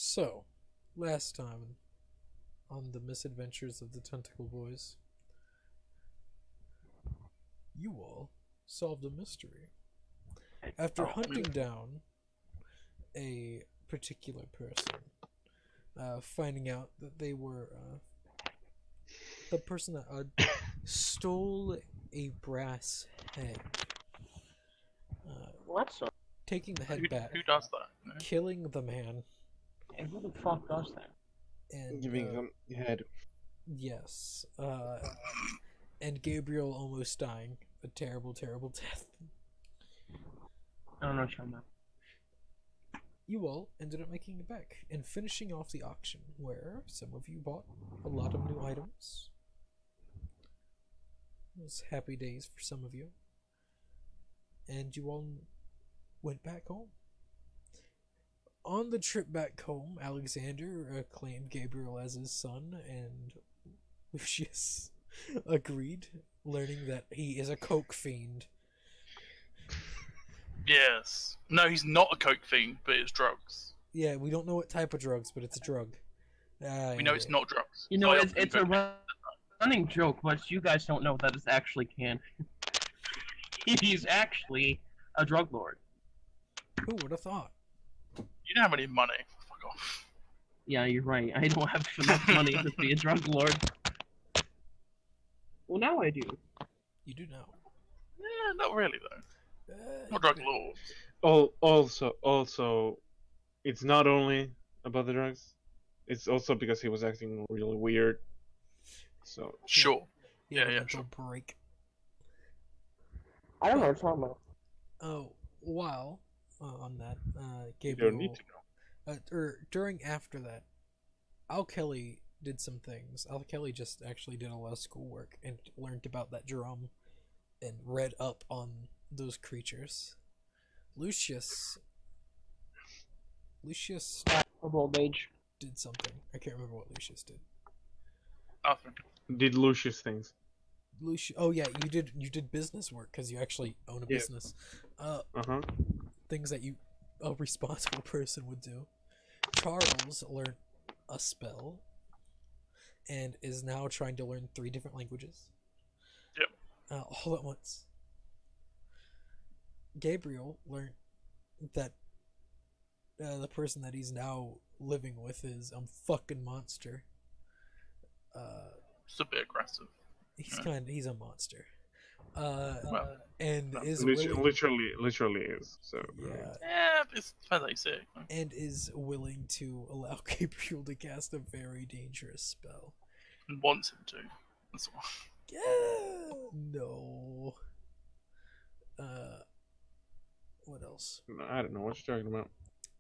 So, last time on the misadventures of the Tentacle Boys, you all solved a mystery. After hunting down a particular person, finding out that they were the person that stole a brass head, What? So, taking the head back, Who does that? No? killing the man, and who the fuck does that? and Giving him head. yes, and Gabriel almost dying a terrible, terrible death. I don't know what you're talking about. You all ended up making it back and finishing off the auction, where some of you bought a lot of new items. It was happy days for some of you. And you all went back home. On the trip back home, Alexander claimed Gabriel as his son, and Lucius agreed, learning that he is a coke fiend. Yes. No, he's not a coke fiend, but it's drugs. Yeah, we don't know what type of drugs, but it's a drug. We know it's not drugs. You know, I it's often a go- running joke, but you guys don't know that it's actually canon. He's actually a drug lord. Who would have thought? You don't have any money. Fuck off. Yeah, you're right. I don't have enough money to be a drug lord. Well, now I do. You do know. Yeah, not really though. Not drug lords. Also, it's not only about the drugs. It's also because he was acting really weird. So Sure. He had a Yeah, mental sure. break. I don't know what you're talking about. Oh, while on that, you Gabriel, don't need to know. during after that, Al Kelly did some things. Al Kelly just actually did a lot of schoolwork and learned about that drum and read up on those creatures. Lucius Of old age. did something. I can't remember what Lucius did. Nothing. Did Lucius things. Oh yeah, you did business work because you actually own a Yeah. business. Uh-huh. Things that a responsible person would do. Charles learned a spell and is now trying to learn 3 different languages. Yep. All at once. Gabriel learned that the person that he's now living with is a fucking monster. It's a bit aggressive. He's a monster. Well, And no. is willing, Literally is. So yeah, Yeah, it depends how you see it. and is willing to allow Gabriel to cast a very dangerous spell. And wants him to. That's all. Yeah, no. What else? I don't know what you're talking about.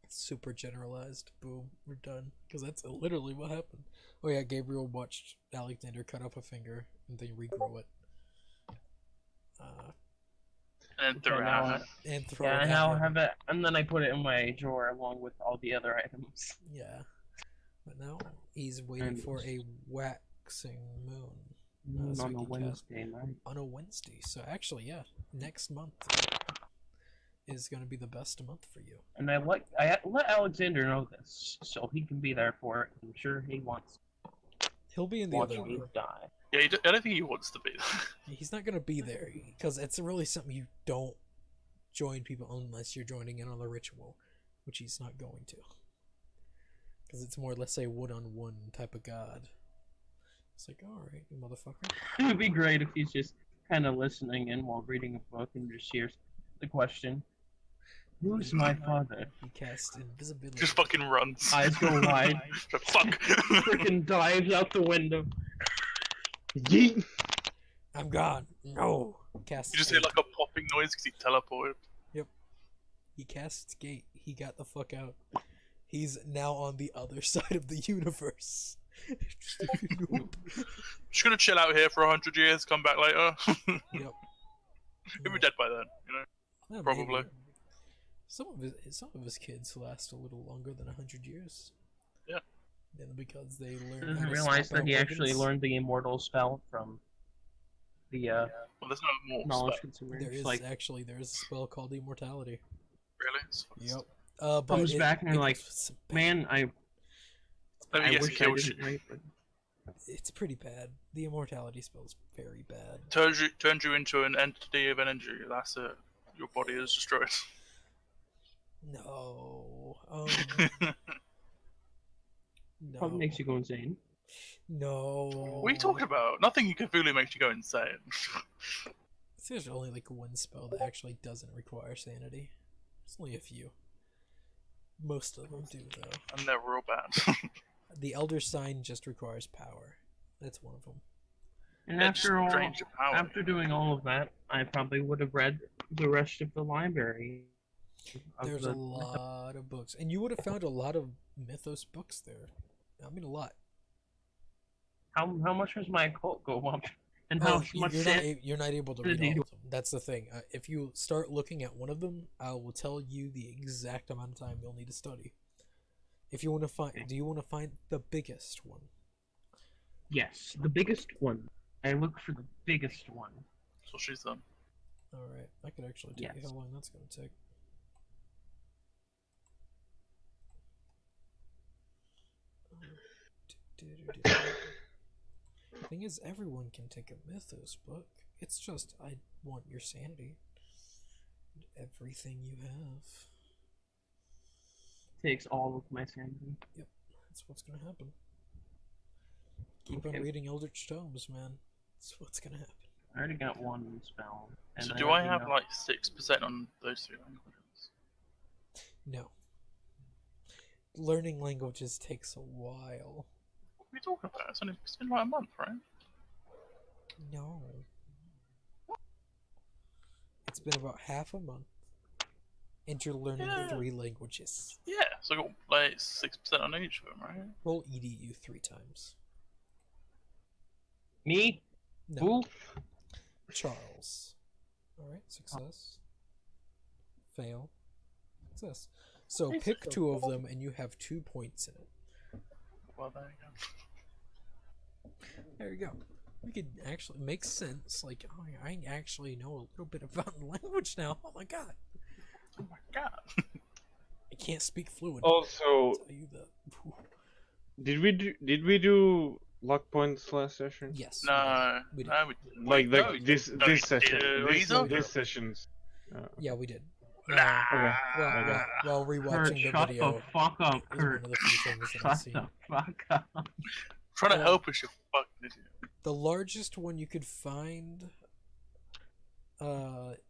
Super generalized. Boom, we're done. Because that's literally what happened. Oh yeah, Gabriel watched Alexander cut off a finger and then regrow it. And threw Okay, it now out. And throw Yeah, it I at now him. have it, and then I put it in my drawer along with all the other items. Yeah. But now he's waiting And- for a waxing moon. So On he a can cast Wednesday night. on a Wednesday. So actually, yeah, next month is going to be the best month for you. And I let Alexander know this, so he can be there for it. I'm sure he wants He'll be in to the watch other me room. die. Yeah, I don't think he wants to be there. He's not going to be there because it's really something you don't join people unless you're joining in on the ritual, which he's not going to. Because it's more, let's say, one-on-one type of god. It's like, alright, you motherfucker. It would be great if he's just kind of listening in while reading a book and just hears the question, "Who's my father?" He casts invisibility. Just fucking runs. Eyes go wide, Fuck. freaking dives out the window. Yeet! I'm gone. No. Casts You just hear gate. like a popping noise because he teleported. He casts gate. He got the fuck out. He's now on the other side of the universe. Nope. Just gonna chill out here for 100 years, come back later. Yep. He'll be dead by then, you know. Yeah, Probably. maybe. Some of his kids last a little longer than 100 years. Yeah. And because they I learn didn't how to realize swap that out he actually organs. learned the immortal spell from the Well, there's no more knowledge spell, consumer. There It's is like there is a spell called immortality. really. Yep. But Comes back and it like, was bad. man, I Let me I guess, it wish I kills you. didn't write, but It's pretty bad. The immortality spell is very bad. Turns you into an entity of energy. That's it. Your body is destroyed. No. No. probably makes you go insane. No. What are you talking about? Nothing in Cthulhu makes you go insane. There's only like one spell that actually doesn't require sanity. There's only a few. Most of them do, though. And they're real bad. The Elder Sign just requires power. That's one of them. And It just after all, drains your power. after doing all of that, I probably would have read the rest of the library. There's a lot of books. And you would have found a lot of Mythos books there. I mean, a lot. How much was my occult go up? And Oh, how much you're not able to read Sanity all of them. That's the thing. If you start looking at one of them, I will tell you the exact amount of time you'll need to study. If you want to find, do you want to find the biggest one? Yes, the biggest one. I look for the biggest one. So she's done. All right, I could actually tell you Yes. how long that's going to take. Thing is, everyone can take a Mythos book. It's just I want your sanity. And everything you have. Takes all of my sanity. That's what's gonna happen. Keep on Okay. reading Eldritch Tomes, man. That's what's gonna happen. I already got one spell. And So do I already have know- like 6% on those three languages? No. Learning languages takes a while. What are you talking about? It's been like a month, right? No. It's been about half a month. And you're learning Yeah. 3 languages. Yeah, so I got like 6% on each of them, right? Roll EDU 3 times. Me? No. Who? Charles. Alright, success. Fail. Success. So Nice. pick 2 of them and you have 2 points in it. Well, there you go. There you go. You could actually make sense. Like, oh, I actually know a little bit about the language now. Oh my god. Oh my god. I can't speak fluent. Also, I'll tell you that. did we do luck points last session? Yes. No, We did. no, we didn't. Like No, we this didn't. No, this we session. didn't This, either. this session's. Yeah, we did. Nah. Okay. While Kurt, rewatching the shut video, the fuck up, it was Kurt. one of the few things that I've Shut seen. the fuck up. Trying to Yeah. help us, you fucking idiot. The largest one you could find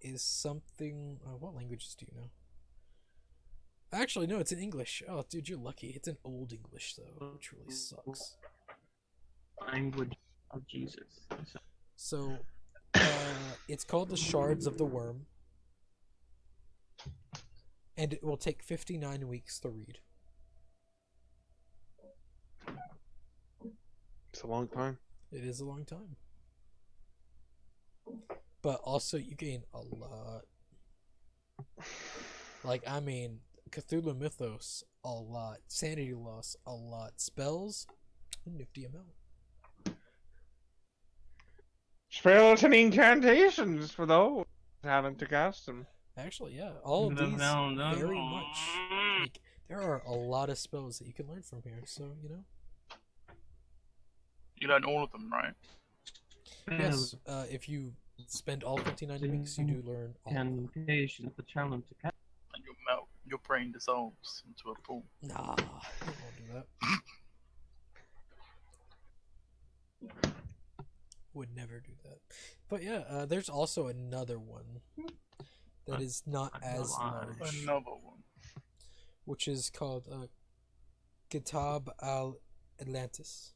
is something. What languages do you know? Actually, no, it's in English. Oh, dude, you're lucky. It's in Old English, though, which really sucks. Language of Jesus. So, it's called the Shards of the Worm. And it will take 59 weeks to read. It's a long time. It is a long time. But also, you gain a lot. Like, I mean, Cthulhu Mythos, a lot. Sanity loss, a lot. Spells, a nifty amount. Spells and incantations for those having to cast them. Actually, yeah, all of these very much. Like, there are a lot of spells that you can learn from here, so, you know. You learn all of them, right? Yes, if you spend all 59 weeks, you do learn all of them. Incantation, the challenge to cast. And you'll melt. Your brain dissolves into a pool. Nah, it won't do that. Would never do that. But yeah, there's also another one that is not as large, Another one. which is called Kitab al-Atlantis.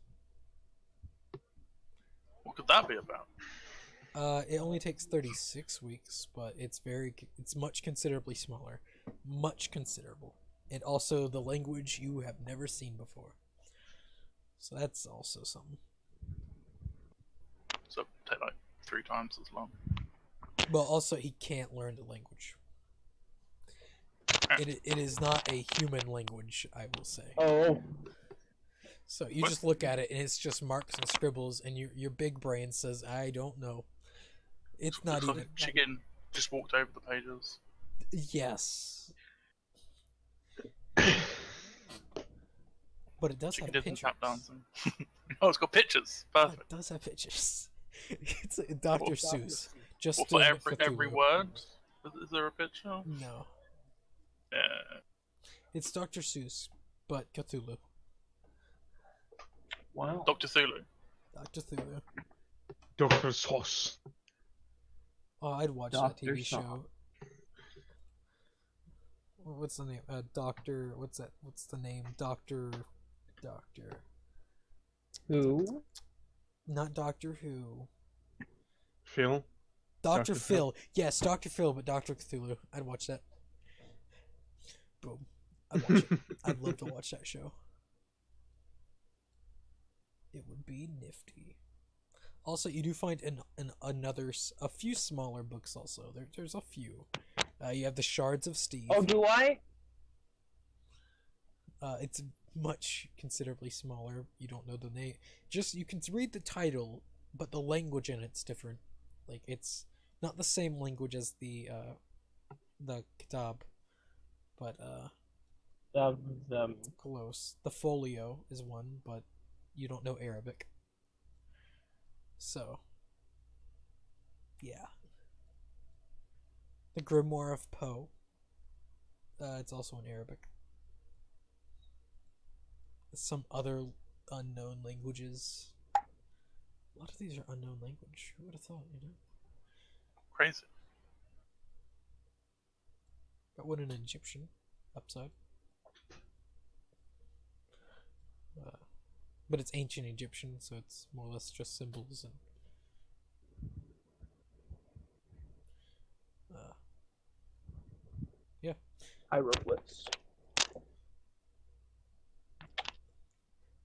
What could that be about? It only takes 36 weeks, but it's much considerably smaller. Much considerable. And also the language you have never seen before. So that's also something. So take like 3 times as long. But also he can't learn the language. It is not a human language, I will say. Oh. So you What? just look at it and it's just marks and scribbles and your big brain says, I don't know. It's not Looks like even a chicken just walked over the pages. Yes. But it does Chicken have didn't pictures. tap dancing. Oh, it's got pictures. Oh, Perfect. it does have pictures. It's Dr. What- Seuss. Just What, for in every Cthulhu. word? Is there a picture? No. Yeah. It's Dr. Seuss, but Cthulhu. Wow. Dr. Thulu. Dr. Cthulhu. Dr. Sauce. Oh, I'd watch that Dr. TV Saw. show. What's the name? Doctor. What's that? What's the name? Doctor. Who? Not Doctor Who. Phil. Dr. Dr. Phil. Yes, Dr. Phil, but Dr. Cthulhu. I'd watch that. Boom. I'd watch it. I'd love to watch that show. It would be nifty. Also, you do find a few smaller books. Also, there's a few. You have the Shards of Steve. Oh, do I? It's much considerably smaller. You don't know the name. Just you can read the title, but the language in it's different. Like it's not the same language as the kitab, but close. The folio is one, but you don't know Arabic. So, yeah. The Grimoire of Poe. It's also in Arabic. Some other unknown languages. A lot of these are unknown language. Who would have thought, you know? Crazy. Got one in Egyptian upside. But it's ancient Egyptian, so it's more or less just symbols and. Yeah. Hieroglyphs.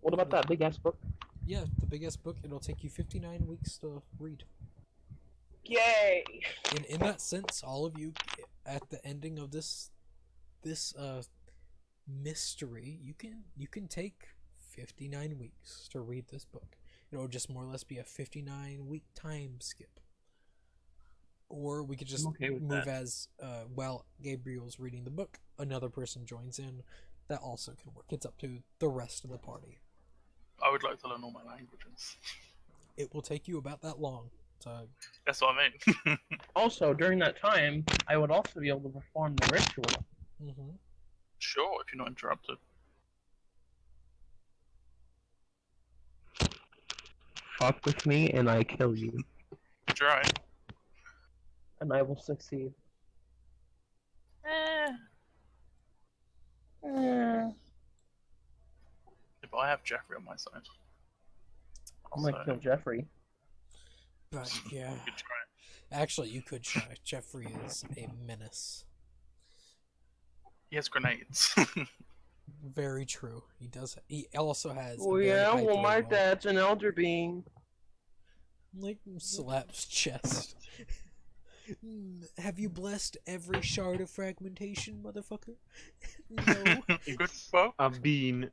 What about that big ass book? Yeah, the biggest book. It'll take you 59 weeks to read. Yay! In that sense, all of you, at the ending of this mystery, you can take 59 weeks to read this book. It'll just more or less be a 59-week time skip. Or we could just I'm okay with move that. as while Gabriel's reading the book, another person joins in. That also can work. It's up to the rest of the party. I would like to learn all my languages. It will take you about that long. So That's what I mean. Also, during that time, I would also be able to perform the ritual. Sure, if you're not interrupted. Fuck with me and I kill you. Try. And I will succeed. But I have Jeffrey on my side. I'm gonna kill Jeffrey. But yeah, You could try. actually, you could try. Jeffrey is a menace. He has grenades. Very true. He does. He also has. Oh a very yeah, high well my throw ball. dad's an elder being. Like slaps chest. Have you blessed every shard of fragmentation, motherfucker? No. You good, Bo? A bean.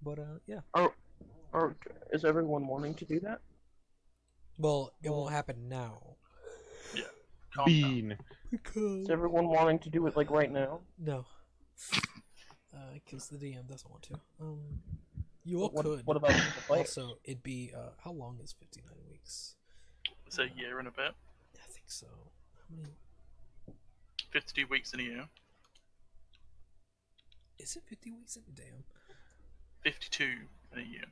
But yeah. Or is everyone wanting to do that? Well, it won't happen now. Calm down. Bean. Because Is everyone wanting to do it like right now? no. Because the DM doesn't want to. You all What, could. what about the players? Also, it'd be how long is 59 weeks? It's a year and a bit. I think so. How many? 52 weeks in a year. Is it 50 weeks in a damn? 52 in a year.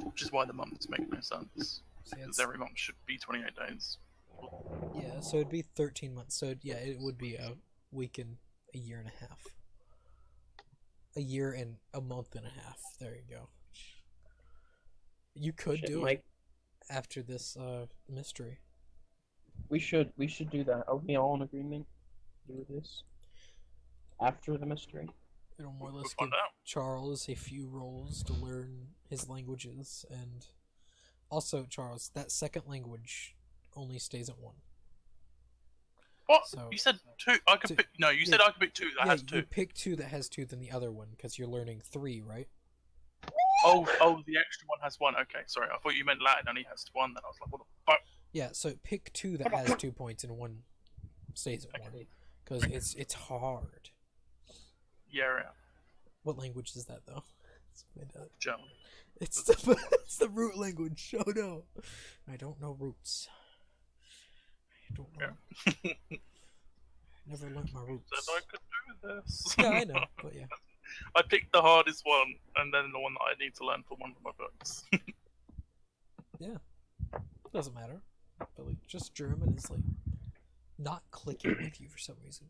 Which is why the months make no sense. So yeah, Because every month should be 28 days. yeah, so it'd be 13 months. So yeah, it would be a week and a year and a half. A year and a month and a half. There you go. You could Shit, do Mike. it after this mystery. We should do that. Are we all in agreement? Do this after the mystery. It'll more or We'll less find give out. Charles a few rolls to learn his languages, and also Charles, that second language only stays at one. What? So- You said two. I could two- pick. No, you said yeah. I could pick two that Yeah, has you two. pick two that has two than the other one because you're learning three, right? Oh, the extra one has one. Okay, sorry. I thought you meant Latin only has one. Then I was like, what the fuck? Yeah, so pick two that has 2 points and one stays at one. Because it's hard. Yeah, yeah. What language is that, though? Let's find out. German. It's the, it's the root language. Oh no. I don't know roots. I don't know. Never learnt my roots. Said I could do this. Yeah, I know, but yeah. I picked the hardest one, and then the one that I need to learn for one of my books. Doesn't matter. But like, just German is like not clicking with you for some reason.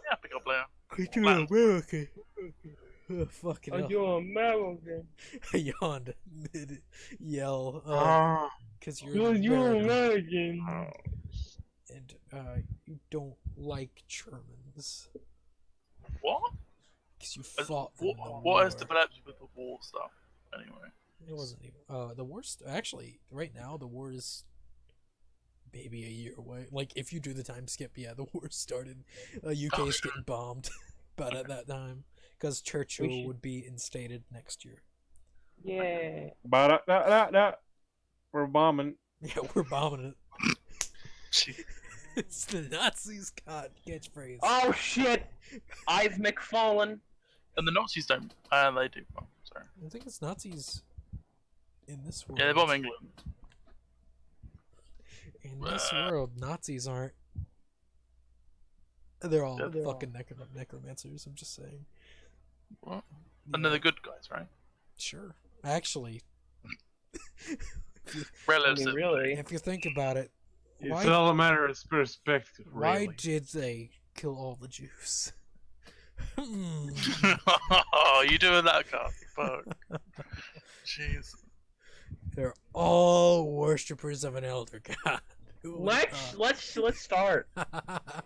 Yeah, pick up later. Clicking Latin. American. Fucking Are hell. you American? I yawned mid yell. Ah, Because You're American, American. and you don't like Germans. What? Because you As- fought them in the what has war. developed with the war stuff? Anyway. It wasn't even the worst. Actually, right now the war is maybe a year away. Like if you do the time skip, yeah, the war started. UK is getting bombed, but at that time, because Churchill should- would be instated next year. Yeah. we're bombing. Yeah, we're bombing it. Gee. It's the Nazis' catchphrase. Oh shit! I've McFallen. And the Nazis don't. They do. Oh, sorry. I think it's Nazis in this world. Yeah, they bomb England. In this world, Nazis aren't. They're all Yeah, they're fucking necromancers. I'm just saying. What? And they're the good guys, right? Sure. Actually, Relatives. Really? if you think about it, It's why, all a matter of perspective, why really. did they kill all the Jews? Oh, you doing that, God? Fuck. Jeez. They're all worshippers of an elder god. Who would've Let's start. thought?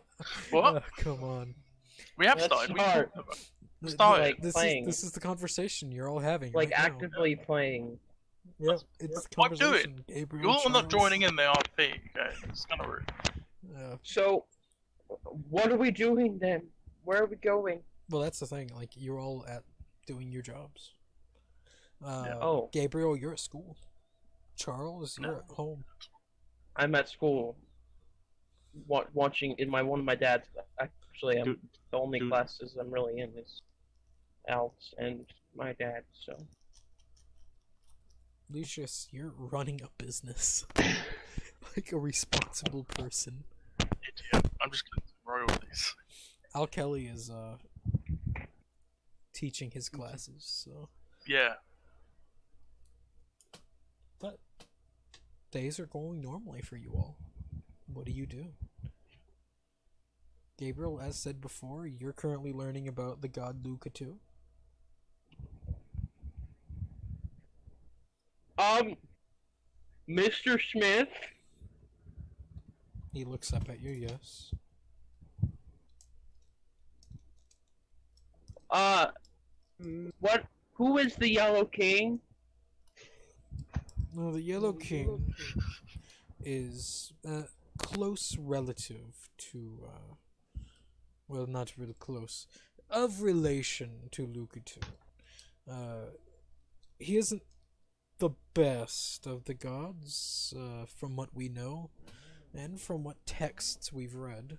What? Oh, come on. We have Let's started. What are you start. talking about? Th- Started. Like This playing. is the conversation you're all having. Like right now. actively playing. Yeah, it's the What I'm doing. conversation. Gabriel, You're all not Charles. joining in the RP, okay? It's kind of rude. So, what are we doing then? Where are we going? Well, that's the thing. Like, you're all at doing your jobs. Oh. Gabriel, you're at school. Charles, you're No. at home. I'm at school. Watching in one of my dad's. Actually, I'm Dude, the only dude. classes I'm really in is Alex and my dad. So. Lucius, you're running a business. Like a responsible person. Idiot. I'm just getting some royalties. Al Kelly is teaching his classes, so Yeah. but days are going normally for you all. What do you do? Gabriel, as said before, you're currently learning about the god Luca too. Mr. Smith. He looks up at you, yes. What? Who is the Yellow King? No, the Yellow King is a close relative to, well, not really close, of relation to Lukutu. He isn't the best of the gods, from what we know, and from what texts we've read.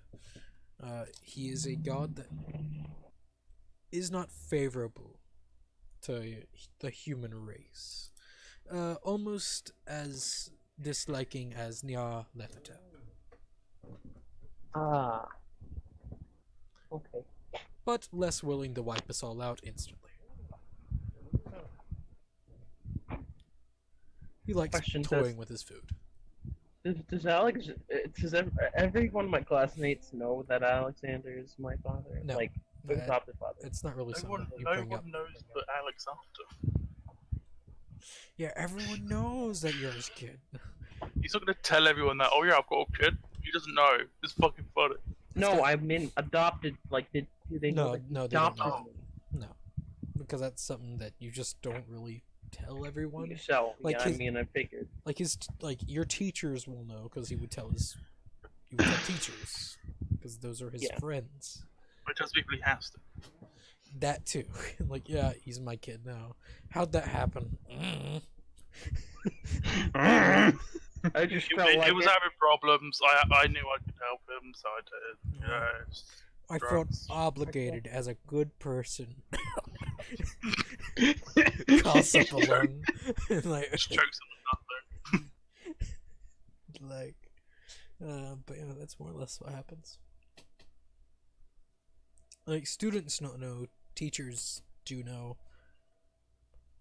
He is a god that is not favorable to the human race. Almost as disliking as Nya Lethatep. Ah. Okay. But less willing to wipe us all out instantly. He likes Question, toying with his food. Does Alex? Does every one of my classmates know that Alexander is my father? No. Like Uh, adopted father. It's not really No one, something you no bring up. one knows but Alex after. Yeah, everyone knows that you're his kid. He's not gonna tell everyone that, oh yeah, I've got a kid. He doesn't know. It's fucking funny. No, I mean adopted. Like did they know? No, that he no, they don't adopted know. No. Because that's something that you just don't really tell everyone. me? So Like yeah, his- I mean, I figured. Like your teachers will know because he would tell teachers because those are his Yeah. friends. But it tells people he has to. That too. Like, yeah, he's my kid now. How'd that happen? I just He, felt he like was having problems. I knew I could help him, so I did. Yeah. Yes. I felt Drugs. obligated as a good person. Coughs up a lung. And like, Just chokes him like, but yeah, that's more or less what happens. Like, students don't know, teachers do know,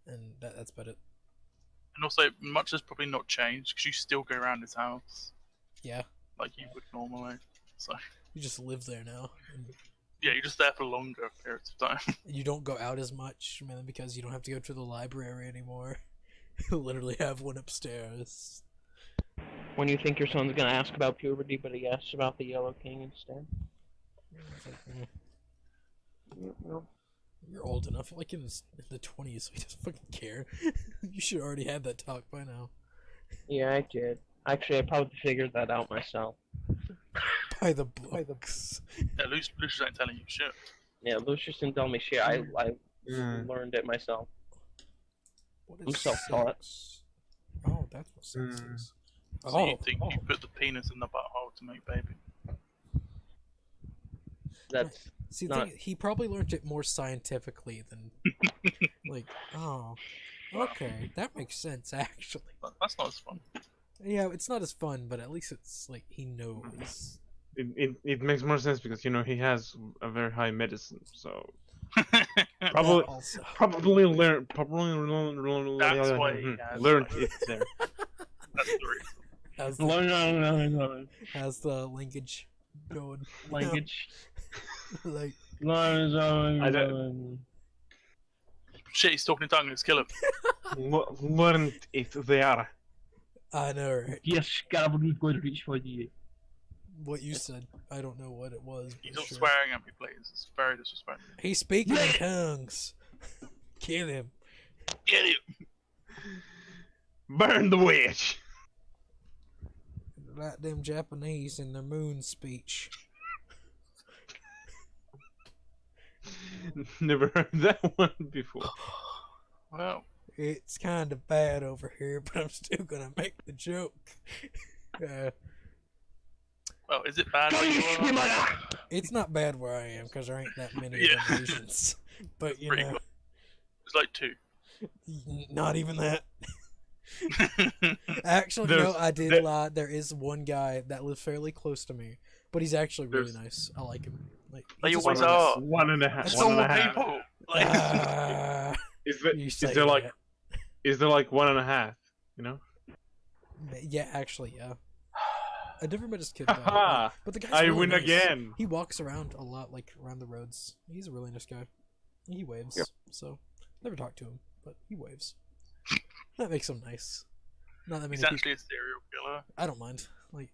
and that's about it. And also, much has probably not changed because you still go around his house Yeah, like you would normally. So you just live there now, and yeah, you're just there for longer periods of time. you don't go out as much, mainly because you don't have to go to the library anymore. You literally have one upstairs. when you think your son's gonna ask about puberty, but he asks about the Yellow King instead. It's like, Well, you're old enough, like in the 20s, so he doesn't fucking care. You should already have that talk by now. yeah, I did. Actually, I probably figured that out myself. By the books. Yeah, Lucius ain't telling you shit. Yeah, Lucius didn't tell me shit. I Mm. learned it myself. What I'm is self-taught. sex? Oh, that's what sex Mm. is. So Oh, you think you put the penis in the butthole to make baby? That's see, the not- thing, he probably learned it more scientifically than like. Oh, okay, that makes sense actually. That's not as fun. Yeah, it's not as fun, but at least it's like he knows. It makes more sense because he has a very high medicine, so That probably also. probably learn That's why he has, learned like- it there. That's the reason. Has the linkage going. language. Like, Shit, he's talking in tongue. Let's kill him. Learned it there. I know, right? Yes, gotta go to reach for you. What you said, I don't know what it was. He's But not sure. swearing at me, please. It's very disrespectful. He's speaking in tongues. Kill him. Get him! Burn the witch. Like them Japanese in their moon speech. Never heard that one before. Well, It's kind of bad over here, but I'm still gonna make the joke. well, is it bad? where you are? It's not bad where I am because there ain't that many Yeah. of them Asians. But you Pretty know, much. It's like 2. not even that. Actually, no, There's- I did there- lie. There is one guy that lives fairly close to me, but he's actually really There's- nice. I like him. Like They he's just always really nice. are. One and a half. That's One and a Normal half. people. Like, Ah, you Is say there like that. is there like 1.5? You know? Yeah, actually, yeah. I never met his kid though. Haha! But the guy's I really win nice. again. He walks around a lot, like around the roads. He's a really nice guy. He waves. Yep. So never talked to him, but he waves. That makes him nice. Not that many he's people. actually a serial killer. I don't mind. Like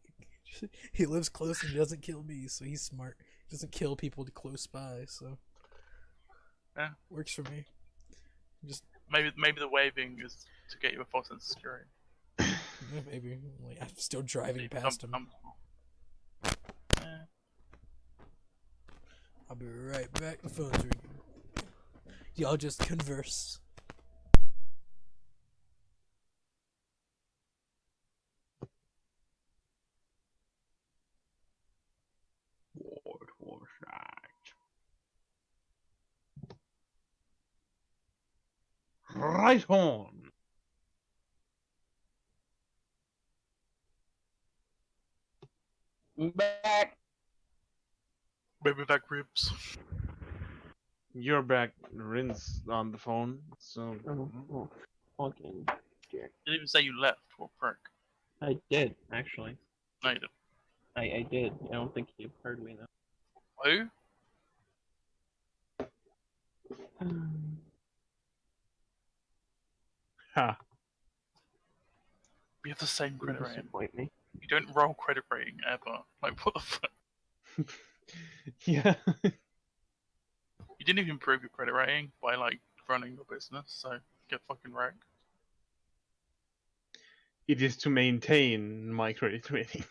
he lives close and he doesn't kill me, so he's smart. He doesn't kill people close by, so Yeah. works for me. Just Maybe the waving is to get you a false sense of security. yeah, maybe. Like, I'm still driving past him. Yeah. I'll be right back. The phone's ringing. Y'all just converse. What was that? Right on. Back. Baby back ribs. You're back. Rin's on the phone, so Oh, fucking dick. Didn't even say you left. What prick? I did, actually. No, you didn't. I did. I don't think you heard me though. Who? ha. We have the same You credit rating. disappoint me. You don't roll credit rating ever. Like, what the fuck? Yeah. You didn't even improve your credit rating by, like, running your business, so get fucking wrecked. It is to maintain my credit rating.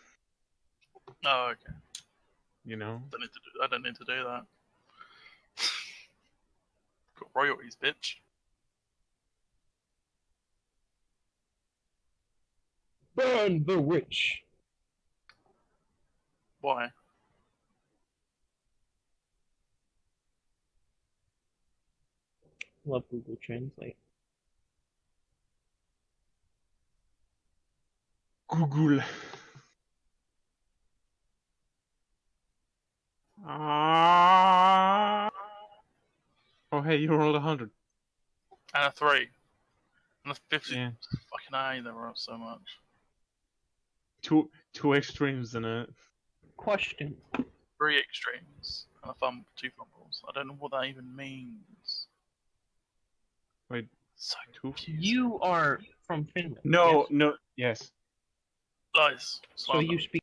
Oh, okay. You know. I don't need to do that. Got royalties, bitch. Burn the witch. Why? Love Google Translate. Google. Ah. Oh, hey, you rolled 100. And a 3. And a 50. Yeah. Fucking I they were so much. Two extremes in it. Question. 3 extremes. And a 2 fumbles. I don't know what that even means. Wait, So 2? confusing. You are from Finland. No, yes? no, yes. Lies. So Slander. you speak.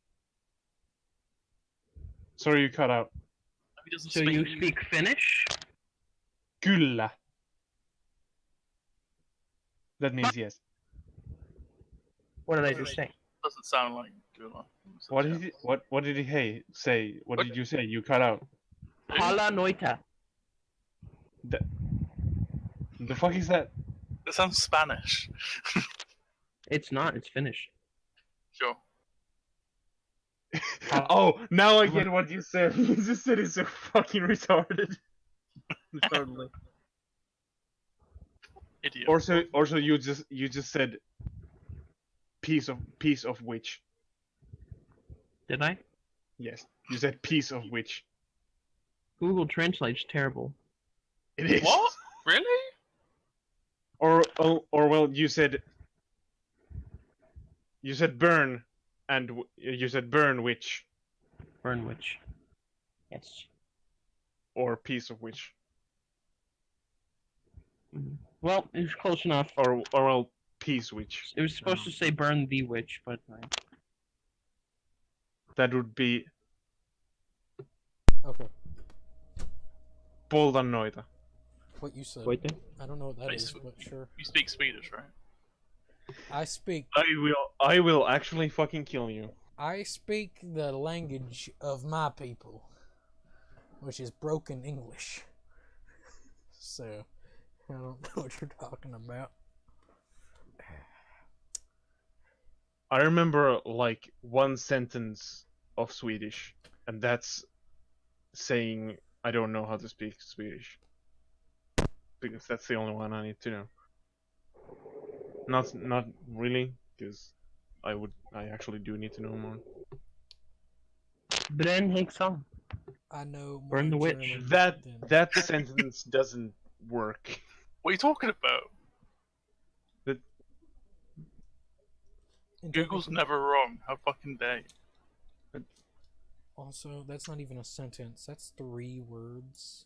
Sorry, you cut out. He doesn't So you speak Finnish? Kyllä. That means yes. What did I just say? Doesn't sound like Gula. What did he? What did he say? What did you say? You cut out. Pala noita. The fuck is that? That sounds Spanish. It's not. It's Finnish. Sure. Oh, now I get what you said. You just said it's so fucking retarded. Retardedly. Idiot. Also, you just said piece of which. Did I? Yes, you said piece of which. Google Translate's terrible. It is. What? Really? Or well, you said burn, and you said burn which, Burn witch. Yes. or piece of which, Mhm. Well, it was close enough. or well, piece which. It was supposed to say burn the witch, but That would be Okay. polta noita. What you said. wait there. I don't know what that Wait, is, so- but sure. You speak Swedish, right? I speak I will actually fucking kill you. I speak the language of my people, which is broken English. So, I don't know what you're talking about. I remember like one sentence of Swedish, and that's saying I don't know how to speak Swedish. Because that's the only one I need to know. Not really, because I actually do need to know more. Bren Hickson. I know more Burn the witch. German than- That sentence doesn't work. What are you talking about? and Google's technically- never wrong. How fucking dare you? Also, that's not even a sentence. That's 3 words.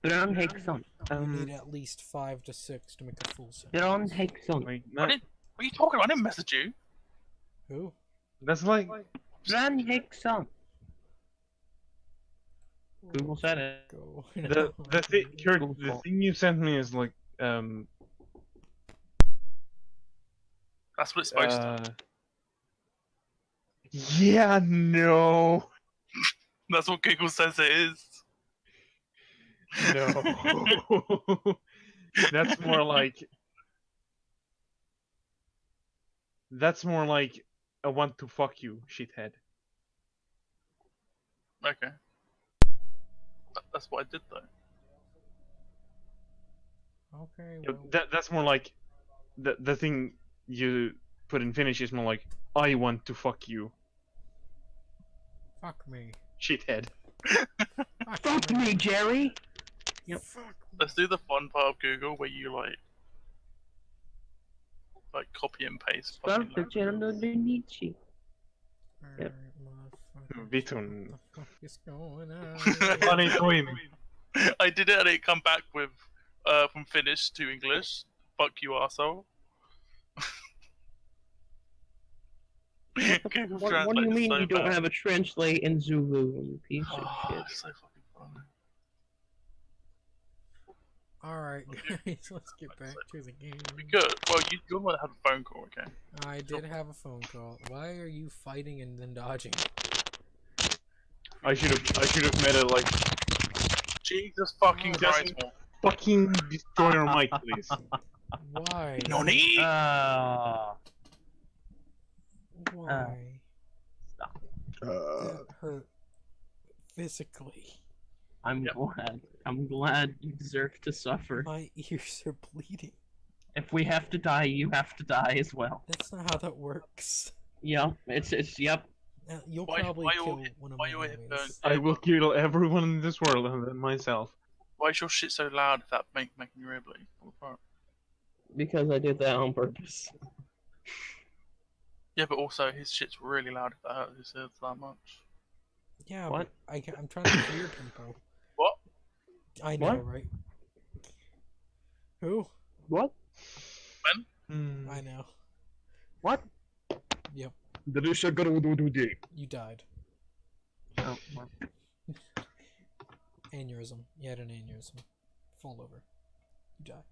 Bren Hickson. You need at least 5 to 6 to make a full sentence. Bren Hickson. Like What are you talking about? I didn't message you. Who? that's like Bren Hickson. Google said it. Go. the thing. Kurt, Google's the fault. thing you sent me is like That's what it's supposed to. Yeah, no. That's what Google says it is. No. That's more like I want to fuck you, shithead. Okay. That's what I did though. Okay, Yeah, well, that's more like the thing you put in Finnish is more like I want to fuck you, fuck me. shithead. Fuck me, Jerry. Yep. Fuck me. Let's do the fun part of Google where you like copy and paste. fucking Stop the channel Nietzsche. Alright, motherfucker. Vitun. What the fuck is going on? Funny twin. I did it and it come back with from Finnish to English. Fuck you, arsehole. Google What do you Translate is mean so you don't bad. have a translate in Zulu, you piece of Oh, shit? it's so fucking funny. Alright, guys, let's get back to the game. We good. Well, you're the one that had a phone call, okay? I did have a phone call. Why are you fighting and then dodging? I should have made it like Jesus fucking Oh, Christ. fucking destroy your mic, please. Why? Noni! Why? Stop. That hurt physically. I'm glad. I'm glad you deserve to suffer. My ears are bleeding. If we have to die, you have to die as well. That's not how that works. Yep. It's yep. You'll Why- probably why you- kill one of why my you hit enemies. burn? I will kill everyone in this world and then myself. Why is your shit so loud if that making your ear bleed? What the fuck? Because I did that on purpose. Yeah, but also his shit's really loud if that hurts his ears that much. Yeah, What? but I'm trying to hear people. What? I know, What? right? Who? What? I know. What? Yep, What? you died. Oh, well. Aneurysm. You had an aneurysm. Fall over. You die.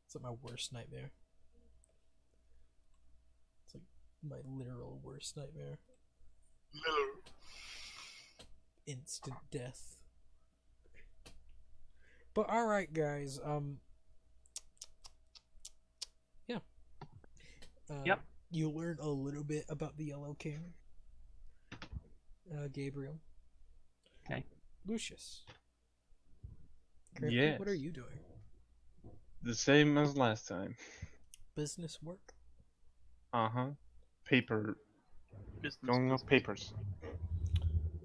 It's like my worst nightmare. It's like my literal worst nightmare. Miller. Instant death. But alright guys, yeah. Yep. You learn a little bit about the Yellow King. Gabriel. Okay. Lucius. Currently, Yes. what are you doing? The same as last time. Business work? Uh-huh. Paper. Business. Going off papers.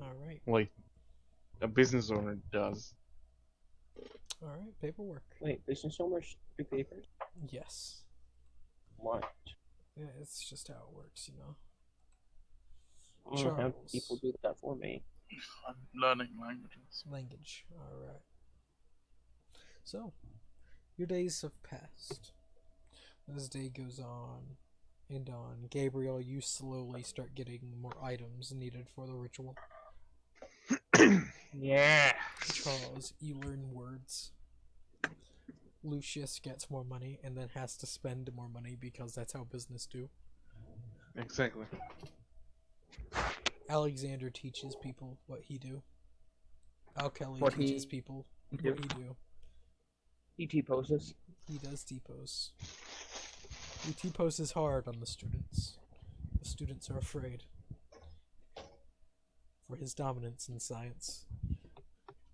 Alright. Like a business owner does. Alright, paperwork. Wait, business owners do papers? Yes. What? Yeah, it's just how it works, you know. I don't have Charles. people do that for me. I'm learning languages. Language. Alright. So, your days have passed. As day goes on and on, Gabriel, you slowly start getting more items needed for the ritual. Yeah. Charles, you learn words. Lucius gets more money and then has to spend more money because that's how business do. Exactly. Alexander teaches people what he do. Al Kelly What teaches he people do. what he do. He T-poses. He does T-pose. He T-poses hard on the students. The students are afraid. For his dominance in science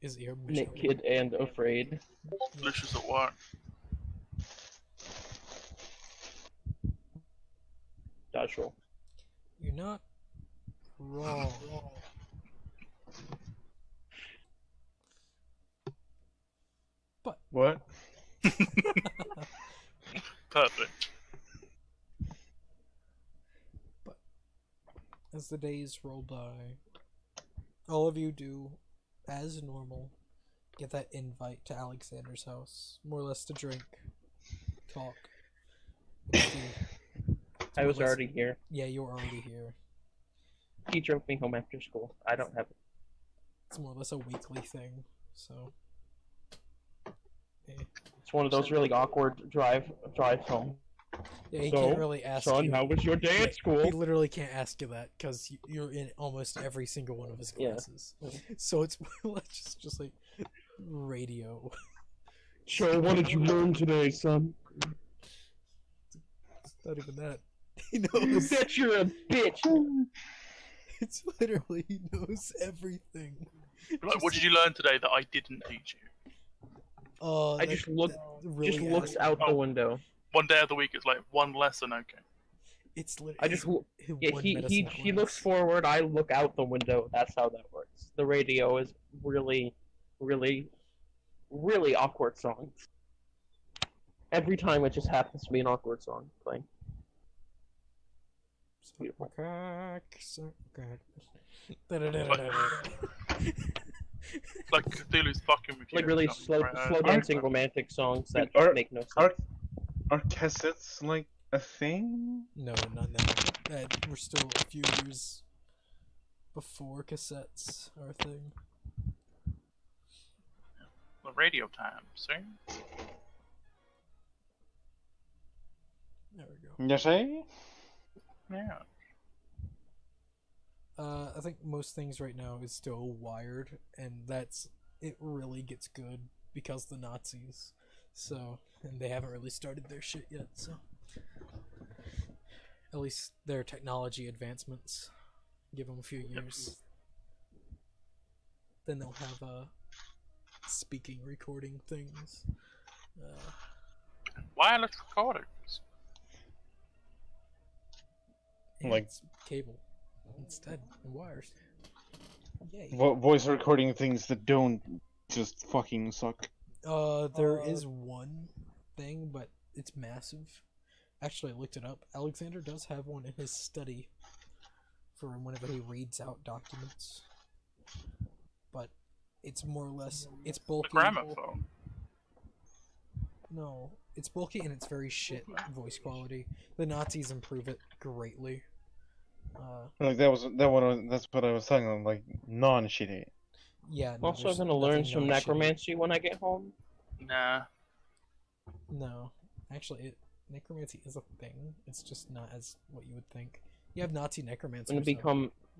is immeasurable. Naked and afraid. Lucius at work. Dodge roll. You're not wrong. What? Perfect. As the days roll by, all of you do, as normal, get that invite to Alexander's house. More or less to drink, talk. It's I was more or less- already here. Yeah, you were already here. He drove me home after school. I don't have it. It's more or less a weekly thing, so. Yeah, It's one of those really awkward drives home. yeah he So, can't really ask Son, you. how was your day Yeah, at school? He literally can't ask you that because you're in almost every single one of his Yeah. classes. So it's more or less just like radio. So, what did you learn today, son? It's not even that. He You knows. bet you're a bitch. It's literally he knows everything. Like, what did you learn today that I didn't teach you? I just look- Just looks out the window. One day of the week is like one lesson, okay. It's literally. I just Yeah, he looks forward. I look out the window. That's how that works. The radio is really, really, really awkward songs. Every time it just happens to be an awkward song playing. Beautiful. Like Cthulhu's fucking with you. Like really Something slow right, dancing romantic songs that Are- make no sense. Are cassettes like a thing? No, not now. We're still a few years before cassettes are a thing. The radio time, see? There we go. You say? Yeah. I think most things right now is still wired, and it really gets good because the Nazis. So, and they haven't really started their shit yet. So, At least their technology advancements. Give them a few years. Then they'll have speaking, recording things. Wireless recordings. And Like- it's cable instead, and wires. Yay. Voice recording things that don't just fucking suck. There is one thing, but it's massive. Actually, I looked it up. Alexander does have one in his study for whenever he reads out documents. But it's more or less, it's The bulky. gramophone. No, it's bulky and it's very shit voice quality. The Nazis improve it greatly. Like that's what I was telling them. Like non-shitty. Yeah. I'm No, also there's gonna learn nothing some non-shitty. necromancy when I get home. Nah. No, actually, necromancy is a thing. It's just not as what you would think. You have Nazi necromancy. I'm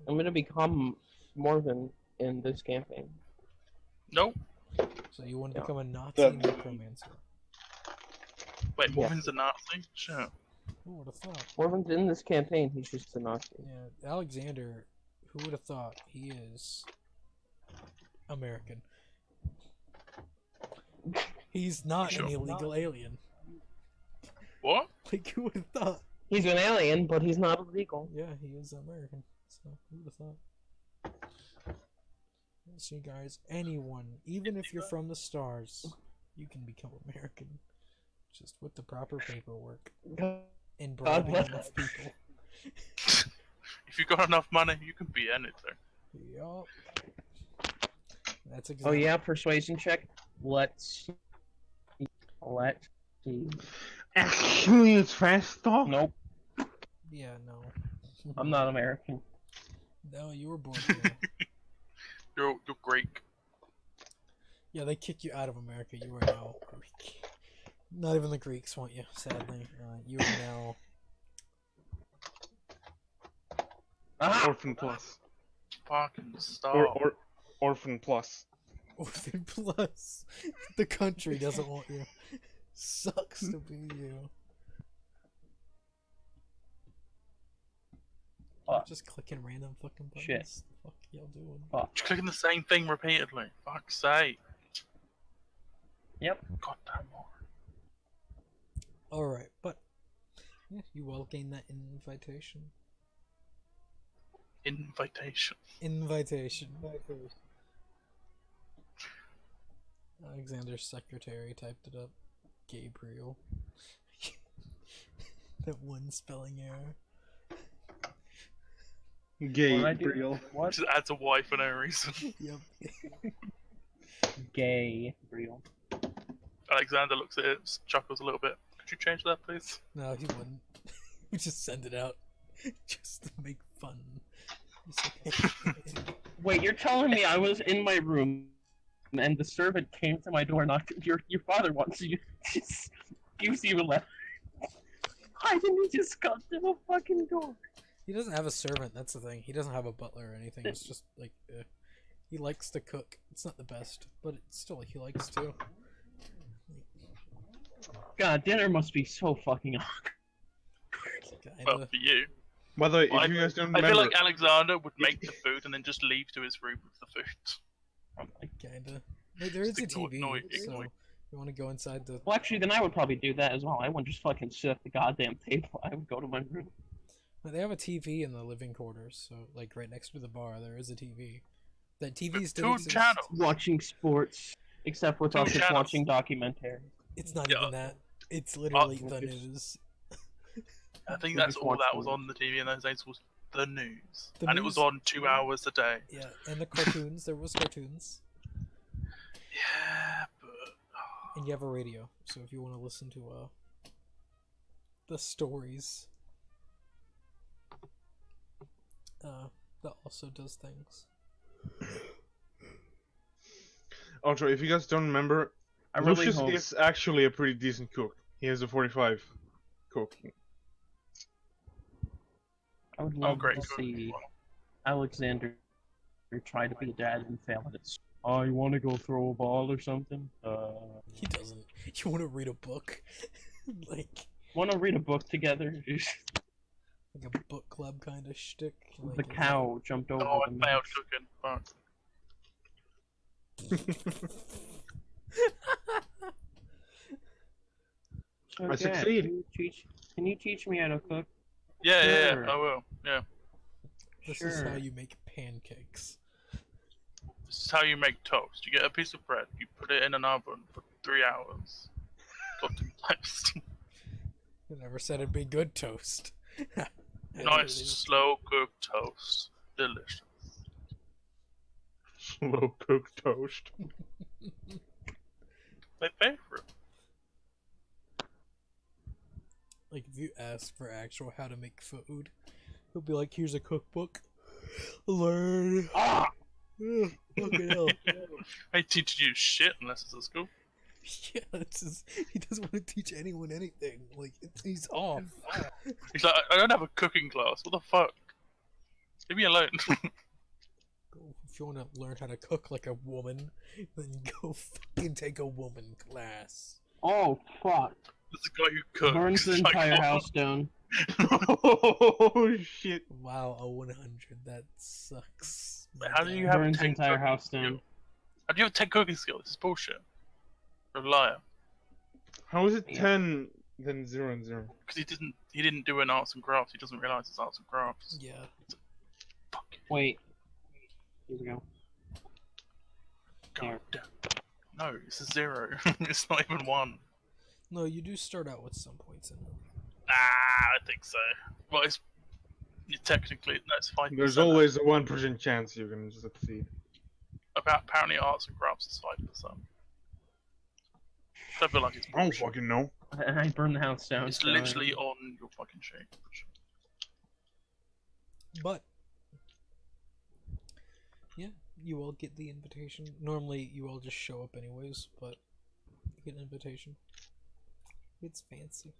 gonna become Morven in this campaign. Nope. So you want to Yeah. become a Nazi That- necromancer? Wait, Yeah. Morven's a Nazi? Sure. Who would have thought? Morven's in this campaign. He's just a Nazi. Yeah, Alexander. Who would have thought he is American? He's not an Sure. illegal alien. What? Like who would have thought? He's an alien, but he's not illegal. Yeah, he is American. So who would have thought? So guys, anyone, even if you're from the stars, you can become American, just with the proper paperwork and bribing bless. enough people. If you got enough money, you can be anything. Yup. That's Oh exactly. yeah, persuasion check. Let's see. Actually, it's fast talk. Nope, Yeah, no. I'm not American. No, you were born here. You're Greek. Yeah, they kick you out of America. You are now Greek. Not even the Greeks want you, sadly. You are now. Ah! Orphan Plus. Fucking stop. Or Orphan Plus. Orphan Plus. The country doesn't want you. Sucks to be you. Fuck. Just clicking random fucking buttons. Shit. The fuck y'all doing? Just clicking the same thing repeatedly. Fuck's sake. Yep. Goddamn more. Alright, but. Yeah, you all gained that invitation. Invitation. Invitation. Alexander's secretary typed it up. Gabriel. That one spelling error. Gay. What'd I do? What? Just adds a Y for no reason. Yep. Gay. Real. Alexander looks at it, chuckles a little bit. Could you change that, please? No, he wouldn't. We just send it out. Just to make fun. He's like, Wait, you're telling me I was in my room and the servant came to my door and knocked. Your father wants you. Just gives you a letter. Why didn't he just come to the fucking door? he doesn't have a servant, that's the thing. He doesn't have a butler or anything. It's just like, he likes to cook. It's not the best, but it's still, he likes to. God, dinner must be so fucking awkward. Well, Kinda. for you. By the way, Well, if you guys don't I remember, feel like Alexander would make the food and then just leave to his room with the food. Kinda. Wait, there is a Just ignore- TV, ignore it, so ignore it. you want to go inside the... Well, actually, then I would probably do that as well. I wouldn't just fucking sit at the goddamn table. I would go to my room. They have a TV in the living quarters, so like right next to the bar, there is a TV. That TV still Two exists. channels. Watching sports, except with Two us, it's channels. watching documentaries. It's not Yeah. even that. It's literally Oh, the it's- news. I think We that's just all watch that the was news. on the TV in those days was the news. The And it was news- on 2 hours a day. Yeah, and the cartoons. There was cartoons, Yeah, but... and you have a radio. So if you want to listen to the stories, that also does things. also, if you guys don't remember, I really Lucius hope. is actually a pretty decent cook. He has a 45 cooking. I would love great. to see Alexander try to be a dad and fail at it. Oh, you want to go throw a ball or something? He doesn't. You want to read a book? Like, Want to read a book together? Like a book club kind of shtick. The Like, cow jumped over Oh, I the failed mouse. cooking. Fuck. So, I Dad, succeed. Can you teach me how to cook? Yeah, Sure. I will. Yeah. this is how Sure. you make pancakes. This is how you make toast. You get a piece of bread, you put it in an oven for 3 hours. Cooked in toast. I never said it'd be good toast. Nice, slow cooked toast. Delicious. Slow cooked toast. My favorite. Like if you ask for actual how to make food, he'll be like, "Here's a cookbook. Learn." Ah! Ugh, fucking hell. I ain't teaching you shit unless it's at school. Yeah, he doesn't want to teach anyone anything. Like he's off. He's like, I don't have a cooking class. What the fuck? Leave me alone. Go, if you want to learn how to cook like a woman, then go fucking take a woman class. Oh fuck! There's a guy who cooks. Burns the It's like, entire what? house down. Oh shit! Wow, a 100. That sucks. How do you have Burns the 10 entire cooking house down. skills? How do you have 10 cooking skills? This is bullshit. You're a liar. How is it Yeah. 10 then 0 and 0? Because he didn't do an arts and crafts. He doesn't realise it's arts and crafts. Yeah. Fuck. Wait. Here we go. God damn. No, it's a 0. It's not even 1. No, you do start out with some points in it. I think so. Well, it's technically that's 5%. There's always a 1% chance you're gonna succeed. Apparently arts and crafts is 5%. I feel like it's I don't bullshit. fucking know. I burned the house down. It's so- literally on your fucking sheet. But yeah, you all get the invitation. Normally, you all just show up anyways, but you get an invitation. It's fancy.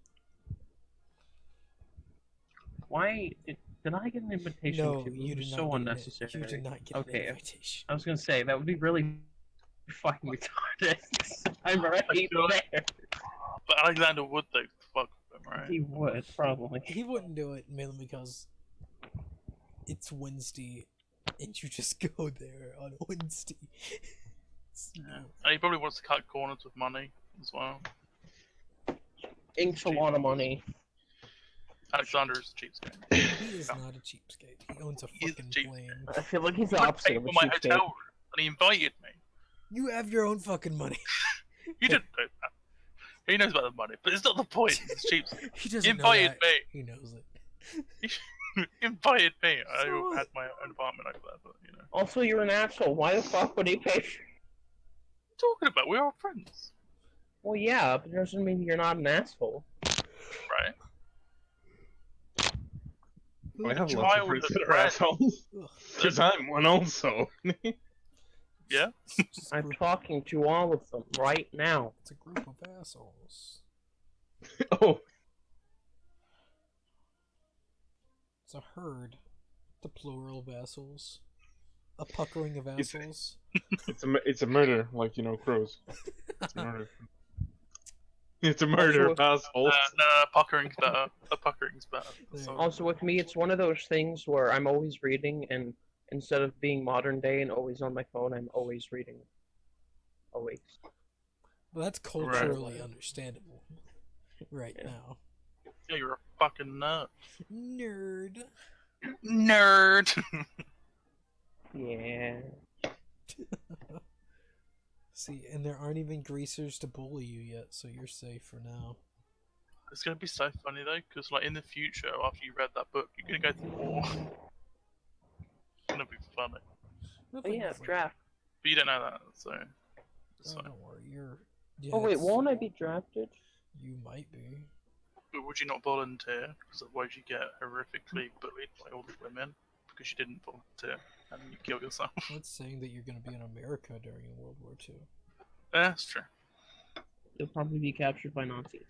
Why did I get an invitation? No, to? It you was did not. so get unnecessary. You did not get Okay. an invitation. I was gonna say that would be really fucking retarded. I'm already there. But Alexander would though. Fuck with him, right? He would probably. He wouldn't do it mainly because it's Wednesday, and you just go there on Wednesday. So, Yeah. And he probably wants to cut corners with money as well. Ink's a lot of money. Alexander's a cheapskate. he is not a cheapskate. He owns a He is a fucking cheap- plane. I feel like he's the I opposite paid of a for my cheapskate. hotel room, and he invited me. You have your own fucking money. He didn't know that. He knows about the money, but it's not the point. It's cheap. He He doesn't know invited that. me. He knows it. He invited me. I So had my own apartment over there, but you know. Also, you're an asshole. Why the fuck would he pay for? Talking about, we're all friends, Well, yeah, but it doesn't mean you're not an asshole. right? I have lots of Child friends of that are friends. assholes. Ugh. Because I'm one also. Yeah. It's a I'm group- talking to all of them right now. It's a group of assholes. Oh, It's a herd. The plural of assholes. A puckering of It's- assholes. it's a murder, like, you know, crows. It's a murder. It's a murder of assholes. No, puckering's better. A puckering's better. So, Also, with me, it's one of those things where I'm always reading, and instead of being modern day and always on my phone, I'm always reading. Always. Well, that's culturally understandable. Right Yeah. now. yeah, you're a fucking nerd. Nerd. Nerd. Yeah. See, and there aren't even greasers to bully you yet, so you're safe for now. It's gonna be so funny though, because like in the future, after you read that book, you're gonna go to war. It's gonna be funny, Oh Nothing yeah, funny. draft. but you don't know that, so. It's Oh, fine. don't worry, you're. Yeah, Oh wait, it's- won't I be drafted? You might be. But would you not volunteer? Because otherwise you get horrifically bullied by all the women because you didn't volunteer and you kill yourself. That's saying that you're going to be in America during World War II. Yeah, that's true. You'll probably be captured by Nazis.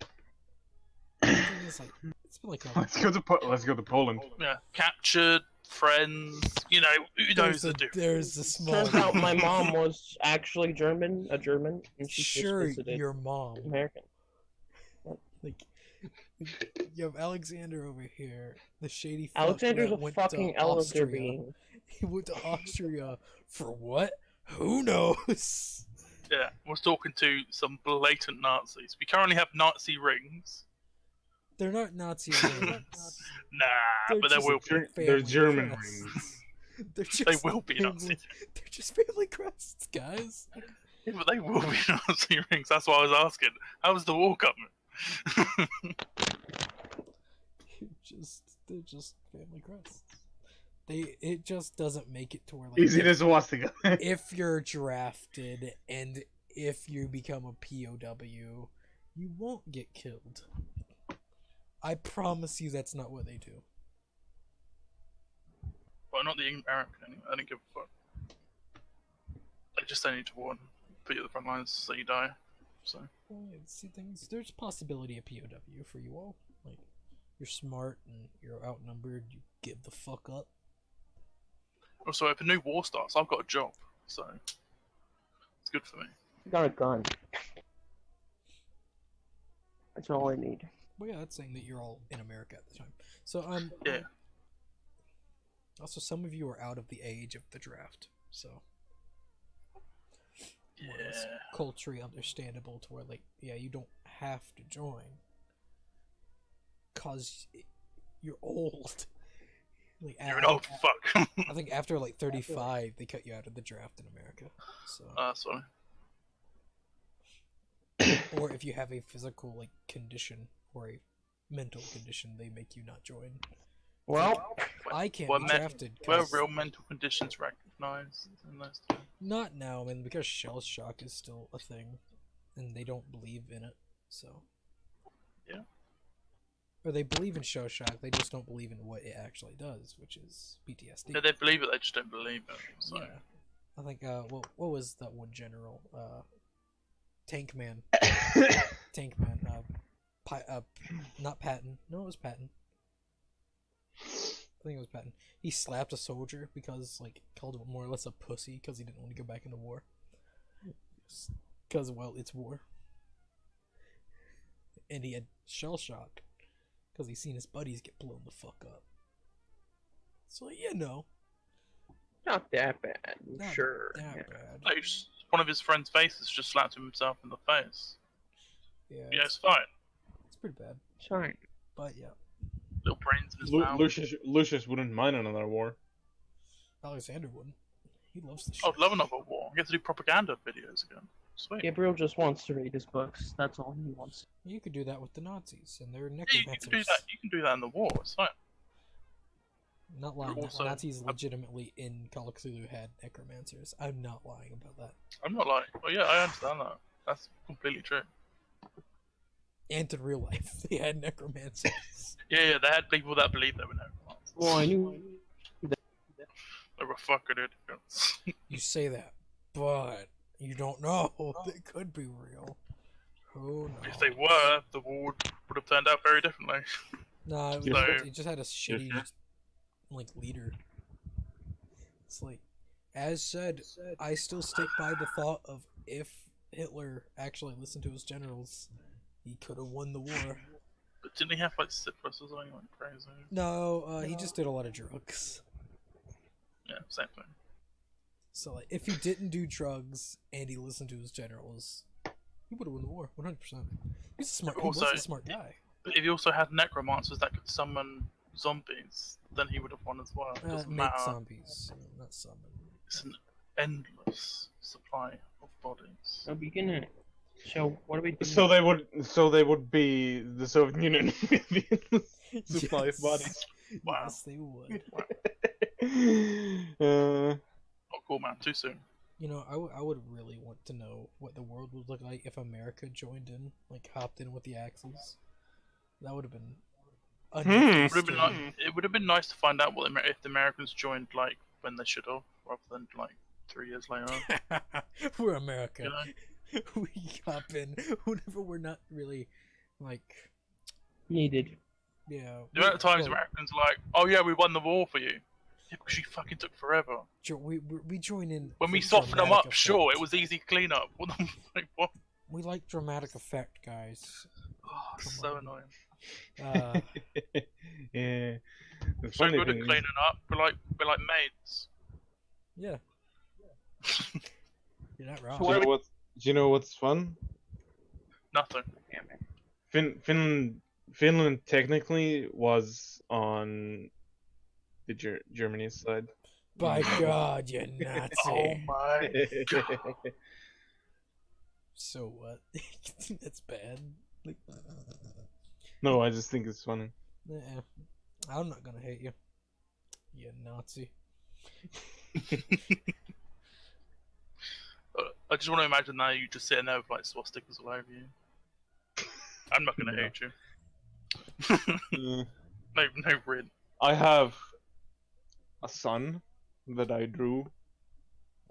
The thing is, like, it's been like a. Let's go to Poland. Yeah, captured, friends, you know, who knows the difference? There's a small. Turns out my mom was actually a German, and she Sure, just visited your mom. American. Like, You have Alexander over here, the shady fuck Alexander's that a went fucking to elevator Austria. being. He went to Austria for what? Who knows? Yeah, was talking to some blatant Nazis. We currently have Nazi rings. They're not Nazi rings. Nah, They're but there just will be. They're family German crests. rings. They're just They will be family, Nazi. They're just family crests, guys. Yeah, but they will be Nazi rings. That's why I was asking. How's the war coming? They're just family crests. It just doesn't make it to where like Easy as swastika. if you're drafted and if you become a POW, you won't get killed. I promise you that's not what they do. Well, not the American anyway. I don't give a fuck. They just don't need to warn. Put you at the front lines so you die. So. Well, yeah, see things. There's possibility of POW for you all. Like, you're smart and you're outnumbered. You give the fuck up. Also, if a new war starts, I've got a job, so it's good for me. Got a gun. That's all I need. But yeah, that's saying that you're all in America at the time. So Yeah. Also, some of you are out of the age of the draft, so it's Yeah. culturally understandable to where like you don't have to join, cause you're old. Like, You're an old fuck. I think after like 35, they cut you out of the draft in America. So, Sorry. or if you have a physical like condition or a mental condition, they make you not join. Well, I can't Were be men- drafted. Were 'Cause real mental conditions recognized in those times? not now, man, because shell shock is still a thing, and they don't believe in it. So. Yeah. Or they believe in shell shock, they just don't believe in what it actually does, which is PTSD. Yeah, they believe it, they just don't believe it. So. Yeah. I think, what was that one general? Tank Man. Tank Man. Not Patton. No, it was Patton. I think it was Patton. He slapped a soldier because, like, called him more or less a pussy because he didn't want to go back into war. Because, well, it's war. And he had shell shock because he seen his buddies get blown the fuck up. So, not that bad. not Sure. that Yeah. bad. Like, one of his friend's faces just slapped himself in the face. Yeah, Yeah, it's fine. it's pretty bad. Sorry. But, yeah. Little brains in his mouth. Lucius wouldn't mind another war. Alexander wouldn't. He loves the shit. I'd love another war. I get to do propaganda videos again. Sweet. Gabriel just wants to read his books. That's all he wants. You could do that with the Nazis and their Yeah, necromancers. you can do that. You can do that in the war. It's fine. Not lying. Also- Nazis legitimately in Call of Cthulhu had necromancers. I'm not lying about that. I'm not lying. Oh yeah, I understand that. That's completely true. And in real life, they had necromancers. Yeah, they had people that believed they were necromancers. Well, I knew. They were fucking idiots. You say that, but you don't know. They could be real. Who knows? If they were, the war would have turned out very differently. Nah, it, So- it just had a shitty, like, leader. It's like, as said, I still stick by the thought of if Hitler actually listened to his generals, he could have won the war. But didn't he have like syphilis or something like crazy? No, he just did a lot of drugs. Yeah, same thing. So, like, if he didn't do drugs and he listened to his generals, he would have won the war, 100%. He's a smart, he was Also- a smart guy. But if he also had necromancers that could summon zombies, then he would have won as well. It doesn't Make matter. zombies, not summon. It's an endless supply of bodies. No, we can. So what are we doing? So they would be the Soviet Union with the supply of bodies. Wow. Yes, they would. Oh, cool, man. Too soon. You know, I would really want to know what the world would look like if America joined in, like hopped in with the Axis. That would have been. It would have been nice to find out what if the Americans joined like when they should have, rather than like 3 years later. We're America. You know? We hop in whenever we're not really, like, Needed. yeah. The amount of times well, Americans are like, "Oh yeah, we won the war for you." Yeah, because you fucking took forever. we join in When we for softened them dramatic up, sure, effect. it was easy clean up. What the like, what? We like dramatic effect, guys. Oh, Come so on. annoying. Yeah. The So funny good at thing is, cleaning up. We're like maids. Yeah. You're not wrong. So what- do you know what's fun? Nothing. Damn it. Finland technically was on the Germany side. By God, you Nazi. Oh my god. So what? That's bad. Like, No, I just think it's funny. yeah. I'm not gonna hate you. You Nazi. I just want to imagine now you just sitting there with like swastikas all over you. I'm not gonna No. hate you. Yeah. No grin. I have a son that I drew.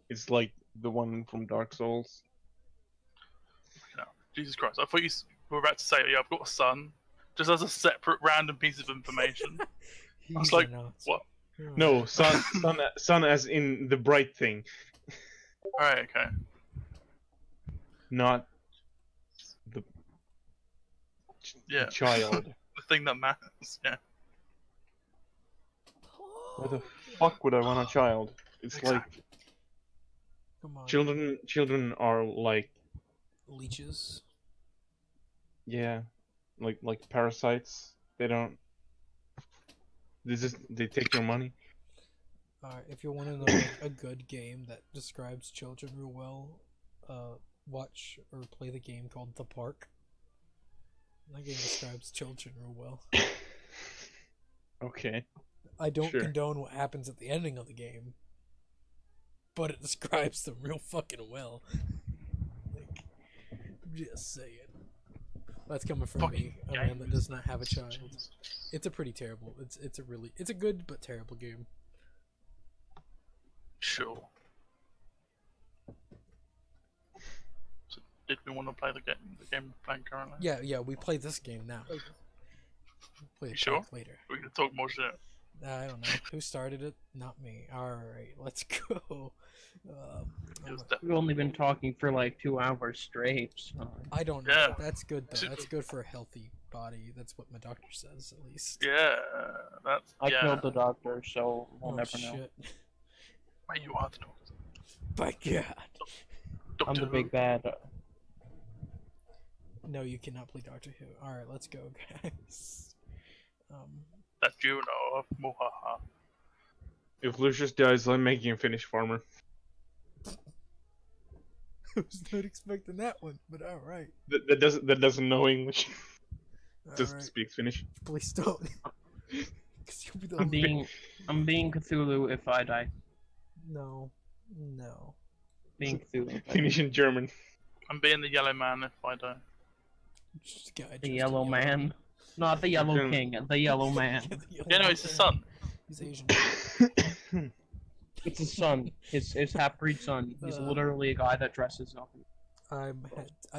It's like the one from Dark Souls. Jesus Christ! I thought you were about to say, "Yeah, I've got a son," just as a separate random piece of information. He's like, a Nazi. what? Oh. No, son as in the bright thing, Alright, okay. not the Yeah. child. The thing that matters. Yeah. Why the fuck would I want a child? It's Exactly. Come on. like children are like, Leeches. yeah, like parasites. They don't. They take your money. If you want to know like, a good game that describes children real well, watch or play the game called The Park. That game describes children real well. Okay. I don't Sure. condone what happens at the ending of the game, but it describes them real fucking well. Like, just saying. That's coming from Fucking me, a man that games. does not have a child. Jesus. It's a pretty terrible. It's a good but terrible game. Sure. So, did we want to play the game we're playing currently? Yeah, we play this game now. Play You the sure? Park later. We're gonna talk more shit. I don't know who started it. Not me. All right, let's go. It was We've only been talking for like 2 hours straight. So. I don't know. Yeah. That's good though. Should- That's good for a healthy body. That's what my doctor says, at least. Yeah, that's. I yeah. killed the doctor, so we'll Oh never know. shit! Wait, you are the doctor. By God! I'm Doctor the big Who. bad. No, you cannot play Doctor Who. All right, let's go, guys. That's Juno of Muhaha. If Lucius dies, I'm making him finish farmer. I was not expecting that one, but all right. That doesn't know English. All Just right. speaks Finnish. Please don't. 'Cause you'll be the I'm being Cthulhu if I die. No. Being Cthulhu. Finnish and German. I'm being the yellow man if I don't. Just a guy The dressed in yellow man. Not the yellow Okay. king, the yellow man. The yellow Yeah, no, it's the man. sun. He's Asian. It's his son. His half-breed son. He's literally a guy that dresses up. I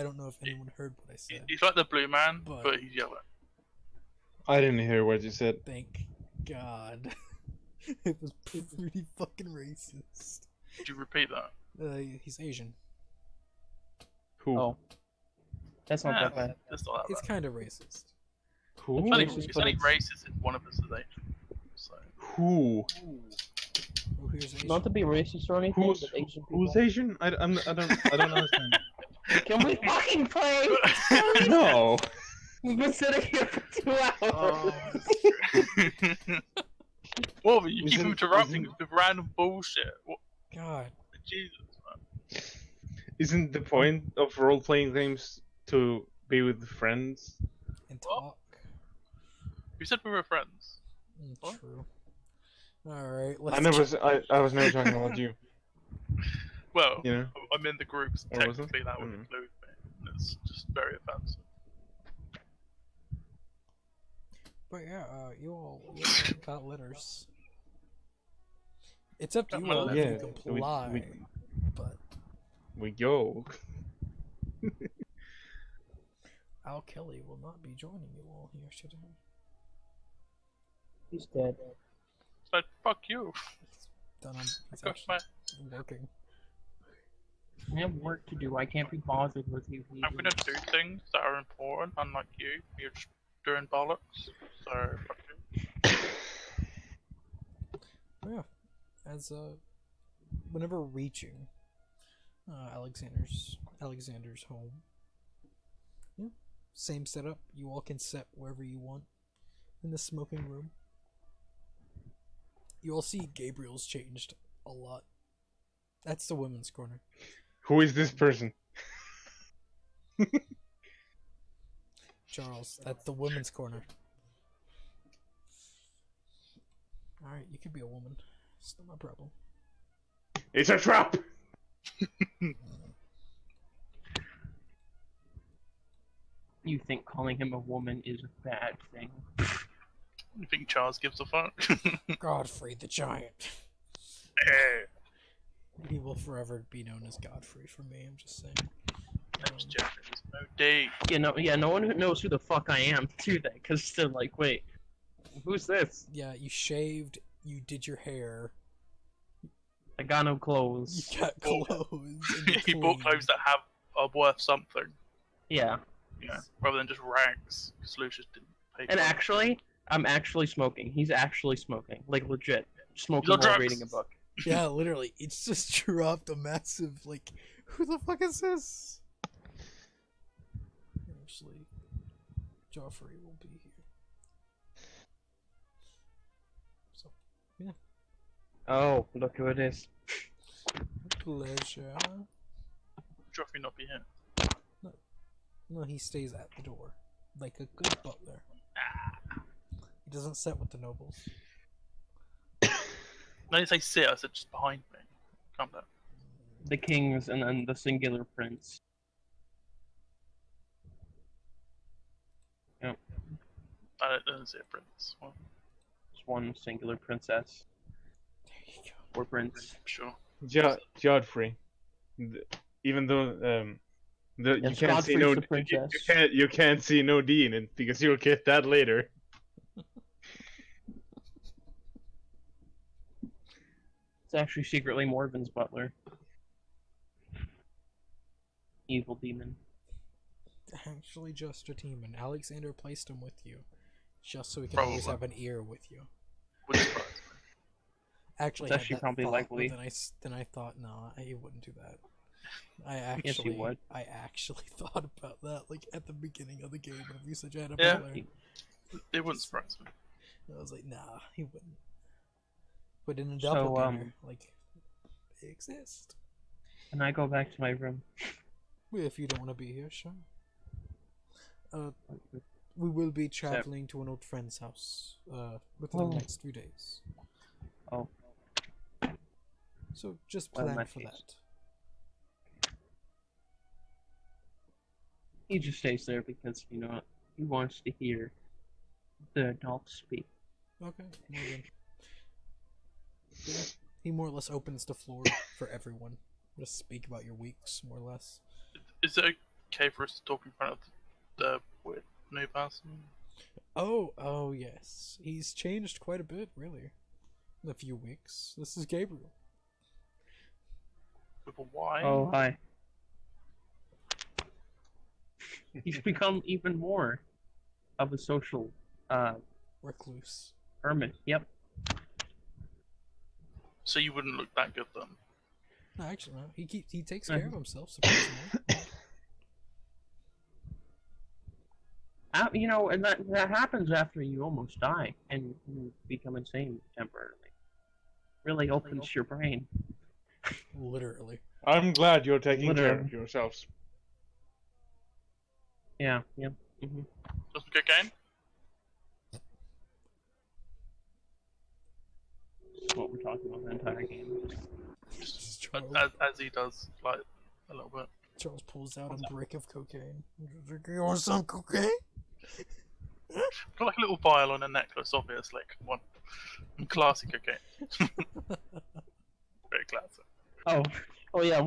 don't know if anyone heard what I said. He's like the blue man, But- but he's yellow. I didn't hear what you said. Thank God. It was pretty fucking racist. Did you repeat that? He's Asian. Who? Oh. That's not Yeah, that bad. that's not that It's bad. kind of racist. Who? It's only, racist, it's but only it's- racist if one of us is Asian. So. Who? Oh, here's Asian. Not to be racist or anything, Who's but Asian people. who's Asian? I don't understand. Can we fucking play? No. We've been sitting here for 2 hours. What were you keep Isn't- interrupting isn't- with random bullshit? What? God. Jesus, man. Isn't the point of role-playing games to be with friends? And What? talk. You said we were friends. What? True. Alright, let's I was never talking about you. Well, You know. I'm in the group, so Oh, was it? technically that would Mm. include me. And it's just very offensive. But yeah, you all got letters. It's up to Got you my all if letter. you Yeah, comply. But We go. Al Kelly will not be joining you all here today. He's dead. So fuck you. Done on, he's Fuck actually my, working. I have work to do. I can't be bothered with you. I'm gonna do things that are important, unlike you. You're just doing bollocks. So fuck you. Yeah, as whenever reaching Alexander's home, yeah, same setup. You all can set wherever you want in the smoking room. You all see Gabriel's changed a lot. That's the women's corner. Who is this person? Charles, that's the women's corner. Alright, you could be a woman. It's not my problem. It's a trap! You think calling him a woman is a bad thing? You think Charles gives a fuck? Godfrey the Giant. Eh, He will forever be known as Godfrey for me, I'm just saying. That's Jeffrey's OD. No one knows who the fuck I am, do they? Because they're like, wait, who's this? Yeah, you shaved, you did your hair, I got no clothes. you got clothes. And you're He bought clean. clothes that are worth something. Yeah. Yeah, rather than just rags. Because Lucius didn't pay. And for it. actually, I'm actually smoking. He's actually smoking. Like, legit. Smoking You're while drugs. reading a book. Yeah, literally. It's just dropped a massive, like, who the fuck is this? Actually, Joffrey will be here. So, yeah. Oh, look who it is. Pleasure. Joffrey not be here. No, he stays at the door. Like a good butler. He doesn't sit with the nobles. I didn't say sit, I said just behind me. Calm down. The kings and then the singular prince. I didn't say a prince. Well, Just one singular princess. There you go. Or prince. sure. Godfrey. Even though you Yes, can't see Godfrey's no the princess. you can't see no D in it because you'll get that later. It's actually secretly Morven's butler. Evil demon. Actually, just a team, and Alexander placed him with you, just so he can always have an ear with you. Would surprise me. Actually, It's had actually that probably thought, likely. But then I thought, nah, he wouldn't do that. I Yes, he actually, would. I actually thought about that, like at the beginning of the game, when you said you had a Yeah. butler. It wouldn't surprise me. I was like, nah, he wouldn't. But in a So, doppelganger, like, they exist. Can I go back to my room? Well, if you don't want to be here, sure. We will be traveling to an old friend's house within Oh. the next 3 days. Oh. So just Well, in plan that for case. that. He just stays there because, you know, he wants to hear the adults speak. Okay. Well then. Yeah, he more or less opens the floor for everyone. Just speak about your weeks, more or less. Is it okay for us to talk in front of the weird new person? Oh yes. He's changed quite a bit, really. In a few weeks. This is Gabriel. With a Y? Oh, hi. He's become even more of a social Recluse. hermit. Yep. So you wouldn't look that good then? No, actually, no. He takes care of himself, surprisingly. You know, and that happens after you almost die and you become insane temporarily. Really opens your brain. Literally. I'm glad you're taking care Literally. of yourselves. Yeah. Yep. Hmm. Some cocaine? That's what we're talking about the entire game. Just As, Charles, as he does, like, a little bit. Charles pulls out a brick of cocaine. You want some cocaine? Got like a little vial on a necklace, obviously. Come on. Classy cocaine. Very classic. Oh yeah.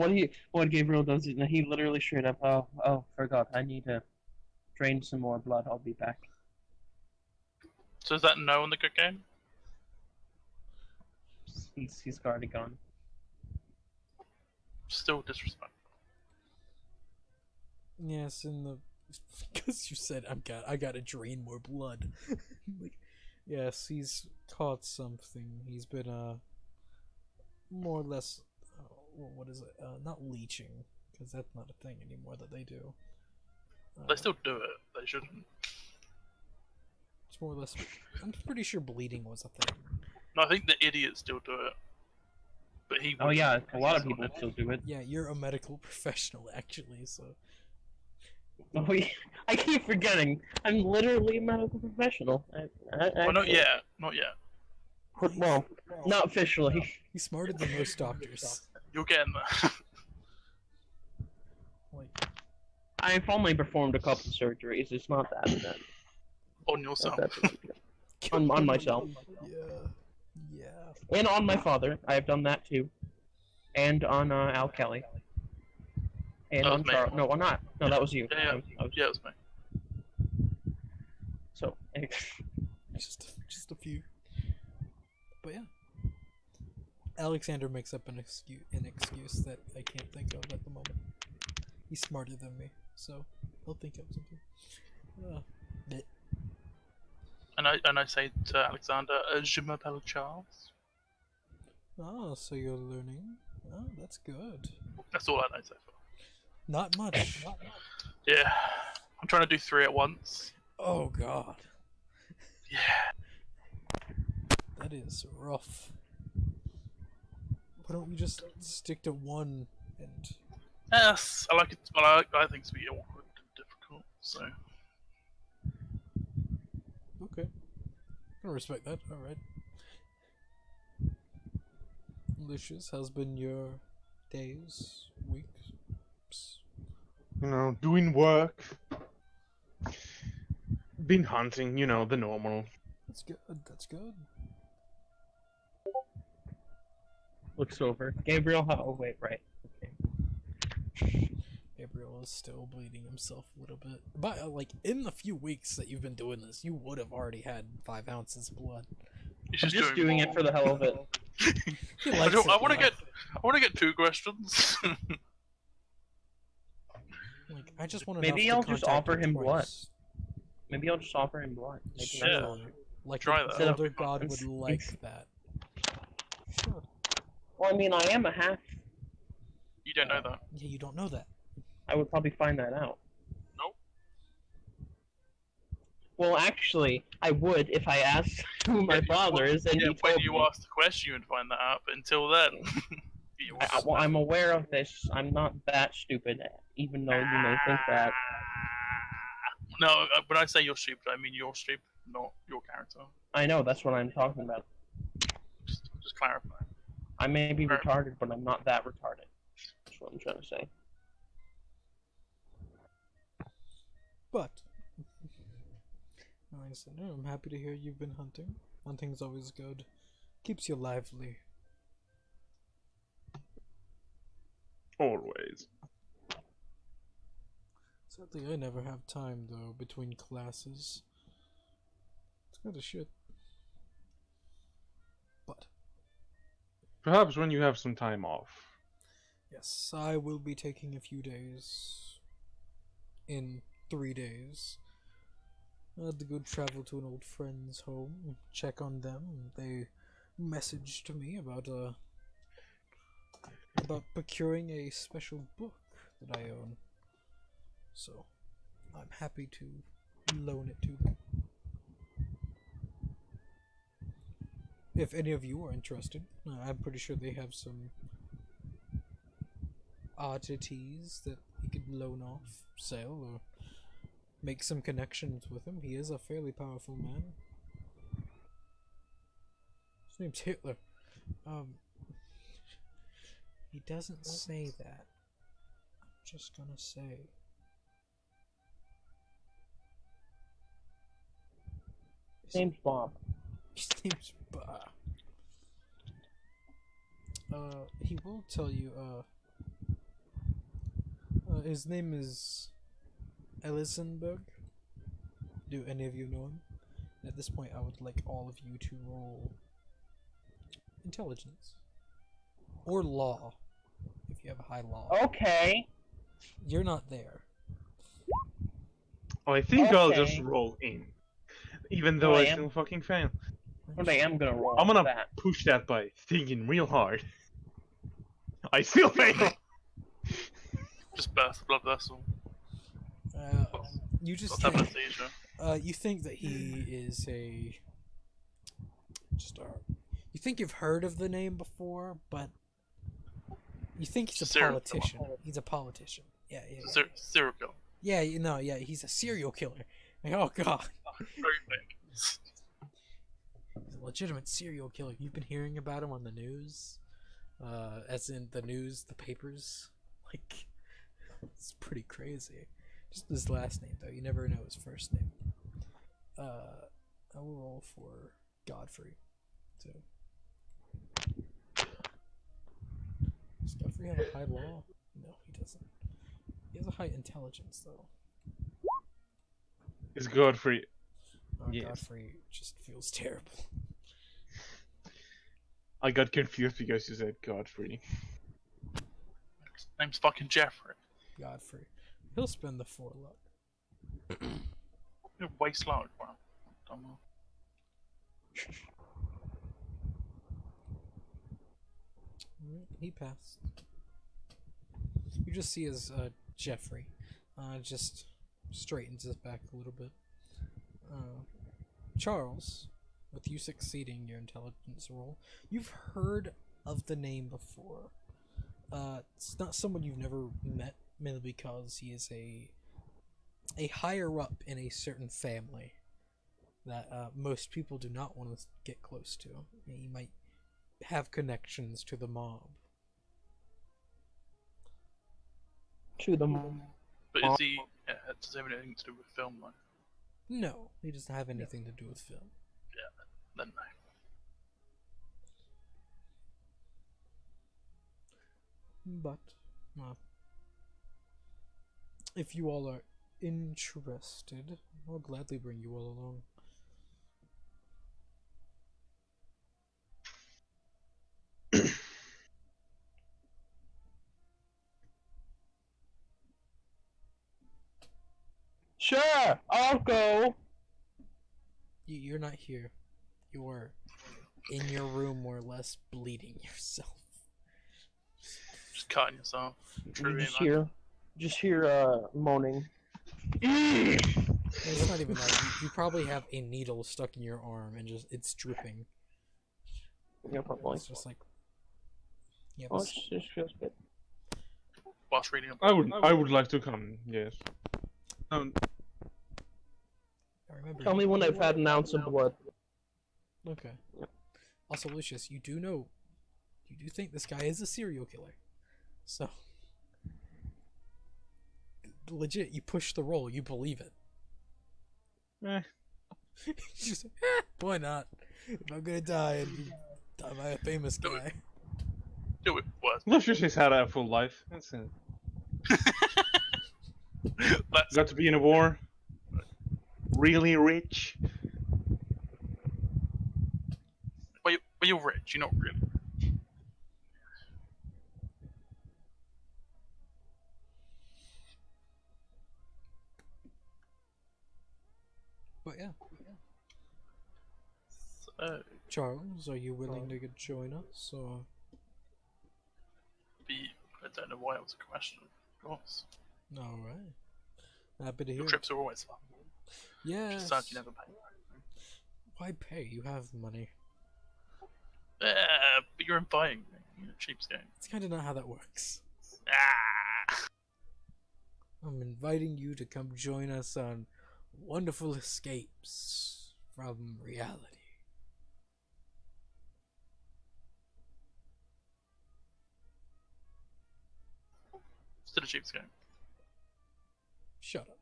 What Gabriel does is he literally straight up. Oh, forgot. I need to drain some more blood. I'll be back. So is that no on the cocaine? He's already gone. Still disrespectful. Yes, in the Because you said I gotta drain more blood. Like, yes, he's caught something. He's been more or less what is it? Not leeching, because that's not a thing anymore that they do. They still do it. They shouldn't. It's more or less. I'm pretty sure bleeding was a thing. No, I think the idiots still do it. But he. Oh yeah, a lot of he's people on it. still do it. Yeah, you're a medical professional, actually. So Oh, yeah. I keep forgetting. I'm literally a medical professional. Well, not yet. Not yet. Well, not officially. he's smarter than most doctors. You're getting there. Like, I've only performed a couple surgeries. It's not that bad. On yourself. On myself. yeah. And on my father. I've done that too. And on Al Kelly. And That on was me. Charles. No, well, not. No, that was you. Yeah, I was- yeah, it was me. So, Just a few. But yeah, Alexander makes up an excuse that I can't think of at the moment. He's smarter than me, so he'll think of something. But And I say to Alexander, "Je m'appelle Charles." oh, so you're learning. Oh, that's good. That's all I know so far. Not much. Yeah, I'm trying to do 3 at once. Oh God, Yeah. that is rough. Why don't we just stick to one and? Yes, I like it. Well, I think it's be awkward and difficult. So Okay. I can respect that. Alright. Lucius, how's been your days, weeks? You know, doing work. Been hunting, you know, the normal. That's good. That's good. looks over. Gabriel, oh wait, right. Okay. Gabriel is still bleeding himself a little bit. But, like, in the few weeks that you've been doing this, you would have already had 5 ounces of blood. he's I'm just doing more. it for the hell of it. He I likes want it, to yeah. get 2 questions. Like, I just want Maybe enough I'll to just contact offer him twice. blood. Maybe I'll just offer him blood. Maybe Yeah. that's all. Like Try an that. elder god would like that. Sure. Well, I mean, I am a half. You don't know that. Yeah, you don't know that. I would probably find that out. Nope. Well, actually, I would if I asked who my father is, and Yeah, he when told you me. ask the question, you would find that out. But until then, you Well, I'm aware of this. I'm not that stupid, even though you may think that. No, when I say you're stupid, I mean you're stupid, not your character. I know, that's what I'm talking about. Just clarify. I may be Right. retarded, but I'm not that retarded. That's what I'm trying to say. But, like I said, no, I'm happy to hear you've been hunting. Hunting's always good. Keeps you lively. Always. Sadly, I never have time, though, between classes. It's kind of shit. But, Perhaps when you have some time off. yes, I will be taking a few days. In 3 days. I had to go travel to an old friend's home, check on them. They messaged me about procuring a special book that I own. So, I'm happy to loan it to them. If any of you are interested, I'm pretty sure they have some oddities that you could loan off, sell, or make some connections with him. He is a fairly powerful man. His name's Hitler. He doesn't say that. I'm just gonna say. His name's Bob. His name's Bob. He will tell you, his name is Elisenberg. Do any of you know him? At this point, I would like all of you to roll intelligence. Or law, if you have a high law. Okay. You're not there. Oh, I think I'll Okay. just roll in. Even though Well, I I am- still fucking fail. But I am gonna roll I'm gonna that. push that by thinking real hard. I still fail! Just burst blood vessel. You just Just having a think, seizure. you think that he is a you think you've heard of the name before, but you think he's a Serial politician. He's a politician. Yeah, yeah, yeah. Serial killer. Yeah, you know, yeah, he's a serial killer. Like, oh god, Very big. he's a legitimate serial killer. You've been hearing about him on the news, as in the news, the papers. Like, it's pretty crazy. Just his last name though. You never know his first name. I will roll for Godfrey. So, does Godfrey have a high law? No, he doesn't. He has a high intelligence though. It's Godfrey. Yes. Godfrey just feels terrible. I got confused because you said Godfrey. His name's fucking Jeffrey. Godfrey. He'll spend the 4 luck. You're waste loud, bro. Don't know. Alright, he passed. You just see as Jeffrey just straightens his back a little bit. Charles, with you succeeding your intelligence roll, you've heard of the name before. It's not someone you've never met, mainly because he is a higher up in a certain family that most people do not want to get close to. He might have connections to the mob. To the moon. But is he? Does he have anything to do with film, though? No, he doesn't have anything to do with film. Then no. But, if you all are interested, I'll gladly bring you all along. Sure, I'll go. You're not here. You're in your room, more or less, bleeding yourself. Just cutting yourself. True, Just hear moaning. It's not even that. You probably have a needle stuck in your arm and it's dripping. Yeah, probably. It's just like. Yeah, Oh, it just feels good. Whilst reading a I would like to come, yes. I remember. Tell me when I've had an ounce of blood. Okay. Also, Lucius, you do think this guy is a serial killer. So, legit, you push the roll, you believe it. Just, why not? If I'm gonna die, and die by a famous guy. Do it. What? Lucius has had a full life. That's it. Got to be in a war. Really rich. Well, you're rich. You're not really. But yeah. So, Charles, are you willing to join us, or? I don't know why it was a question. Of course. Alright. Happy to hear Your it. trips are always fun. Yes. Just sad you never pay. Why pay? You have money. But you're inviting me. You're a cheapskate. It's kind of not how that works. Ah! I'm inviting you to come join us on Wonderful Escapes from Reality. Still a cheapskate. Shut up.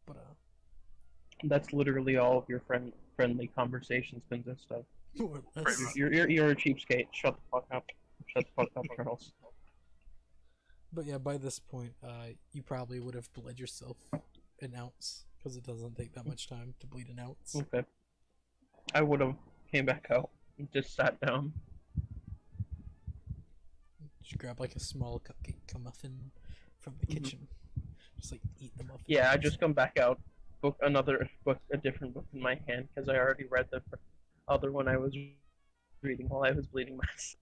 But That's literally all of your friendly conversations consist of. more or less. You're a cheapskate. Shut the fuck up. Shut the fuck up, Charles. But yeah, by this point, you probably would have bled yourself an ounce, because it doesn't take that much time to bleed an ounce. Okay. I would have came back out and just sat down. Just grab like a small cupcake, a muffin from the kitchen. Just like eat the muffin. Yeah, I just come back out, book, a different book in my hand because I already read the other one I was reading while I was bleeding myself.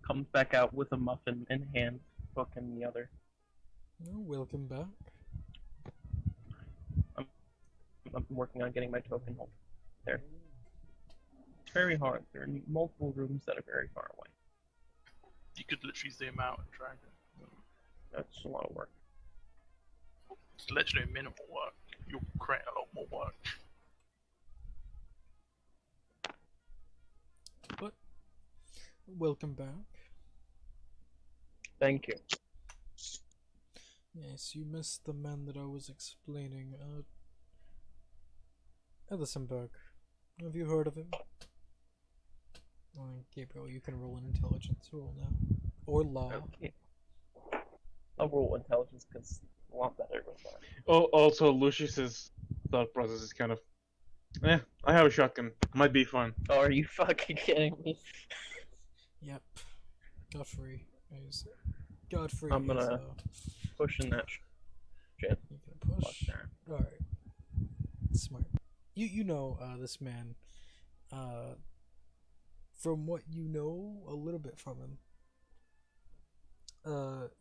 Comes back out with a muffin in hand, book in the other. Oh, welcome back. I'm working on getting my token home. There. It's very hard. There are multiple rooms that are very far away. You could literally zoom out and drag it. That's a lot of work. It's literally minimal work. You'll create a lot more work. But welcome back. Thank you. Yes, you missed the man that I was explaining. Edisonberg. Have you heard of him? Gabriel, you can roll an intelligence roll now. Or law. Okay. I'll roll intelligence because I want better with that. Oh, also, Lucius's thought process is kind of, I have a shotgun. Might be fun. Oh, are you fucking kidding me? Yep. Godfrey is. Godfrey I'm gonna is, pushing that shit. you can push. Alright. Smart. You know this man. From what you know, a little bit from him.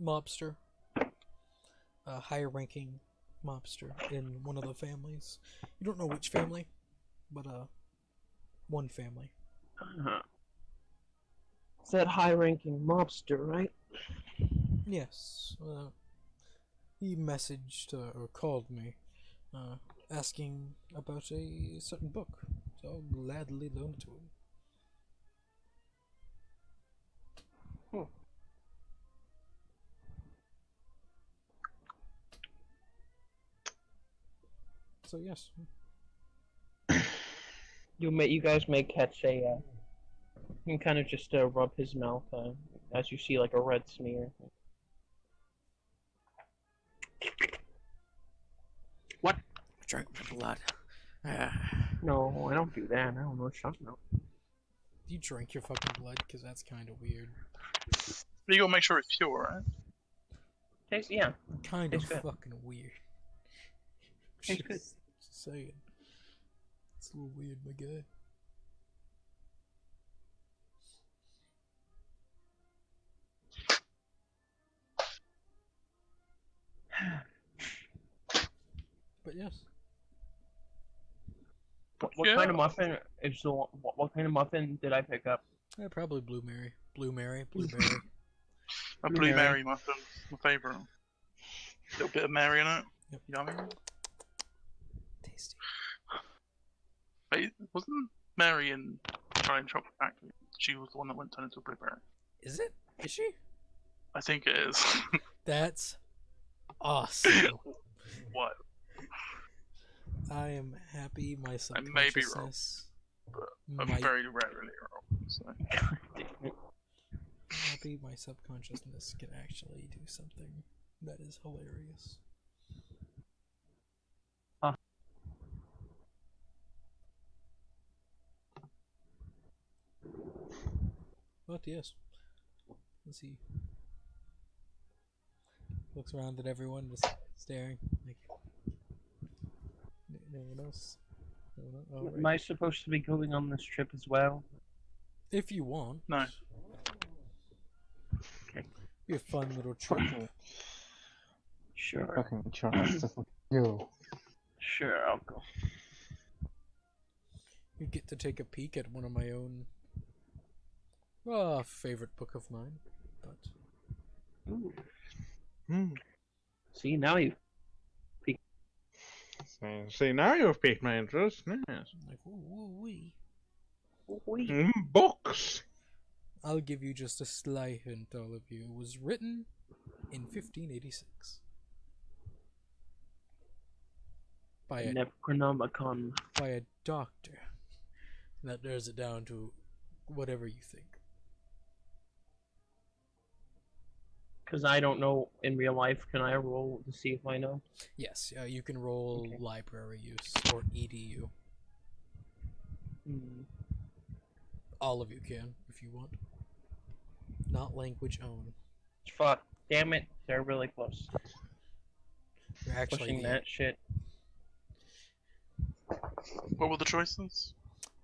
Mobster. A higher ranking mobster in one of the families. You don't know which family, but one family. It's that high-ranking mobster, right? Yes. He messaged or called me, asking about a certain book. So I'll gladly loan it to him. So yes. You guys may catch a. You can kind of just rub his mouth as you see like a red smear. What? Drink my blood. No, I don't do that. I don't know something else. You drink your fucking blood? Because that's kind of weird. But you gotta make sure it's pure, right? Tastes, yeah. Kind of Tastes good. fucking weird. Tastes good. Just saying. It's a little weird, my guy. But yes. What kind of muffin is the what kind of muffin did I pick up? Yeah, probably Blue Mary. Blueberry. Blueberry. A Blue Mary muffin, my favourite. Little bit of Mary in it. Yep. Yummy. Tasty. Wait, wasn't Mary in Charlie and Chocolate Factory? She was the one that went turned into a blueberry. Is it? Is she? I think it is. That's awesome. What? I am happy my I may be wrong, subconsciousness but I'm might very rarely wrong. So. happy my subconsciousness can actually do something that is hilarious. But yes. Let's see. Looks around at everyone, just staring. Like, no one else. No one else? Oh, right. Am I supposed to be going on this trip as well? If you want. No. Okay. Be a fun little trip. Sure. Fucking Charles doesn't you. Sure, I'll go. You get to take a peek at one of my own favorite book of mine. But Ooh. Hmm. See, now you. See, now you've piqued my interest. Yes. like, wee. Books. I'll give you just a sly hint, all of you. It was written in 1586 by a Necronomicon. doctor that narrows it down to whatever you think. Because I don't know in real life. Can I roll to see if I know? Yes, you can roll Okay. library use or EDU. Hmm. All of you can, if you want. Not language own. Fuck. Damn it. They're really close. You're actually Pushing that shit. What were the choices?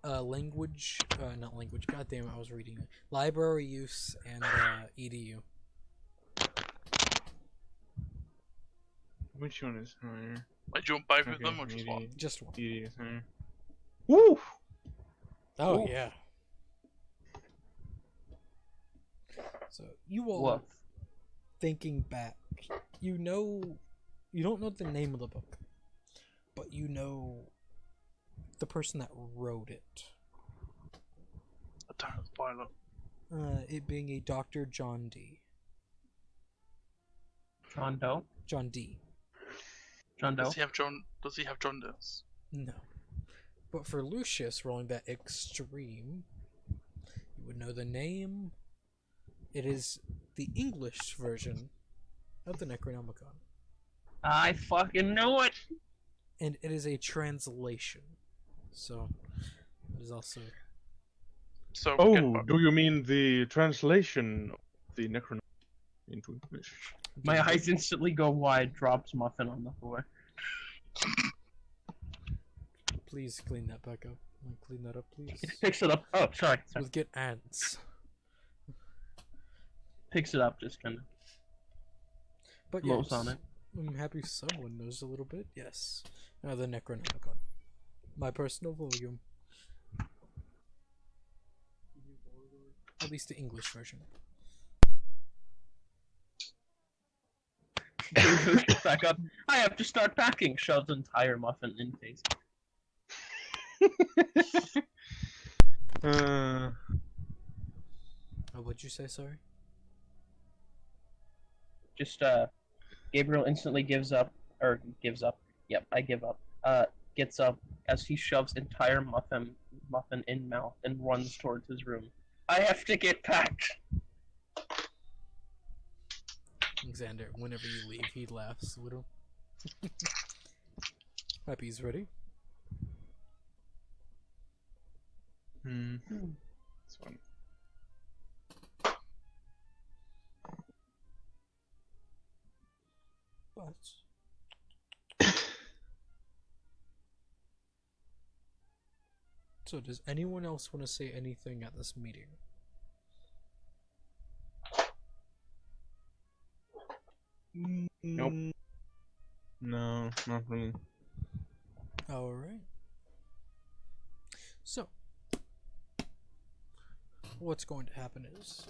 Language, not language. God damn it, I was reading it. Library use and EDU. Which one is higher? Like, do you want both of Okay, them or just one? Just one. ED is higher. Woo! Oh Oof. yeah. So you all Woof. thinking back, you don't know the name of the book, but you know the person that wrote it. A Tyrant's Pilot. It being a Dr. John D. John Doe? John D. John Doe? Does he have jaundice? No. But for Lucius, rolling that extreme, you would know the name. It is the English version of the Necronomicon. I fucking knew it! And it is a translation. So, it is also... So Oh, do you mean the translation of the Necronomicon into English? My eyes instantly go wide, drops Muffin on the floor. Please clean that back up. Clean that up, please. It picks it up. Oh, sorry. With get ants. Picks it up, just kind of But blows yes, on it. I'm happy someone knows a little bit. Yes. The Necronomicon. My personal volume. At least the English version. Back up. I have to start packing. Shoves entire muffin in face. What'd you say, sorry? Just Gabriel instantly gives up. Yep, I give up. Gets up as he shoves entire muffin in mouth and runs towards his room. I have to get packed. Xander, whenever you leave, he laughs a little. Happy's ready. This one. But so, does anyone else want to say anything at this meeting? Nope. No, not really. Alright. So, what's going to happen is,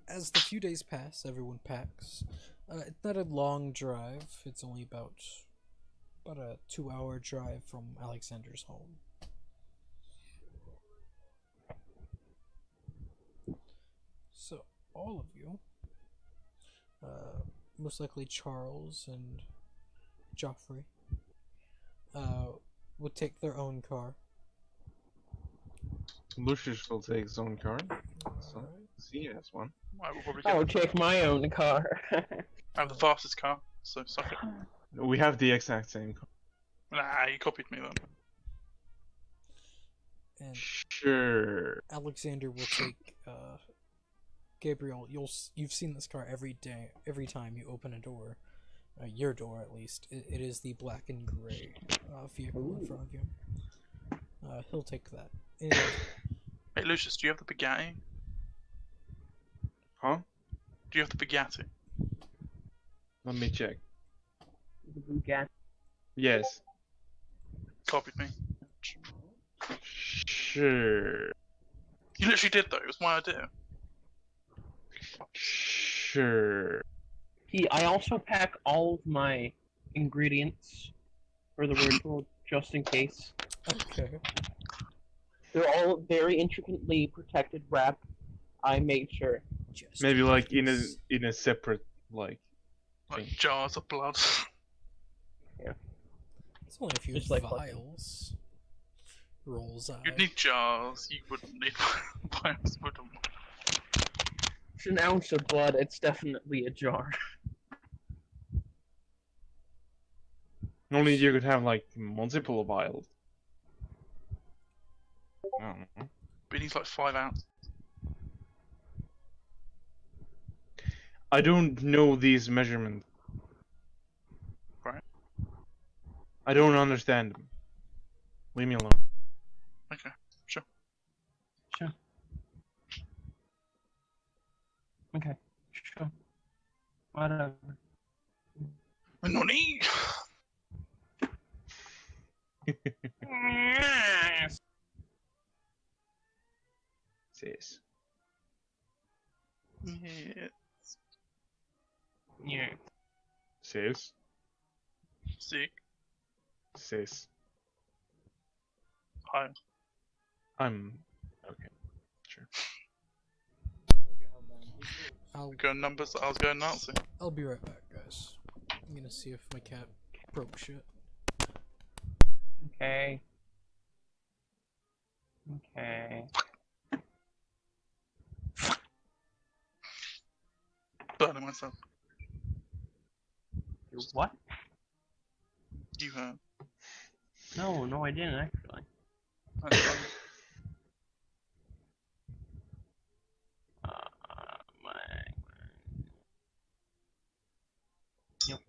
as the few days pass, everyone packs. It's not a long drive, it's only about a 2-hour drive from Alexander's home. So, all of you, most likely Charles and Joffrey, would take their own car. Lucius will take his own car. So, Alright. he has one. I will probably I get will take my own car. I have the fastest car, so suck it. We have the exact same car. Nah, you copied me then. And Sure. Alexander will take Gabriel. You've seen this car every time you open a door, your door at least. It is the black and gray vehicle in front of you. He'll take that. And Hey Lucius, do you have the Bugatti? Huh? Do you have the Bugatti? Let me check. The Bugatti. Yes. Copied me. Sure. You literally did though, it was my idea. Sure. I also pack all of my ingredients for the ritual just in case. okay. They're all very intricately protected wrap. I made sure. Just Maybe like in case. a separate like Like thing. jars of blood. It's only a few Just like vials. Rolls eye. You'd need jars, you wouldn't need vials, wouldn't. It's an ounce of blood. It's definitely a jar. Only you could have like multiple vials. I don't know. But he needs like 5 ounces. I don't know these measurements. Right. I don't understand them. Leave me alone. Okay, sure. Sure. Okay, sure. Whatever. Nani? Sis. Yeah. Yeah. Sis. Sick. Sis. Hi. I'm okay. Sure. I'll Going numbers. I was going Nazi. I'll be right back, guys. I'm gonna see if my cat broke shit. Okay. Okay. Burning myself. You what? You heard. No, I didn't actually. That's fine. My... Yep.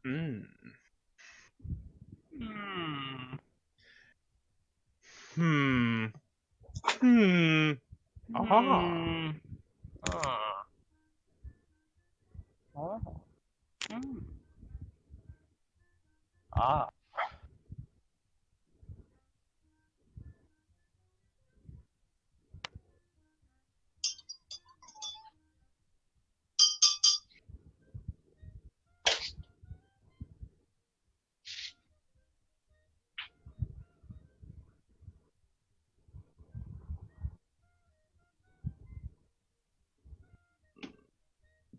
Hmm. Hmm. Hmm. Hmm. Ah. Hmm. Ah. Oh. Hmm. Ah.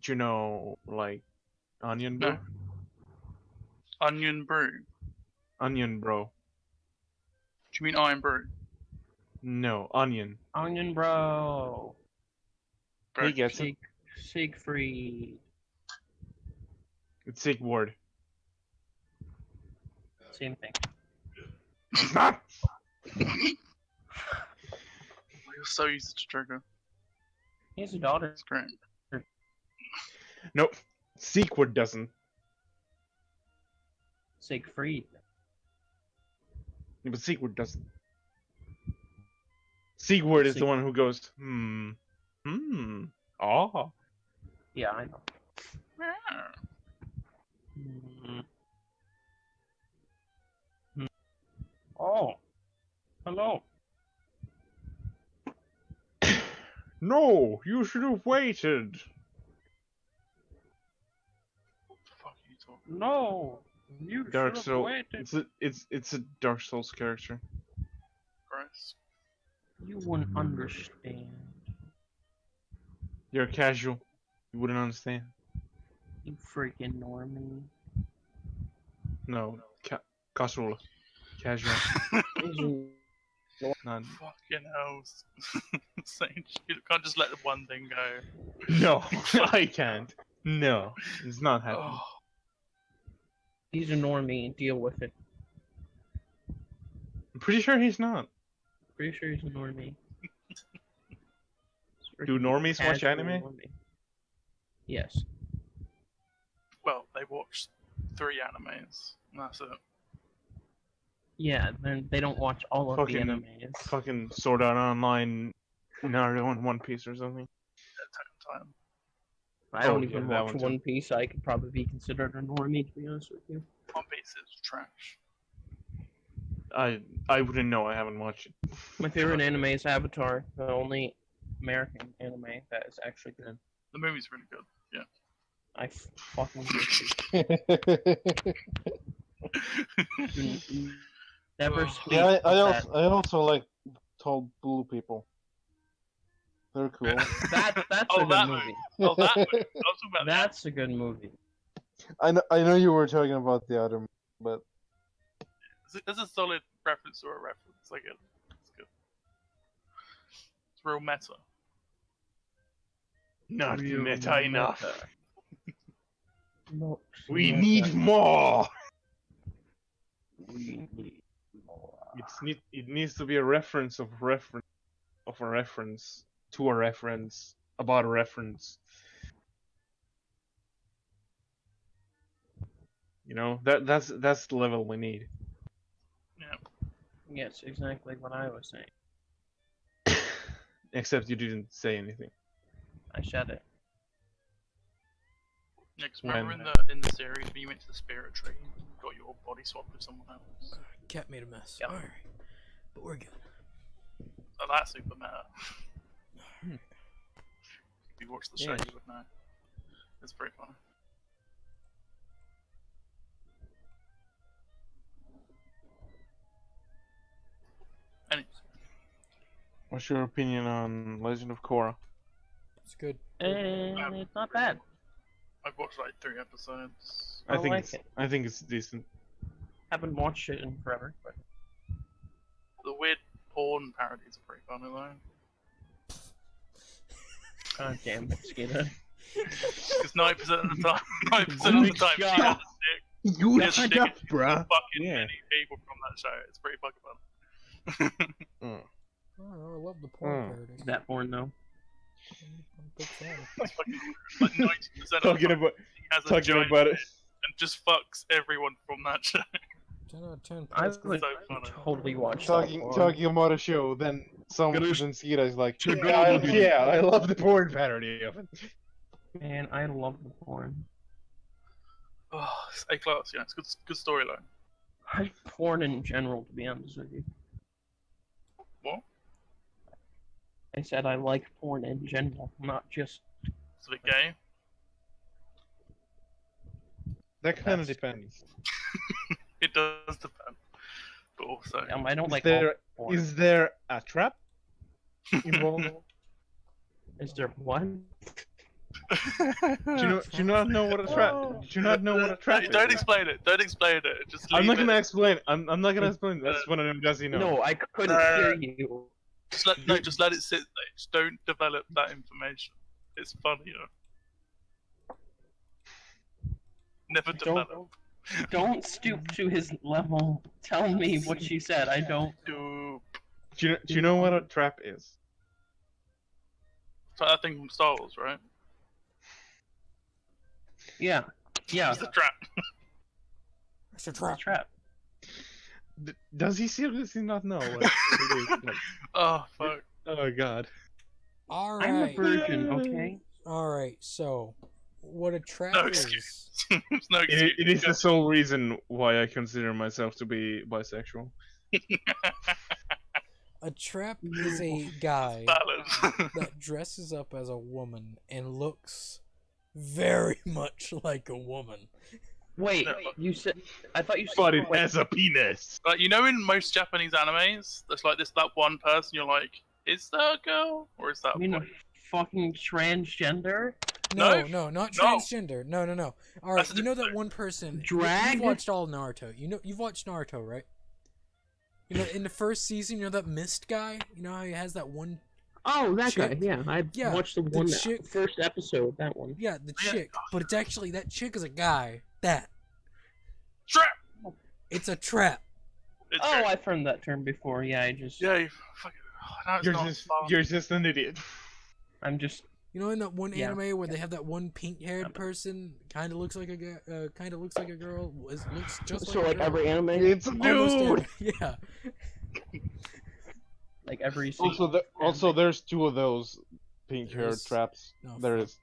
Do you know, like, onion, No. bro? Onion brew. Onion, bro. Do you mean iron brew? No, onion. Onion bro. Bro. He gets it. Siegfried. It's Sigward. Same thing. You're so easy to trigger. He has a daughter. It's great. Nope. Sigward doesn't. Siegfried. Yeah, but Sigward doesn't. Sigward is the Sig- one who goes, hmm. Hmm. Ah. Yeah, I know. Yeah. Hmm. Hmm. Oh. Hello. No, you should have waited. What the fuck are you talking No. You Dark should have Souls. waited. It's a Dark Souls character. Gross. You wouldn't understand. You're casual. You wouldn't understand. You freaking normie. No, casual. Casual. Not. Fucking hell. Saying shit. You can't just let the one thing go. No, I can't. No, it's not happening. Oh, He's a normie. Deal with it. I'm pretty sure he's not. Pretty sure he's a normie. Do normies watch Casual anime? normie. Yes. well, they watched 3 animes. And that's it. Yeah, they don't watch all of Fucking- the animes. Fucking Sword Art Online, Naruto, and One Piece or something. Attack on Titan. I don't yeah, even that watch one too. One Piece. I could probably be considered a normie, to be honest with you. One Piece is trash. I wouldn't know. I haven't watched it. My favorite anime is Avatar, the only American anime that is actually good. The movie's really good. Yeah. I fucking never speak Yeah, I of also like tall blue people. They're cool. That's Oh, a good that movie. Oh, that movie. I was talking about that. That's a good movie. I know you were talking about the other, but It's a solid reference or a reference. I get it. It's good. It's real meta. Not Real meta enough. No, We meta. need more. We need more. It needs to be a reference of a reference to a reference about a reference. You know, that's the level we need. Yeah. Yes, exactly what I was saying. Except you didn't say anything. I said it. Yeah, 'cause remember When? in the series when you went to the spirit tree and got your body swapped with someone else? Cat made a mess. Yep. Alright. But we're good. Oh, that's super meta. Hmm. If you watch the show, Yeah. you would know. It's pretty funny. Anyways, What's your opinion on Legend of Korra? It's good. And it's not bad. I've watched like 3 episodes. I like it's, it. I think it's decent. Haven't watched it in forever, but The weird porn parodies are pretty funny though. god damn it, Skeeter. Because 90% of the time, 90% of the time, she has a dick. You Yeah, shut shut up, up, bruh. Fucking Yeah. many people from that show. It's pretty fucking fun. I don't know, I love the porn parody. That porn though. I'm a big fan. It's fucking like 90% of the Talking time, about he has a talking giant about it. dick and just fucks everyone from that show. 10 out of 10. I That's would so funny. totally watch that porn. talking about a show, then Ganesh- Sira's like, Check yeah, out the- I love the porn parody of it. Man, I love the porn. Oh, it's A class, yeah. It's good storyline. I like porn in general, to be honest with you. What? I said I like porn in general, not just. It's a bit gay. That kind of That's- depends. It does depend. But also, I don't like there- all porn. Is there a trap involved? Is there one? Do you not know what a trap? Do you not know what a trap is? Don't explain it. Don't explain it. Just leave I'm not gonna it. explain. I'm not gonna explain. That's what I'm does you know. No, I couldn't hear you. Just let it sit there. Just don't develop that information. It's funnier. Never develop. Don't stoop to his level. Tell me what she said. I don't. Do Do you know what a trap is? so that thing from Star Wars, right? Yeah. Yeah. It's a trap. It's a It's a trap. trap. Does he seriously not know what it is? Like, Oh fuck. oh god. I'm a Alright. virgin, okay? Alright, so. What a trap No is. excuse. There's no excuse. It is the sole reason why I consider myself to be bisexual. A trap is a guy Valid. that dresses up as a woman and looks very much like a woman. Wait, No. you said. I thought you said. But it wait, has a penis. Like you know, in most Japanese animes, there's like that one person. You're like, is that a girl or is that a you mean boy? a fucking transgender? No, No. not No. transgender. No. Alright, That's a you know different that one person. Drag? You've watched all Naruto. You know, you've watched Naruto, right? You know, in the first season, you know that Mist guy? You know how he has that one. Oh, that Chick? guy. Yeah, I Yeah, watched the the one chick- first episode. That one. Yeah, the Yeah. chick. But it's actually, that chick is a guy. That. Trap. It's a trap. It's Oh, great. I've heard that term before. Yeah, I just. Yeah, you fucking. No, it's not fun. You're just an idiot. I'm just. You know, in that one Yeah. anime where they have that one pink-haired person, kind of looks like a girl, looks just So like a like girl. every anime, It's a Almost dude. every- yeah. like every season. Also, there's 2 of those pink-haired There's- traps. no, There is.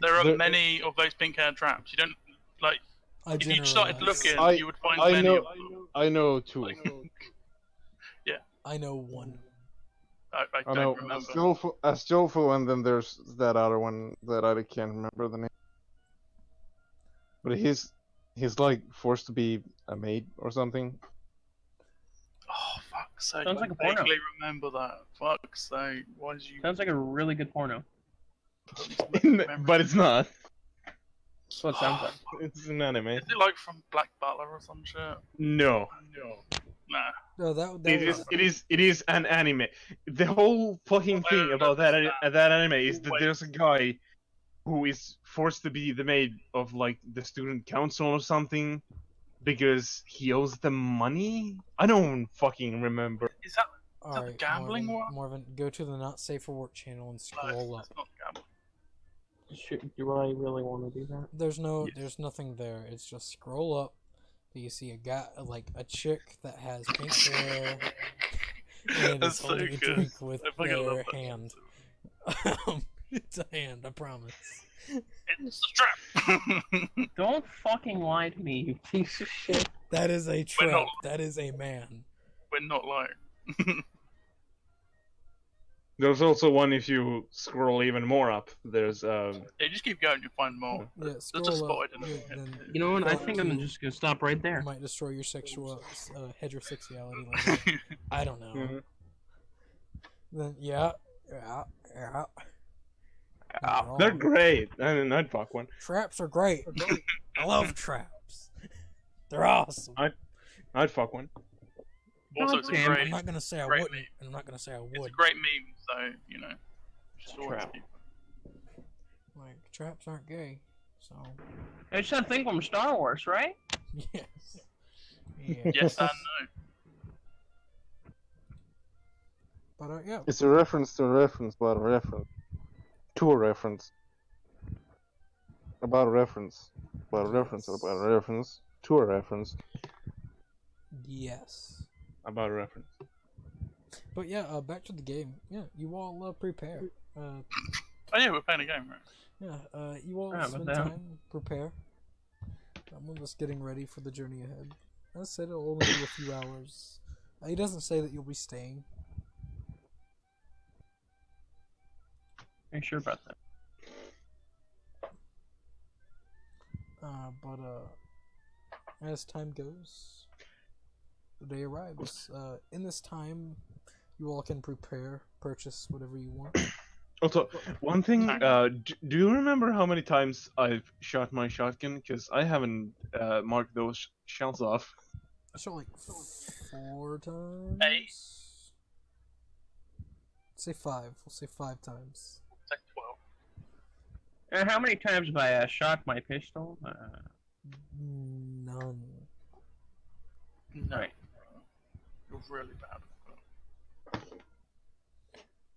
There are There- many of those pink-haired traps. You don't like. I If you started generalize. looking, you would find I many know- of them. I know 2. Like, I know one. I Oh don't no, remember. Astolfo, and then there's that other one that I can't remember the name. But he's like forced to be a maid or something. Oh, fuck's sake. Sounds I like a porno. vaguely remember that. Fuck's sake. Why did you... Sounds like a really good porno. But it's not. That's what it sounds like. It's an anime. Is it like from Black Butler or some shit? No. Nah. No, that It is an anime. The whole fucking thing about that anime is that there's a guy who is forced to be the maid of like the student council or something because he owes them money. I don't fucking remember. Is that All the right, gambling one? Morven, go to the Not Safe for Work channel and No, scroll up. it's not gambling. Do I really want to do that? There's nothing there. It's just scroll up. You see a guy, like a chick that has pink hair, and That's is so holding a good. drink with I fucking love their that. hand. It's a hand, I promise. It's a trap! Don't fucking lie to me, you piece of shit. That is a We're trap. not- That is a man. We're not lying. There's also one if you scroll even more up. There's Yeah, just keep going, you'll find more. Yeah, That's scroll just up. spotted in Yeah, the then You know what? I fuck think I'm you. just gonna stop right there. It might destroy your sexual heterosexuality later. I don't know. Mhm. Then yeah. Not they're wrong. great. I'd fuck one. Traps are great. I love traps. They're awesome. I'd fuck one. Also, it's a Damn, great, I'm not gonna say I great wouldn't, meme. and I'm not gonna say I it's a would. great meme, so, you know. Just always Trap. keep Like traps aren't gay, so It's that thing from Star Wars, right? yes. Yeah. Yes and no. But yeah. It's a reference to a reference about a reference. To a reference. About a reference. About a reference about a reference. To a reference. Yes. About a reference. But yeah, back to the game. Yeah, you all prepare. Oh yeah, we're playing a game, right? Yeah, you all Yeah, but spend then- time, prepare. I'm just getting ready for the journey ahead. As I said, it'll only be a few hours. He doesn't say that you'll be staying. Are you sure about that? But as time goes, the day arrives. In this time, you all can prepare, purchase whatever you want. Also, one thing, do you remember how many times I've shot my shotgun? Because I haven't marked those shells off. I shot like 4 times. 8. Say 5. We'll say 5 times. It's like 12. And how many times have I shot my pistol? None. No. Right. You're really bad.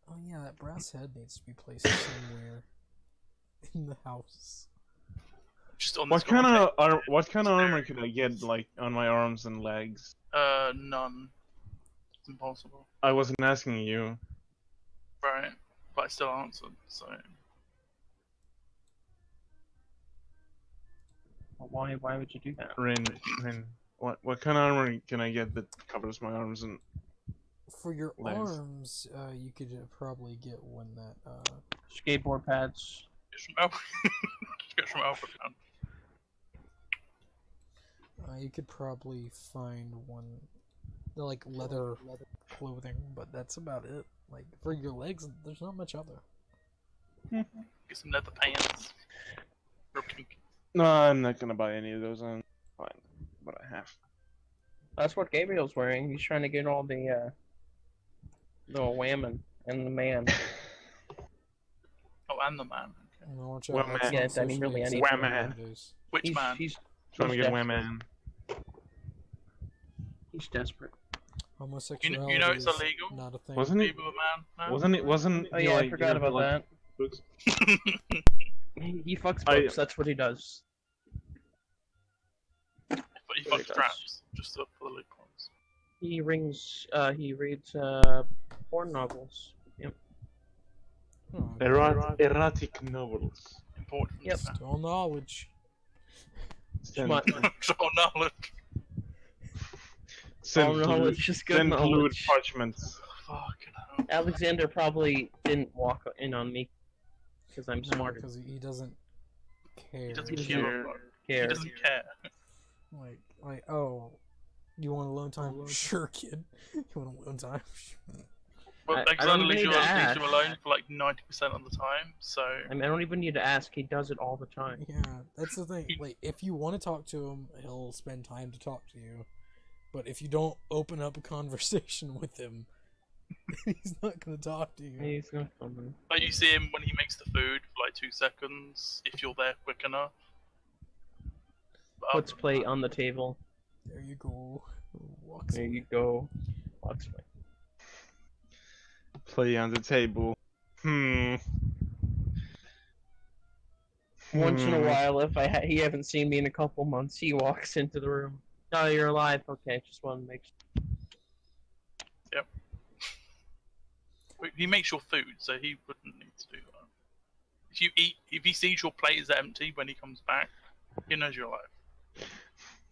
Oh yeah, that brass head needs to be placed somewhere in the house. Just on What this kind content. of what kind of armor could I get, like, on my arms and legs? None. It's impossible. I wasn't asking you. Right. But I still answered, so. Why would you do that? Rin, what kind of armor can I get that covers my arms and For your legs? arms, you could probably get one that Skateboard pads. It's from Alpha. It's from Alpha Town. you could probably find one, like leather clothing, but that's about it. Like for your legs, there's not much other. Get some leather pants. Real kinky. No, I'm not gonna buy any of those. I'm fine, what I have. That's what Gabriel's wearing. He's trying to get all the whammon and the man. Oh, and the man. Okay. And watch Well, out, man. that's Yeah, not that ain't really socially any- acceptable Well, man. nowadays. Which man? He's Trying to get desperate. women. He's desperate. Homosexuality You know it's is illegal? not a thing. Wasn't it? People a man? No? Wasn't Oh he, yeah, I like, forgot about like, that. books? He fucks I- books. That's what he does. But he Really fucks does. traps. Just for the loot points. He reads porn novels. Yep. Oh, Erotic novels. Important. Yep. still knowledge. Send, Smart. So knowledge. send Oh, lewd- knowledge is good send lewd knowledge. parchments. Fucking hell. Alexander probably didn't walk in on me because I'm smarter. because he doesn't care. He doesn't He care. He Care. doesn't care. Like, oh, you want alone time? Sure, kid. You want alone time? Well, I Alexander don't even leaves need you to leaves ask. you alone for like 90% of the time, so... I mean, I don't even need to ask. He does it all the time. Yeah, that's the thing. Like, if you want to talk to him, he'll spend time to talk to you. But if you don't open up a conversation with him, he's not gonna talk to you. He's not coming. Like, you see him when he makes the food for like 2 seconds, if you're there quick enough. But other Puts than plate that- on the table. There you go. Walks There away. you go. Walks away. Play on the table. Once in a while, if he haven't seen me in a couple months, he walks into the room. Oh, you're alive. Okay, just want to make sure. He makes your food, so he wouldn't need to do that. If he sees your plate is empty when he comes back, he knows you're alive.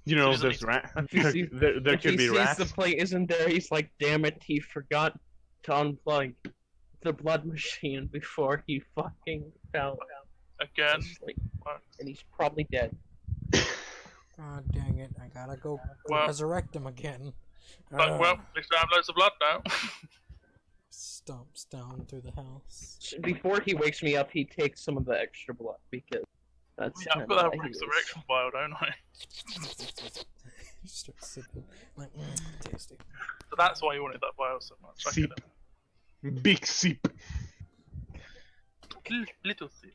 You know, doesn't there's need rat. If he sees- There If could he be sees rats. the plate isn't there, he's like, damn it, he forgot to unplug the blood machine before he fucking fell Again, asleep. And he's probably dead. God dang it! I gotta go Well- resurrect him again. like, well, at least I have loads of blood now. Stomps down through the house. Before he wakes me up, he takes some of the extra blood because that's Yeah, I've kinda got how that he is. resurrection vial, don't I? You start sipping, like, tasty. So that's why you wanted that vial so much. I Sip. get Big sip. it. Little sip.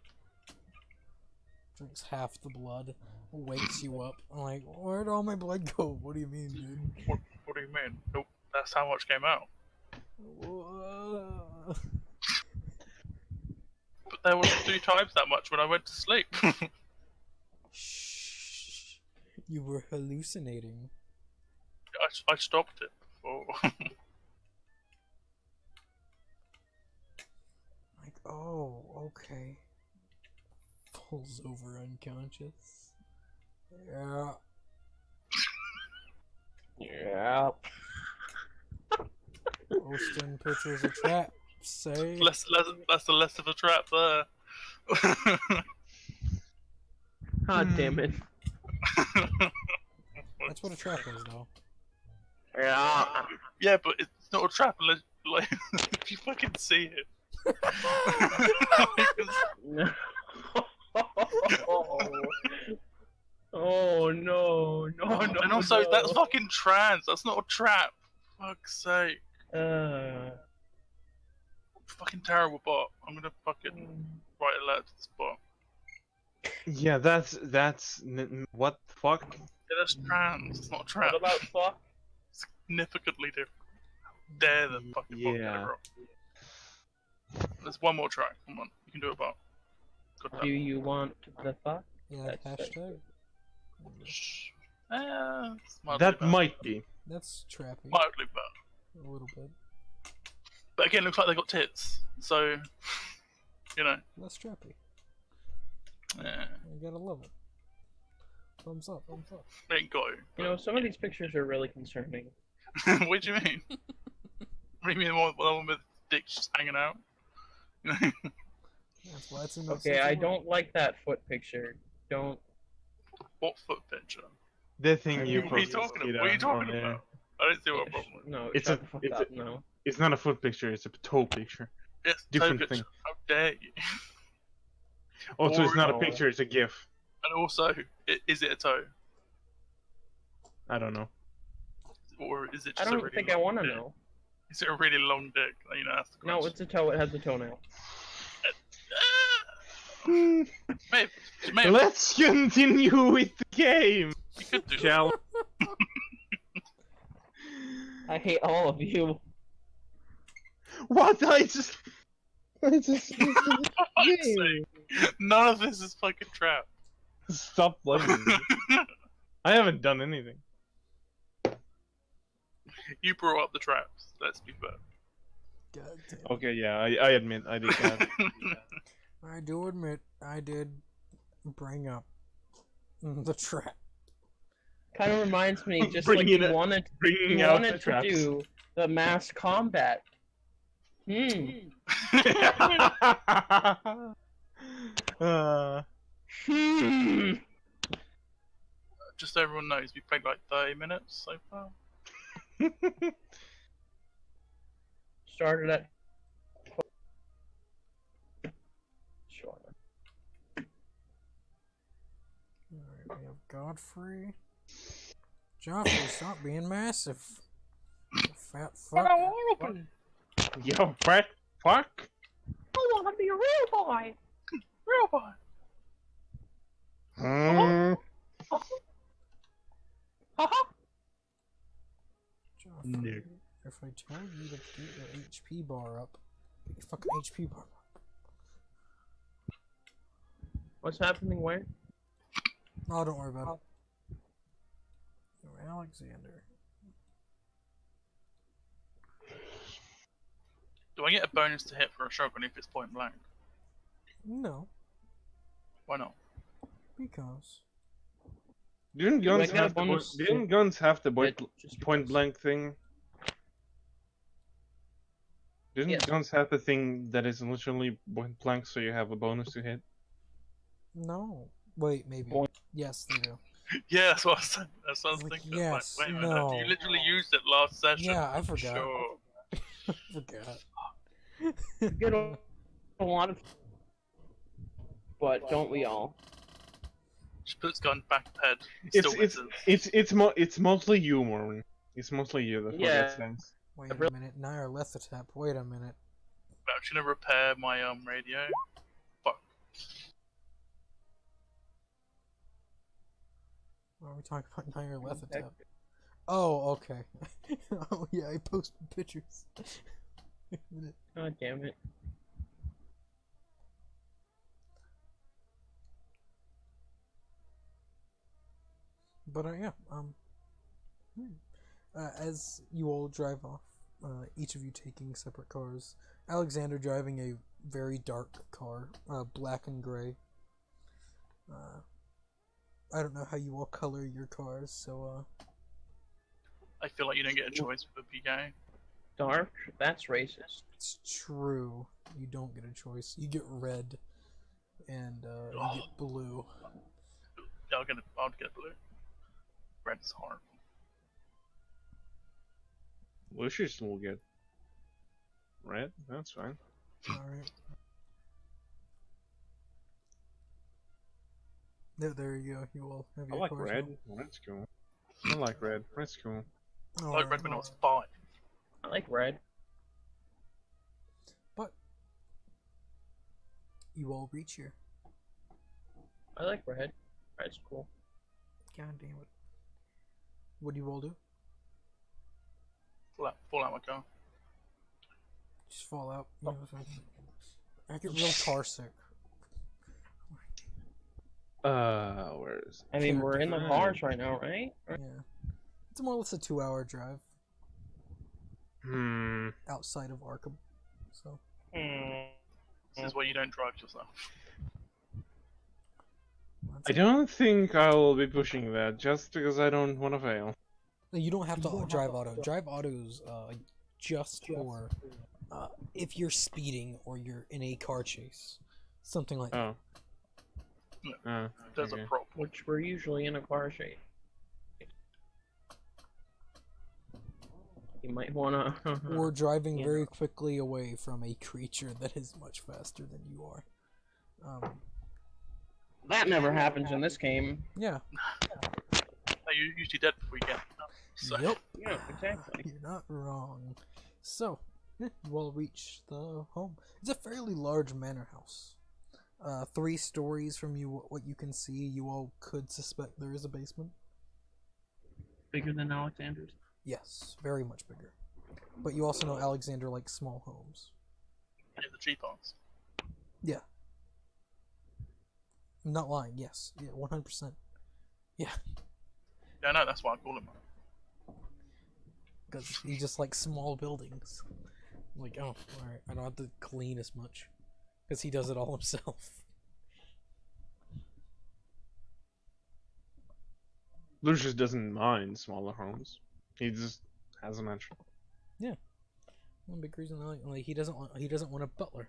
Drinks half the blood, wakes you up. I'm like, where'd all my blood go? What do you mean, dude? What do you mean? Nope, that's how much came out. Whoa. But there was 2 times that much when I went to sleep. Shh. You were hallucinating. I stopped it before. Like, oh, okay. Falls over unconscious. Yeah. Yeah. Posting pictures of traps, say. That's the less of a trap there. God damn it. That's what a trap is, though. Yeah. Yeah, but it's not a trap unless, like, if you fucking see it. Oh no, no. And also, that's fucking trans. That's not a trap. Fuck's sake. Fucking terrible bot. I'm gonna fucking write a letter to this bot. Yeah, that's what the fuck? Yeah, that's trans. It's not a trap. What about fuck? Significantly different. Dare the fucking bot get it Yeah. wrong. There's one more track. Come on, you can do it, bot. Good Do luck. you want the fuck? Yeah, That's hashtag. Shh. It's mildly That bad. might be. That's trappy. Mildly bad. A little bit. But again, it looks like they got tits. So, you know, That's trappy. yeah, You gotta love it. Thumbs up, thumbs up. they ain't got it. You know, some of these pictures are really concerning. What do you mean? What do you mean the one with dicks just hanging out? That's why it's in the Okay, I don't like that foot picture. Don't. What foot picture? The thing What you What are you posted, talking about? What are you talking on there. about? I don't see what problem with it. No, It's shut a- the fuck it's up. a- No. It's not a foot picture, it's a toe picture. It's a Different toe picture. thing. How dare you? Also, it's not a no. picture, it's a GIF. And also, is it a toe? I don't know. Or is it I just a don't really think I long want to dick? know. Is it a really long dick? You know, that's the No, question. it's a toe. It has a toenail. Maybe. Maybe. Let's continue with the game, You could do that. shall I hate all of you. What? I just For fuck's sake. None of this is fucking trap. stop blaming me. I haven't done anything. You brought up the traps. Let's be fair. God damn. Okay, yeah, I admit I did that. I do admit I did bring up the trap. Kind of reminds me, just Bringing like you it- wanted, Bringing you out wanted the to traps. do the mass combat Hmm. uh, Hmm. Just so everyone knows, we played like 30 minutes so far. Started at. Sure. Alright, we have Godfrey. Joffrey, stop being massive. You fat fuck. Yo, fat fuck. I want to be a real boy. Real boy. Joffrey, if I tell you to get your HP bar up, get your fucking HP bar up. What's happening where? Oh, don't worry about it. Yo, Alexander. Do I get a bonus to hit for a shotgun if it's point blank? No, Why not? because. Didn't guns I get a have the bonus didn't guns have the just point because. blank thing? Didn't Yes. guns have the thing that is literally point blank, so you have a bonus to hit? No. Wait, maybe. Point. Yes, they do. Yeah, that's what I was saying. That's what I was Like, thinking. yes, Like, wait a minute. no. You literally used it last session. Yeah, I forgot. Sure. Forgot. Get a lot of. But don't we all? Just puts gun back of head. He still misses. It's mostly you, Mormon. It's mostly you that Yeah. forgets things. Wait a minute. Nair Lethotep. Wait a minute. I'm just gonna repair my radio. Fuck. Why are we talking about Nair Lethotep? Oh, okay. Oh, yeah, I posted pictures. Wait a minute. God damn it. But, yeah, as you all drive off, each of you taking separate cars, Alexander driving a very dark car, black and gray. I don't know how you all color your cars, so, I feel like you don't get a choice with a PK. Dark? That's racist. it's true. You don't get a choice. You get red, and, you get blue. Yeah, I'll get blue. Red is horrible. Lucius will get red. That's fine. Alright. There you go. You all have I your like cars red. now. Red's cool. I like red. Red's cool. I like Alright, red when I was well, 5. I like red. But you all reach here. I like red. Red's cool. God damn it. What do you all do? Fall out my car. Just fall out. You know, so I get real car sick. Where is? I mean, we're in the Right. cars right now, right? Yeah. It's more or less a 2-hour drive outside of Arkham. So This is why you don't drive yourself. that's I it. don't think I will be pushing that just because I don't want to fail. You don't have to drive auto. Drive auto's just for if you're speeding or you're in a car chase. Something like that. Oh. There's okay. a problem. Which we're usually in a car shape. You might wanna. Or driving Yeah. very quickly away from a creature that is much faster than you are. That never happens in this game. Yeah. You're usually dead before you get. So. Yep. Yeah, exactly. You're not wrong. So, you all reach the home. It's a fairly large manor house. 3 stories from what you can see. You all could suspect there is a basement. Bigger than Alexander's. Yes, very much bigger. But you also know Alexander likes small homes. Yeah, the cheap ones. Yeah. I'm not lying, yes. Yeah, 100%. Yeah. Yeah, I know, that's why I call him. Because he just likes small buildings. I'm like, oh, alright, I don't have to clean as much. Because he does it all himself. Lucius doesn't mind smaller homes. He just has a mansion. One big reason, like he doesn't want a butler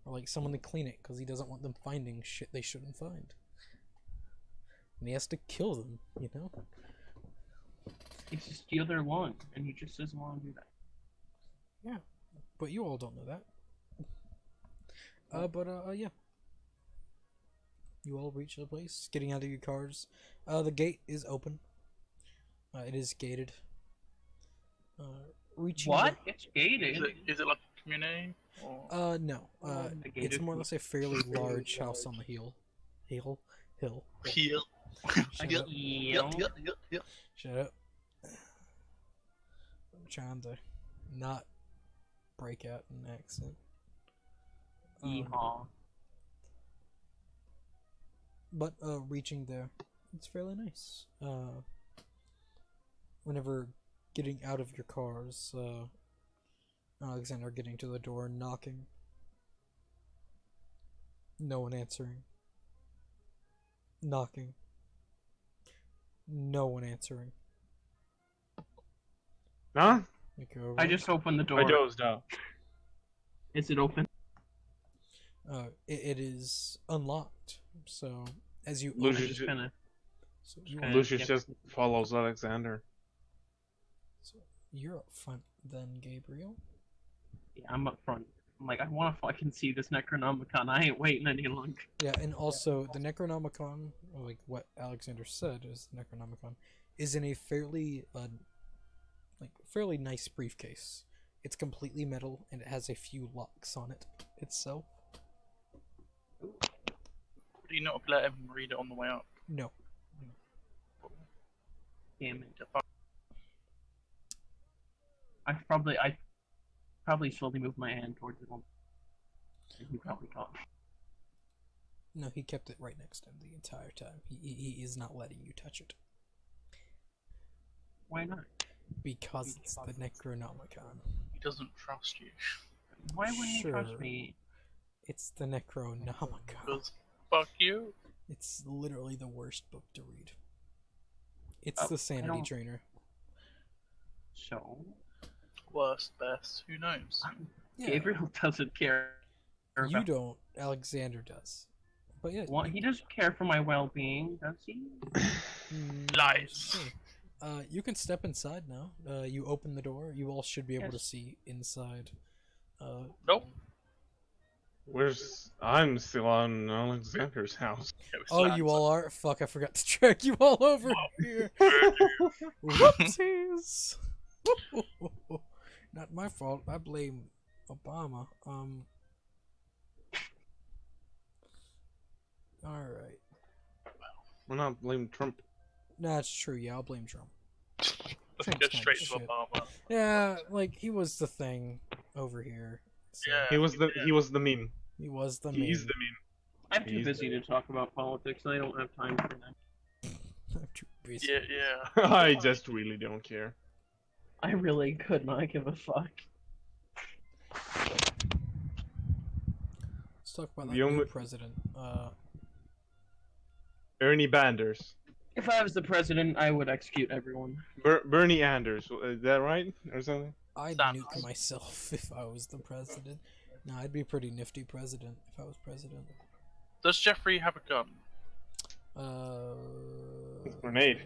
or like someone to clean it because he doesn't want them finding shit they shouldn't find. And he has to kill them, you know. He has to steal their lawn, and he just doesn't want to do that. Yeah, but you all don't know that. Yeah. You all reach the place, getting out of your cars. The gate is open. It is gated. Reaching. What? It's gated. Is it like a community? Or... No. It's more or less a fairly large house on the hill. Hill. Heel. Shut up. Shut up. I'm trying to not break out an accent. Yeehaw. But reaching there, it's fairly nice. Whenever getting out of your cars, Alexander getting to the door, knocking. No one answering. Knocking. No one answering. Huh? I just opened the door. I dozed out. Is it open? It is unlocked. So as you Lucius Lucius just follows Alexander. So you're up front then, Gabriel. Yeah, I'm up front. I'm like, I want to fucking see this Necronomicon. I ain't waiting any longer. Yeah, and also the Necronomicon, or like what Alexander said is the Necronomicon, is in a fairly fairly nice briefcase. It's completely metal and it has a few locks on it itself. Do you not let him read it on the way up? No. Damn it. I probably slowly moved my hand towards it. He probably caught me. No, he kept it right next to him the entire time. He is not letting you touch it. Why not? Because it's the Necronomicon. He doesn't trust you. Why wouldn't you trust Sure. me? It's the Necronomicon. Because fuck you. It's literally the worst book to read. It's the sanity drainer. So? Worst, best, who knows? Yeah, Gabriel doesn't care. you don't. Alexander does. But yeah, Well, he doesn't care for my well-being, does he? Lies. You can step inside now. You open the door. You all should be able to see inside. Nope. I'm still on Alexander's house. Oh, you all are? Fuck, I forgot to track you all over here. Whoopsies. Not my fault. I blame Obama. Alright. We're not blaming Trump. No, it's true. Yeah, I'll blame Trump. Let's go straight to Obama. Yeah, like, he was the thing over here. So Yeah. He was the meme. He was the He's main. the meme. I'm too busy to talk about politics. I don't have time for that. I'm too busy. Yeah. I just really don't care. I really could not give a fuck. Let's talk about that The new only- president. Ernie Banders. If I was the president, I would execute everyone. Bernie Anders. Is that right? Or something? I'd Sounds- nuke myself if I was the president. No, I'd be a pretty nifty president if I was president. Does Jeffrey have a gun? Grenade.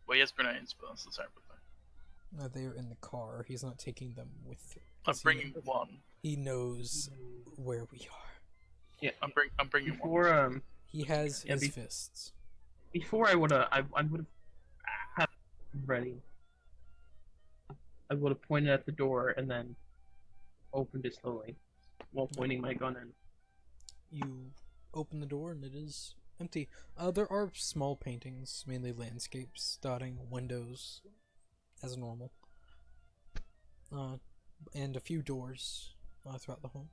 Well, he has grenades, but that's the same thing. They're in the car. He's not taking them with him. I'm bringing one. He knows where we are. Yeah. I'm bringing one. Before He has Yeah, his fists. before I would have had ready. I would have pointed at the door and then opened it slowly while pointing my gun in. You open the door and it is empty. There are small paintings, mainly landscapes, dotting windows as normal. And a few doors throughout the home.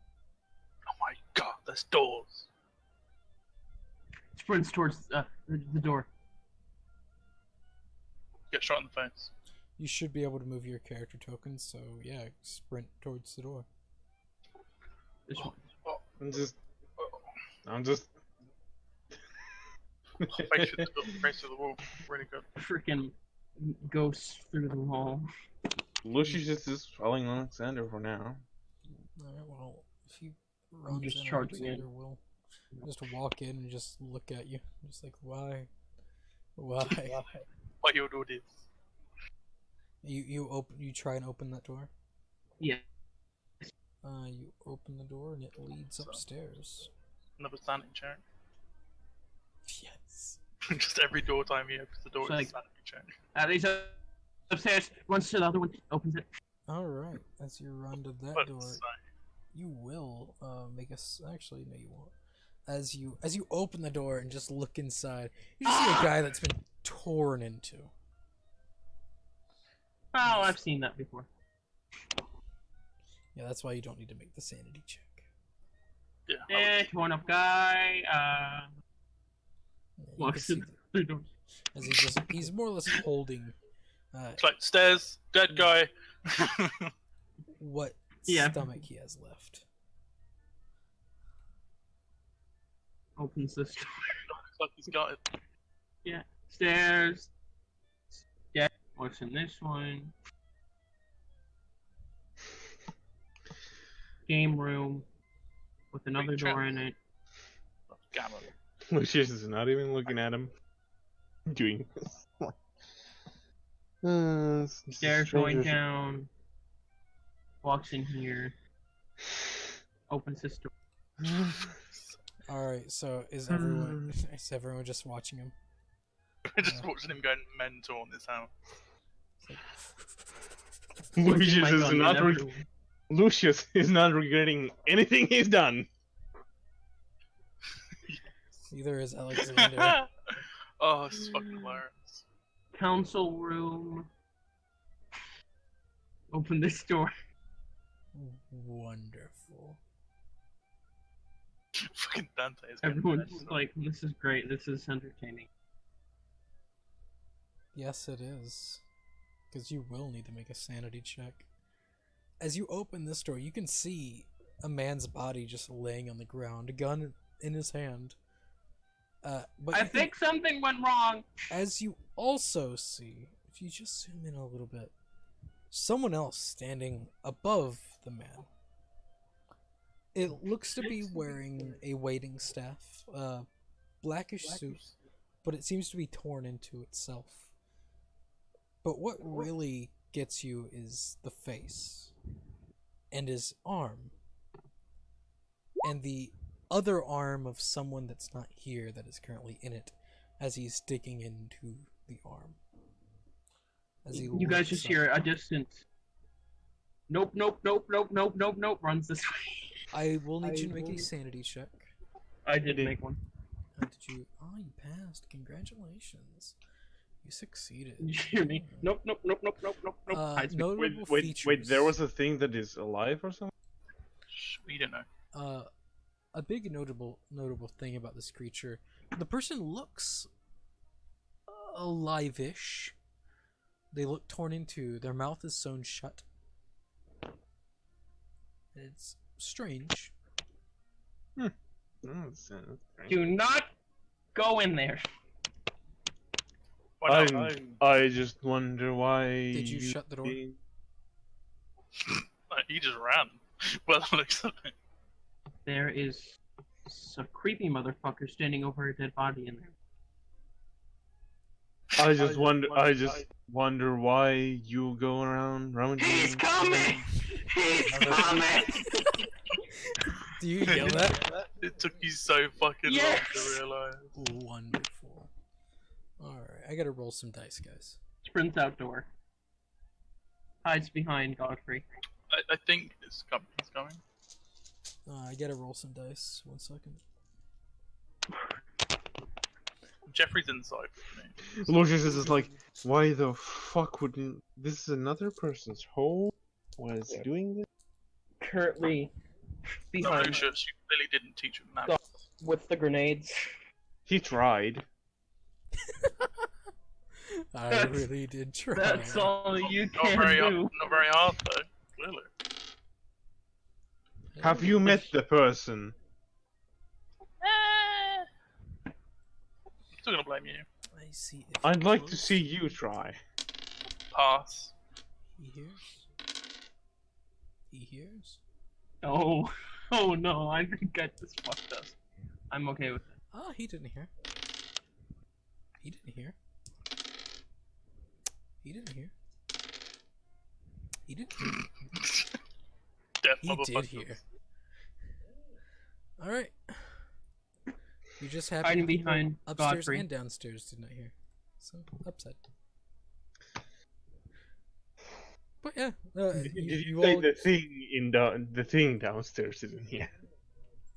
Oh my god, there's doors. Sprints towards the door. Get shot in the face. You should be able to move your character tokens, so yeah, sprint towards the door. This one. Oh, I'm just. face to the wall. Really good. Freaking ghosts through the wall. Lucius is just following Alexander for now. Alright, well, if he I'm runs just in, charging in. Alexander will just walk in and just look at you. Just like, why? Why? What you do this? You try and open that door? Yeah. You open the door and it leads upstairs. Another sanity check. Yes. Just every door time he opens the door, It's it's a like- sanity check. He's upstairs, runs to the other one, opens it. Alright, as you run to that But door, it's you will make us. Actually, no, you won't. As you open the door and just look inside, you just see a guy that's been torn into. Oh, I've seen that before. Yeah, that's why you don't need to make the sanity check. yeah. Eh, torn up guy, Yeah, you can walks see in the door. as he's more or less holding It's like stairs, dead guy. what Yeah. stomach he has left. Opens this door. Looks like he's got it. Yeah. Stairs. Yeah. What's in this one? Game room. With another Big door trap. in it. Gamma. Lucius is not even looking at him. Doing this. Stairs going down. Walks in here. Opens this door. All right, so is everyone just watching him? We're just watching him going mental in this house. Lucius My is gun, not. never- Lucius is not regretting anything he's done. Either is Alexander. Oh, this is fucking hilarious. Council room. Open this door. Wonderful. Fucking Dante is going Everyone's mental. like, this is great, this is entertaining. Yes, it is. Because you will need to make a sanity check. As you open this door, you can see a man's body just laying on the ground, a gun in his hand. But I you can- think something went wrong. as you also see, if you just zoom in a little bit, someone else standing above the man. It looks to be wearing a waiting staff, blackish suit, but it seems to be torn into itself. But what really gets you is the face and his arm and the other arm of someone that's not here that is currently in it as he's digging into the arm. As he You guys looks just up. hear a distance. Nope, nope, nope, nope, nope, nope, nope. Runs this way. I will need you to make a sanity check. I did make one. How did you? Oh, you passed. Congratulations. You succeeded. Did you hear me? Nope, nope, nope, nope, nope, nope, nope. Hides me. Notable Wait, features. there was a thing that is alive or something? Shh, we don't know. A big notable thing about this creature. The person looks alive-ish. They look torn into. Their mouth is sewn shut. It's strange. Oh, that's strange. Do not go in there. Why not? I just wonder why. Did you shut the door? Like, he just ran. Well, it looks like it. There is a creepy motherfucker standing over a dead body in there. I just wonder why you go around rummaging. He's coming! He's coming! Do you yell that? It took you so fucking Yes! long to realize. Wonderful. Alright, I gotta roll some dice, guys. Sprints outdoor. Hides behind Godfrey. I think it's coming. It's coming. I gotta roll some dice. 1 second. Jeffrey's inside with me. Lucius is just like, why the fuck wouldn't this is another person's home? Why is he doing this? Currently No, behind Lucius, you clearly didn't teach him that. Stop. with the grenades. He tried. I That's- really did try. That's all you Not can very, do. not very hard though. Clearly. Have you met the person? Still gonna blame you. I see. If I'd you like to close- see you try. Pass. He hears. He hears. Oh, oh no! I think I just fucked us. I'm okay with it. Ah, he didn't hear. He didn't hear. He didn't hear. He didn't hear. Death He did motherfuckers. hear. Alright. You just Hiding happened to behind upstairs Godfrey. and downstairs did not hear. So, upside. But yeah, Did you, you you say all... the thing in the thing downstairs isn't here?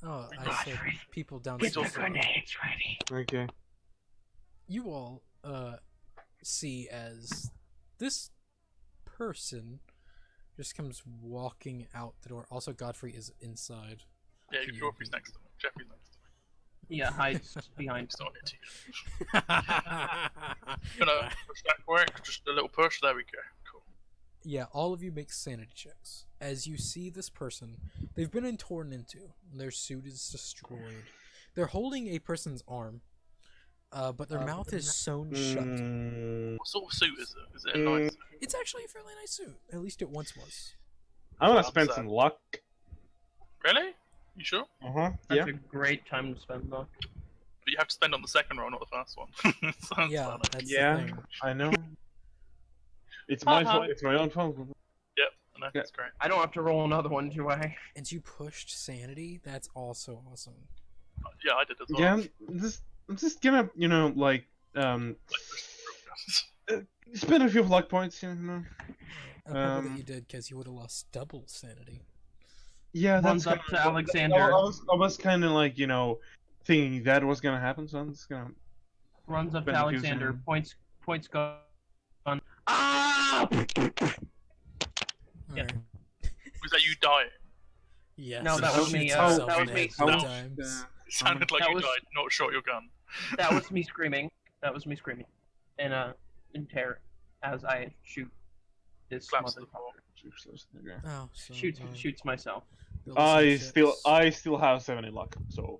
Oh, I said people downstairs. Get the grenades ready. Okay. You all see as this person just comes walking out the door. Also, Godfrey is inside. Yeah, Jeffrey's next to me. Jeffrey's next to me. Yeah, hides behind. He's not here to you. Gonna push that quick. Just a little push. There we go. Cool. Yeah, all of you make sanity checks. As you see this person, they've been torn into. Their suit is destroyed. They're holding a person's arm, but their mouth is sewn shut. What sort of suit is it? Is it a nice? It's actually a fairly nice suit. At least it once was. I'm gonna I'm spend sad. some luck. Really? You sure? Uh-huh. That's Yeah. a great time to spend luck. But you have to spend on the second roll, not the first one. Sounds Yeah, funny. that's Yeah, the thing. I know. It's my Uh-huh. fault. It's my own fault. Yep. I know. That's great. I don't have to roll another one, do I? And you pushed sanity. That's also awesome. Yeah, I did as well. Yeah, I'm just gonna, like, spend a few luck points, I'm happy that Um, you did, because you would have lost double sanity. Yeah, Runs that's up kinda- to Alexander. I was kind of like, thinking that was gonna happen, so I'm just gonna. Runs up to Been Alexander. accusing- Points gun. Ah! Yeah. Alright. Was that you dying? Yes. No, that he was me, shoots that himself was in the me. head That 3 was- times. It sounded like That you was- died, not shot your gun. That was me screaming. That was me screaming. In terror. As I shoot this Slaps to the floor. motherfucker. Oh, so, Shoots myself. those I listen still have 70 luck, so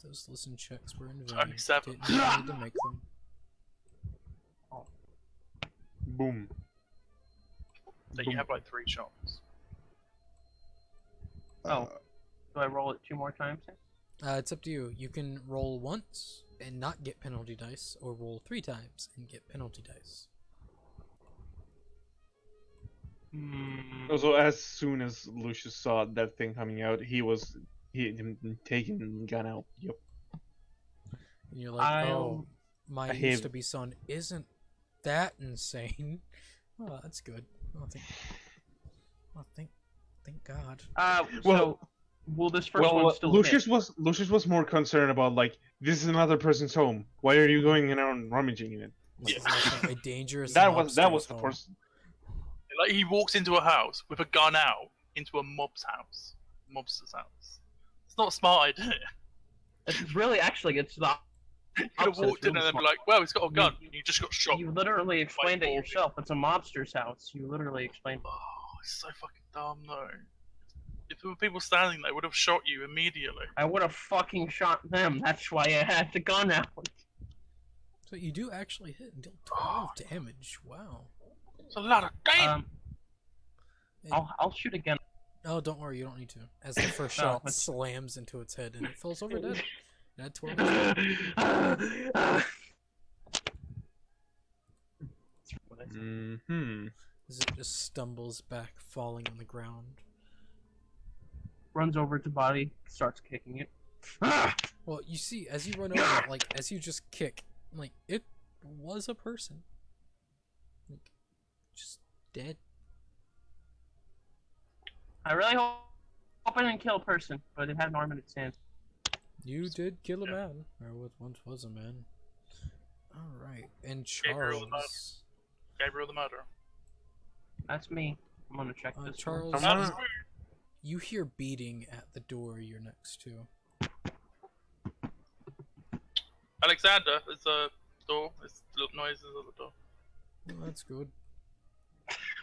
Those listen checks were in vain. Only 7. Didn't need to make them. boom. So you have like 3 shots. Oh. Do I roll it 2 more times? It's up to you. You can roll once and not get penalty dice, or roll 3 times and get penalty dice. Also, as soon as Lucius saw that thing coming out, he taking the gun out. Yep. And you're like, I'll- oh, my I used have- to be son isn't that insane. Oh, that's good. Thank God. So, will this first one still Lucius hit? was more concerned about, like, this is another person's home. Why are you going around rummaging in it? Like, it's also a dangerous. That was the mobster's first. Like he walks into a house with a gun out into a mobster's house. It's not a smart idea. It's really, actually, it's the You could have walked in and then be like, "Well, he's got a gun." And you just got shot. You literally explained it By yourself. It's a mobster's house. You literally explained it. Oh, it's so fucking dumb, though. If there were people standing there, they would have shot you immediately. I would have fucking shot them. That's why I had the gun out. So you do actually hit and deal 12 damage. Wow. It's a lot of damn. I'll shoot again. Oh, don't worry, you don't need to. As the first No, shot it's- slams into its head and it falls over dead. It had 12 as well. Mm-hmm. As it just stumbles back, falling on the ground. Runs over to body, starts kicking it. Well, you see, as you run over, like, as you just kick, like, it was a person. Like, just dead. I really hope I didn't kill a person, but it had an arm in its hand. You did kill a Yeah. man, or what once was a man. Alright, and Gabriel the Charles. Gabriel the murderer. That's me. I'm gonna check this. Charles, one. That was weird. you hear beating at the door you're next to. Alexander, there's a door. There's little noises at the door. Well, that's good.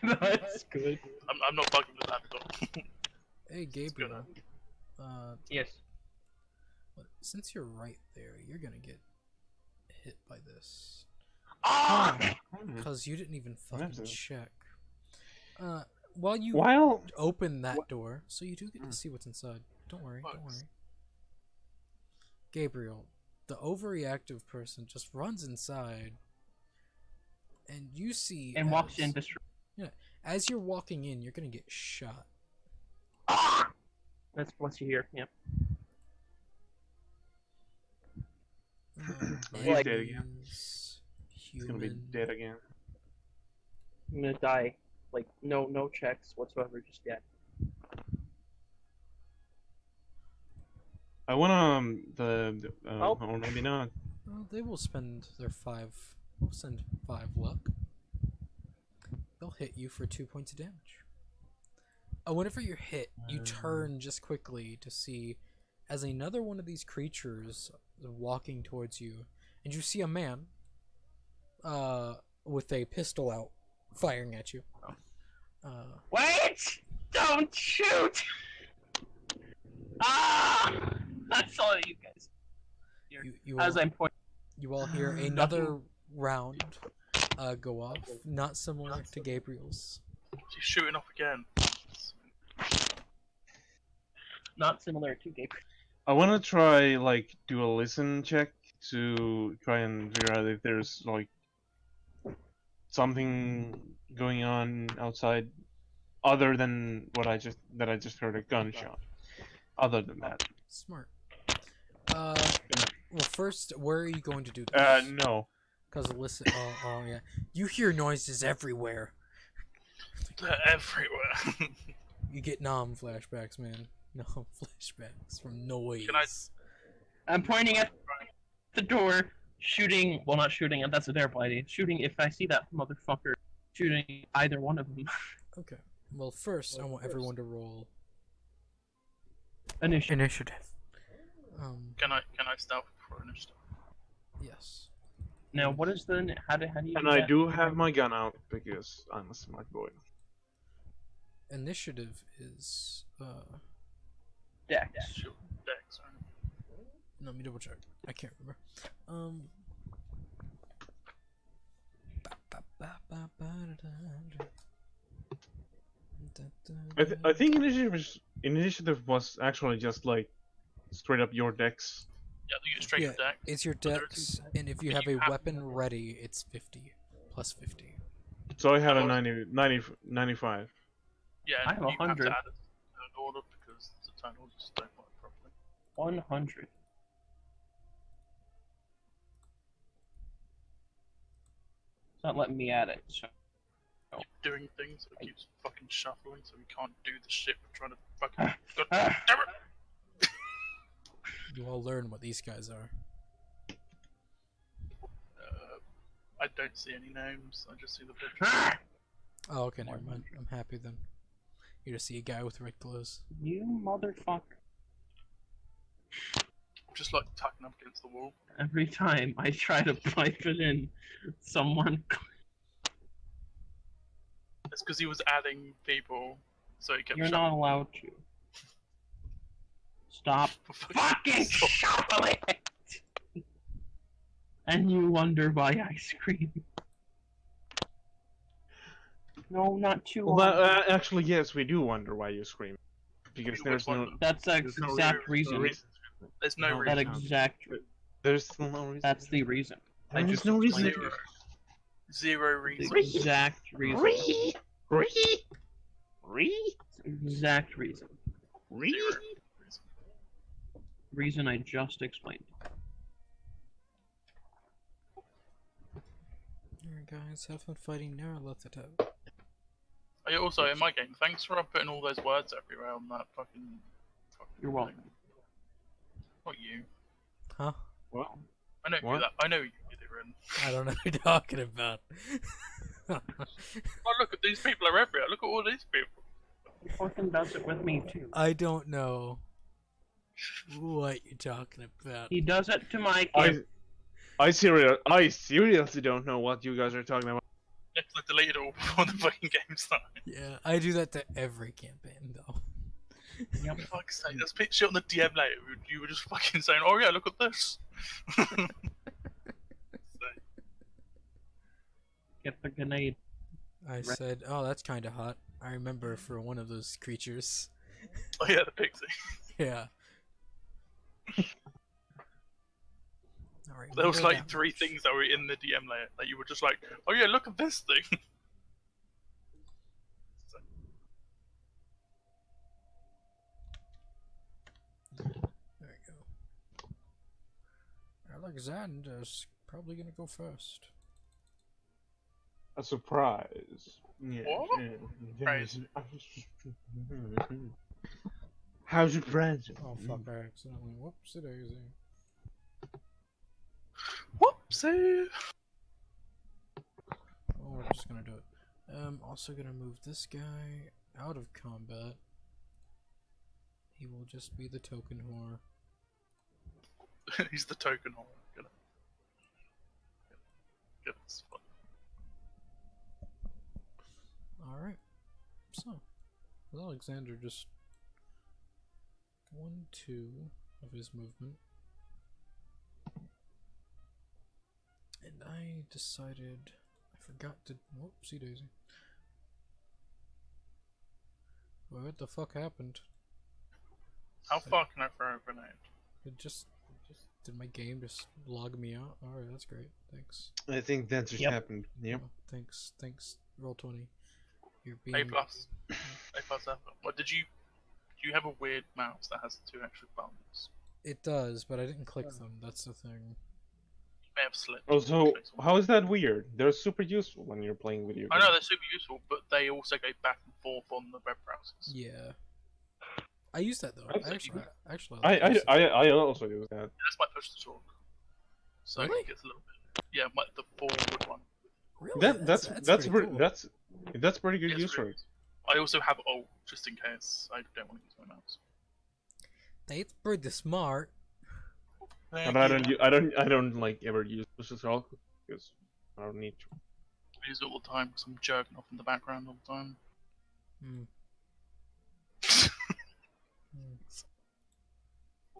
That's good. I'm not bugging with that door. Hey, Gabriel. Yes. Since you're right there, you're gonna get hit by this. Ah! Because you didn't even fucking Massive. check. While you Well, open that door, so you do get to see what's inside. Don't worry, don't worry. Gabriel, the overreactive person, just runs inside, and you see And walks in. as you're walking in, you're gonna get shot. That's what you hear. Yep. He's Like- dead again. He's He's gonna be human. dead again. I'm gonna die. Like no checks whatsoever just yet. I wanna Oh. or maybe not. Well, they will spend their 5. We'll send 5 luck. They'll hit you for 2 points of damage. Whenever you're hit, you turn just quickly to see as another one of these creatures is walking towards you, and you see a man with a pistol out firing at you. Wait! Don't shoot! Ah! That's all you guys. You As all, I'm pointing. you all hear another round go off, not similar to Gabriel's. She's shooting off again. Not similar to Gabriel. I wanna try like do a listen check to try and figure out if there's like something going on outside other than what I just heard a gunshot. Other than that. Smart. Well, first, where are you going to do this? No. Because listen, oh yeah, you hear noises everywhere. They're everywhere. You get nom flashbacks, man. Nom flashbacks from noise. Can I- I'm pointing at the door, shooting. Well, not shooting. That's a terrible idea. Shooting if I see that motherfucker shooting either one of them. Okay. Well, first, I want everyone to roll Initiative. initiative. Can I stealth for initiative? Yes. Now, what is the? How do you? And do I that? do have my gun out because I'm a smart boy. Initiative is Dex. Shoot, Dex, right? let me double check. I can't remember. I think initiative was actually just like straight up your dex. Yeah, you get straight Yeah, to Dex. it's your dex, and if you have a weapon ready, it's 50 plus 50. So I had a 95. Yeah, I have you have 100. to add a turn order because the turn orders don't work properly. 100. It's not letting me add it. So. Keep doing things, so it keeps fucking shuffling, so we can't do the shit we're trying to fucking. God Ah. damn it! You all learn what these guys are. I don't see any names. I just see the picture. Ah! Oh, okay, never mind. I'm happy then. You just see a guy with red clothes. You motherfucker. Just like tucking up against the wall. Every time I try to pipe it in, someone. It's because he was adding people, so he kept. You're shuffling. not allowed to. Stop fucking shuffling! And you wonder why I scream. No, not too Well, long. actually, yes, we do wonder why you scream. Because You there's always no, wonder. That's the there's no exact reason. There's no No, That reason. exact. There's no reason. That's the reason. I There's just no reason. explained it. Zero The reason. exact reason. Exact reason. Zero reason. Reason I just explained. Alright, guys, have fun fighting Nyarlathotep. Oh, yeah, also, in my game, thanks for putting all those words everywhere on that fucking You're welcome. thing. Not you. Huh? Well, I know What? you. I know you did it, Ren. I don't know what you're talking about. Oh, look, these people are everywhere. Look at all these people. Orphan does it with me too. I don't know what you're talking about. He does it to my I, kid. I seriously don't know what you guys are talking about. If I deleted it all before the fucking game started. Yeah, I do that to every campaign, though. For fuck's sake, let's pitch shit on the DM later. You were just fucking saying, oh yeah, look at this. So, Get the grenade. I said, oh, that's kind of hot. I remember for one of those creatures. Oh yeah, the pixie. Yeah. Alright. There was like 3 things that were in the DM layer that you were just like, oh yeah, look at this thing. There we go. Alexander's probably gonna go first. A surprise. Yeah. What? Surprise. How's your friends? Oh fuck! I accidentally whoopsie daisy. Whoopsie. Oh, we're just gonna do it. Also gonna move this guy out of combat. He will just be the token whore. He's the token horror. Get this fun. Alright. So, with Alexander just 1, 2 of his movement. And I decided I forgot to whoopsie daisy. What the fuck happened? How far can I throw a grenade? It just did my game just log me out? Alright, that's great. Thanks. I think that just happened. Yep. Oh, thanks. Roll 20. You're being A+. A+. What did you? Do you have a weird mouse that has 2 extra buttons? It does, but I didn't click them. That's the thing. You may have slipped. Also, how is that weird? They're super useful when you're playing video games. I know they're super useful, but they also go back and forth on the web browsers. Yeah. I use that though. Actually, I also use that. That's my push to talk. So Really? it gets a little bit. Yeah, the forward one. Really? That's pretty good It's use for really it. I also have Alt just in case I don't want to use my mouse. That's pretty smart. And I don't like ever use push to talk because I don't need to. I use it all the time because I'm jerking off in the background all the time. Hmm.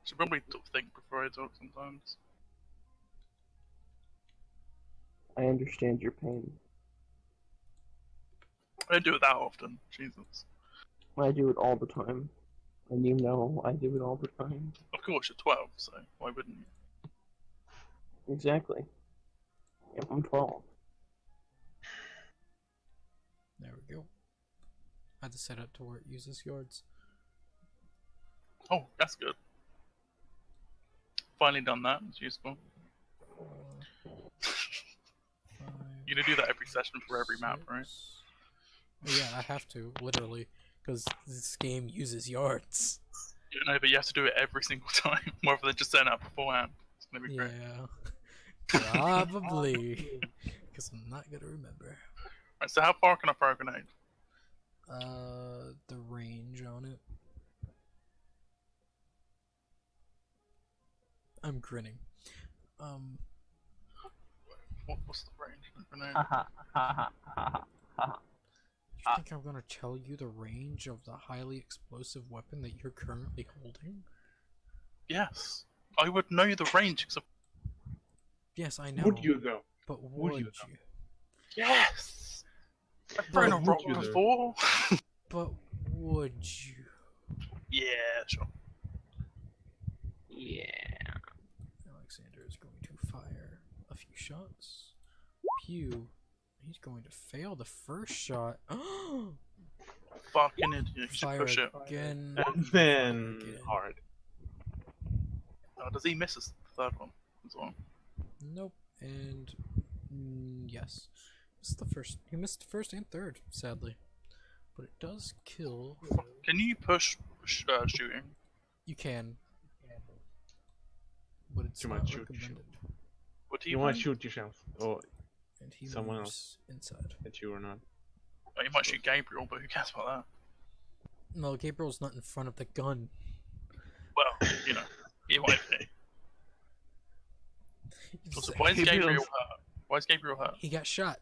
Should probably think before I talk sometimes. I understand your pain. I don't do it that often. Jesus. I do it all the time. And you know I do it all the time. Of course, you're 12, so why wouldn't you? Exactly. Yep, I'm 12. There we go. I had to set it to where it uses yards. Oh, that's good. Finally done that. It's useful. 4, 5, You gonna do that every session for every map, right? 6. Oh, yeah, I have to, literally, because this game uses yards. You know, but you have to do it every single time, rather than just setting up beforehand. It's gonna be great. Yeah. Probably. Because I'm not gonna remember. Right, so how far can I throw a grenade? The range on it. I'm grinning. What's the range of the grenade? You think I'm gonna tell you the range of the highly explosive weapon that you're currently holding? Yes. I would know the range. Yes, I know. Would you though? But would you? Yes! I've thrown a rock would you, though? before. But would you? Yeah, sure. Yeah. Alexander is going to fire a few shots. Pew. He's going to fail the first shot. Fucking idiot. You should Fire push it. again. And then Again. hard. Oh, does he miss the third one as well? Nope. And yes, missed the first. He missed the first and third, sadly. But it does kill. Can you push shooting? You can, but it's Too not much shoot. recommended. What do You you want want? to shoot yourself, or And he Someone moves inside. at you or not? Oh, you might shoot Gabriel, but who cares about that? No, Gabriel's not in front of the gun. Well, you know, he might be. He's Also, just- why is Gabriel Gabriel's- hurt? Why is Gabriel hurt? He got shot.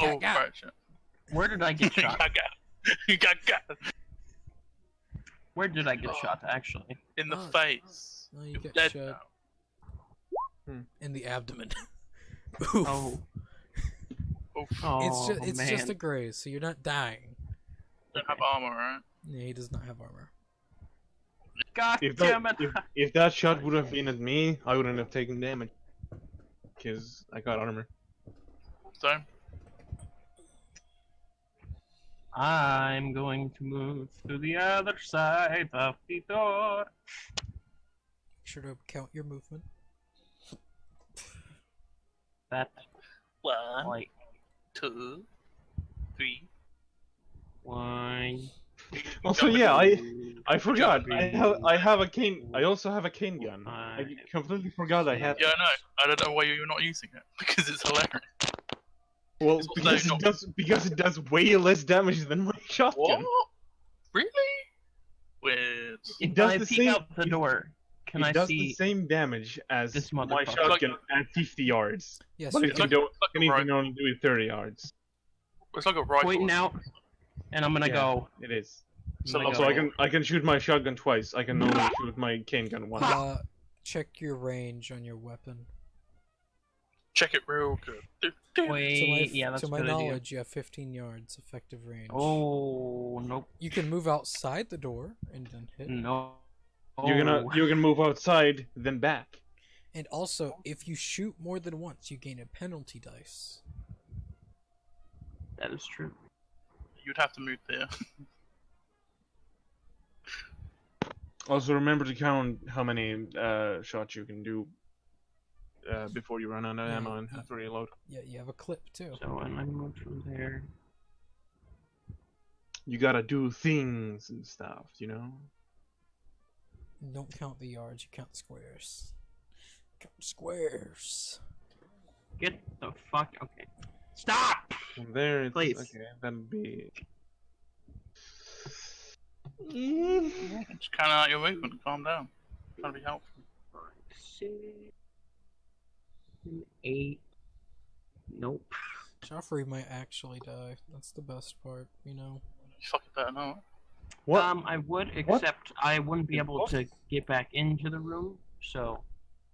Oh, got. right, shit. Where did I get shot? You got Where did I get shot, actually? in the Oh. face. No, you You're get dead shot now. in the abdomen. Oof. Oh. Oof. Oh, it's man. just a graze, so you're not dying. Don't have armor, right? Yeah, he does not have armor. God If damn that it! if that shot would have been at me, I wouldn't have taken damage. Because I got armor. So, I'm going to move to the other side of the door. Make sure to count your movement. That, 1, like, 2, 3. 1. Also, Got yeah, me. I forgot. Got I have a cane. I also have a cane gun. I completely forgot I had. Yeah, I know. I don't know why you're not using it because it's hilarious. Well, It's because also it does way less damage than my shotgun. What? Really? Weird. It Can does I the peek same. out the door? Can It I does the see? same damage as this my motherfucker? shotgun at 50 yards. Yes, But you it can, can, like a can rifle. even only do it 30 yards. It's like a rifle. Pointing out, and I'm gonna Yeah. go. It is. So I'm gonna Also, go. I can shoot my shotgun twice. I can only shoot my cane gun once. check your range on your weapon. Check it real good. Wait, yeah, that's to a my good idea. knowledge, you have 15 yards effective range. Oh, nope. You can move outside the door and then hit. No. You can move outside, then back. And also, if you shoot more than once, you gain a penalty dice. That is true. You'd have to move there. Also, remember to count how many shots you can do before you run out of ammo and have to reload. Yeah, you have a clip too. So, and I moved from there. You gotta do things and stuff, you know? Don't count the yards, you count squares. Count squares. Get the fuck. Okay. Stop! From there, it's, Please. okay, that'd be... Just count out your movement. Calm down. Trying to be helpful. 5, 6, 8. Nope. Joffrey might actually die. That's the best part, you know. You fucking better know. What? I would, except I wouldn't be able to get back into the room, so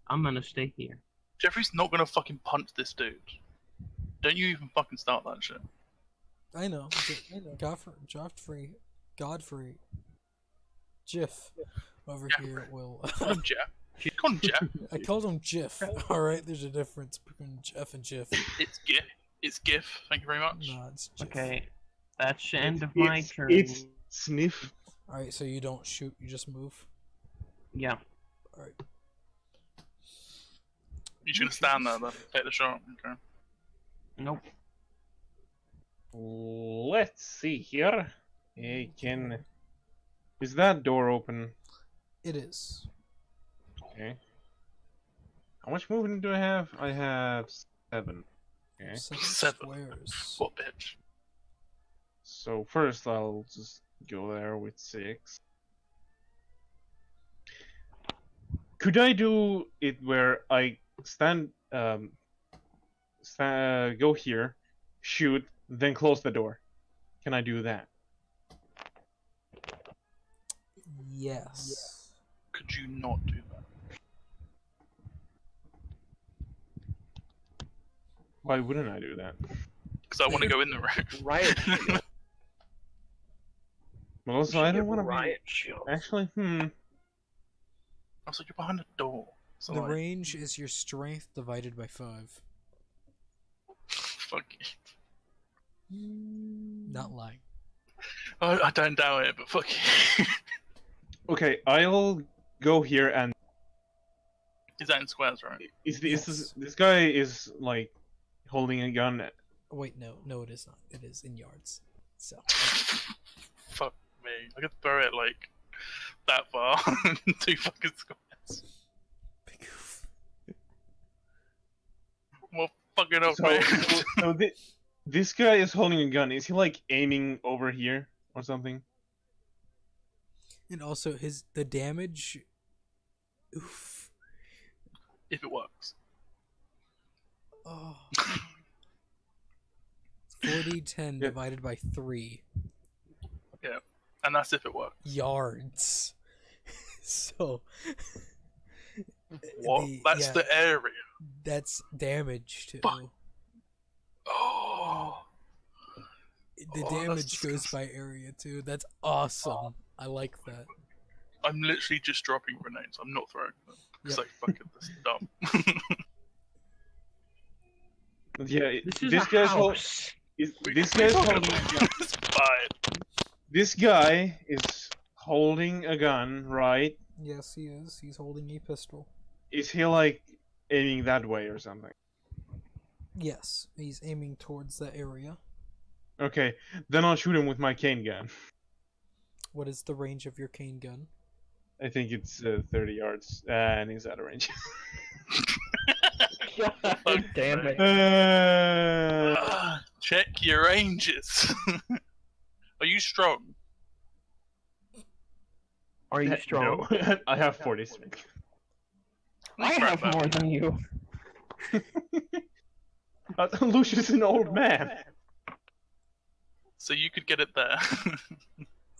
I'm gonna stay here. Jeffrey's not gonna fucking punch this dude. Don't you even fucking start that shit. I know. Godfrey. Jiff over here will. Call him Jeff. Call him Jeff. I called him Jiff. Alright, there's a difference between Jeff and Jiff. It's GIF. It's GIF. Thank you very much. Nah, it's Jiff. Okay, that's the end of my turn. It's sniff. Alright, so you don't shoot, you just move. Yeah. Alright. You're just gonna stand there then. Take the shot. Okay. Nope. Let's see here. Is that door open? It is. Okay. How much movement do I have? I have 7. Okay. 7 7. squares. What bitch? So first I'll just go there with 6. Could I do it where I go here, shoot, then close the door? Can I do that? Yes. Could you not do that? Why wouldn't I do that? Because I want to go in the room. Riot shield. Well, also I don't want to riot shield. Actually, I was like, you're behind a door. So The like, range is your strength divided by 5. fuck you. Not lying. I don't doubt it, but fuck you. Okay, I'll go here and Is that in squares, right? this guy is like holding a gun. Wait, no, it is not. It is in yards. So. Fuck me. I could throw it like that far. 2 fucking squares. Big oof. Well, fuck it up, mate. So this guy is holding a gun. Is he like aiming over here or something? And also the damage. Oof. If it works. Oh. 40-10 divided by 3 Yeah. And that's if it works. yards. So. What? That's yeah, the area. That's damage too. Fuck. Oh. Oh, The Oh, that's damage goes disgusting. by area too. That's awesome. I like that. I'm literally just dropping grenades. I'm not throwing them because Yep. I fucking this is dumb. Yeah, This is this a guy's house. this guy's holding. It's fine. This guy is holding a gun, right? Yes, he is. He's holding a pistol. Is he like aiming that way or something? Yes, he's aiming towards that area. Okay, then I'll shoot him with my cane gun. What is the range of your cane gun? I think it's 30 yards, and he's out of range. God damn it. Check your ranges. Are you strong? Are you strong? No, I have 40 strength. I have more than you. Lucius is an old man. So you could get it there.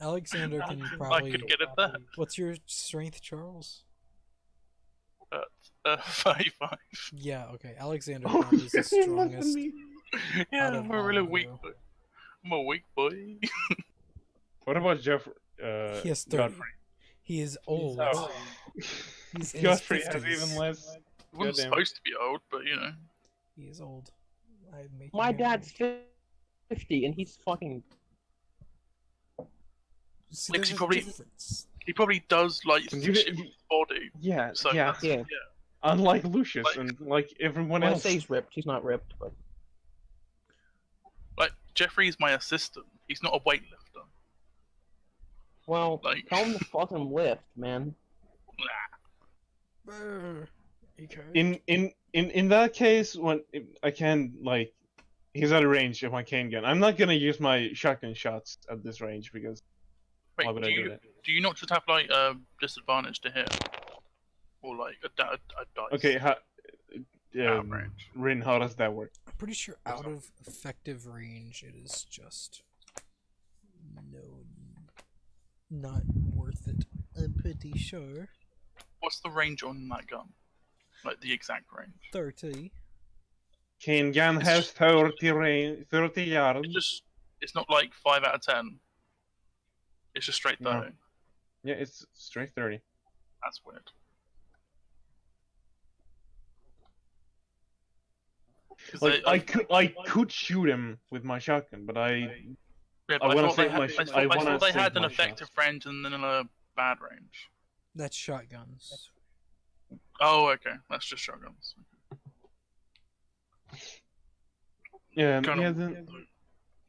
Alexander can I probably. could get it there. What's your strength, Charles? 35. Yeah, okay. Alexander Oh, probably is the you're less than strongest. me. Yeah, Out of I'm a all really of weak you. boy. I'm a weak boy. What about Jeff? He has 30. Godfrey. He is old. Oh. He's in Godfrey his has 50s. even less. I wasn't Goddamn. supposed to be old, but you know. He is old. I'm making My him dad's old. 50 and he's fucking. See, Like, there's he a probably- difference. He probably does like You- shit with his body. Yeah, So yeah. that's- Yeah. Unlike Lucius Like- and like everyone When I else. say he's ripped, he's not ripped, but. Like Jeffrey's my assistant. He's not a weightlifter. Well, Like- tell him to fucking lift, man. Nah. Okay. In that case, when I can like, he's out of range of my cane gun. I'm not gonna use my shotgun shots at this range because Wait, why would I do that? do you not just have like a disadvantage to hit, or like a dice? Okay, Range. Rin, how does that work? I'm pretty sure out of effective range, it is just no, not worth it. I'm pretty sure. What's the range on that gun? Like the exact range? 30. Cane gun It's has just- 30 yards. It's not like 5 out of 10. It's just straight No. 30. Yeah, it's straight 30. That's weird. 'Cause Like they- I could shoot him with my shotgun, but yeah, but I wanna thought they save had, my I sh- thought, I I wanna thought they save had an my effective shots. range and then a bad range. That's shotguns. Oh, okay. That's just shotguns. yeah, Kind yeah. of- Then,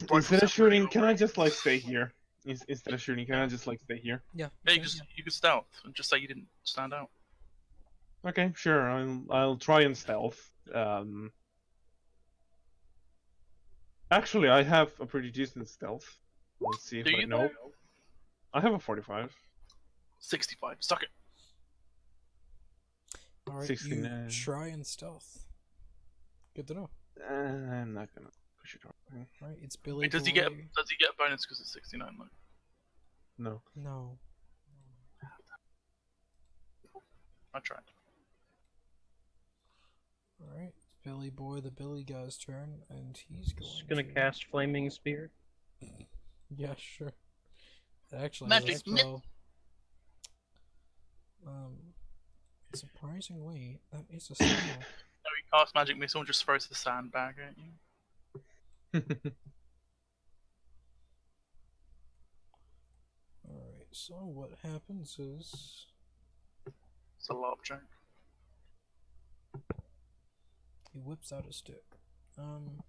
Rifle instead of sounds shooting, pretty can I alright. just like stay here? Instead of shooting, can I just like stay here? Yeah. Yeah, okay. you could stealth and just say you didn't stand out. Okay, sure. I'll try and stealth. Actually, I have a pretty decent stealth. Let's see if Do I you know. though? I have a 45. 65. Suck it. Alright, 69. you try and stealth. Good to know. I'm not gonna push it over. Right, it's Billy. Wait, does he get Boy. a bonus because it's 69 though? No. No. I tried. Alright, it's Billy Boy, the Billy guy's turn, and he's going Just gonna to... cast Flaming Spear. Yeah, sure. It actually Magic has a mi- spell. Surprisingly, that is a spell. No, he casts magic missile and just throws the sandbag at you. Alright, so what happens is... It's a larp joke. He whips out a stick. And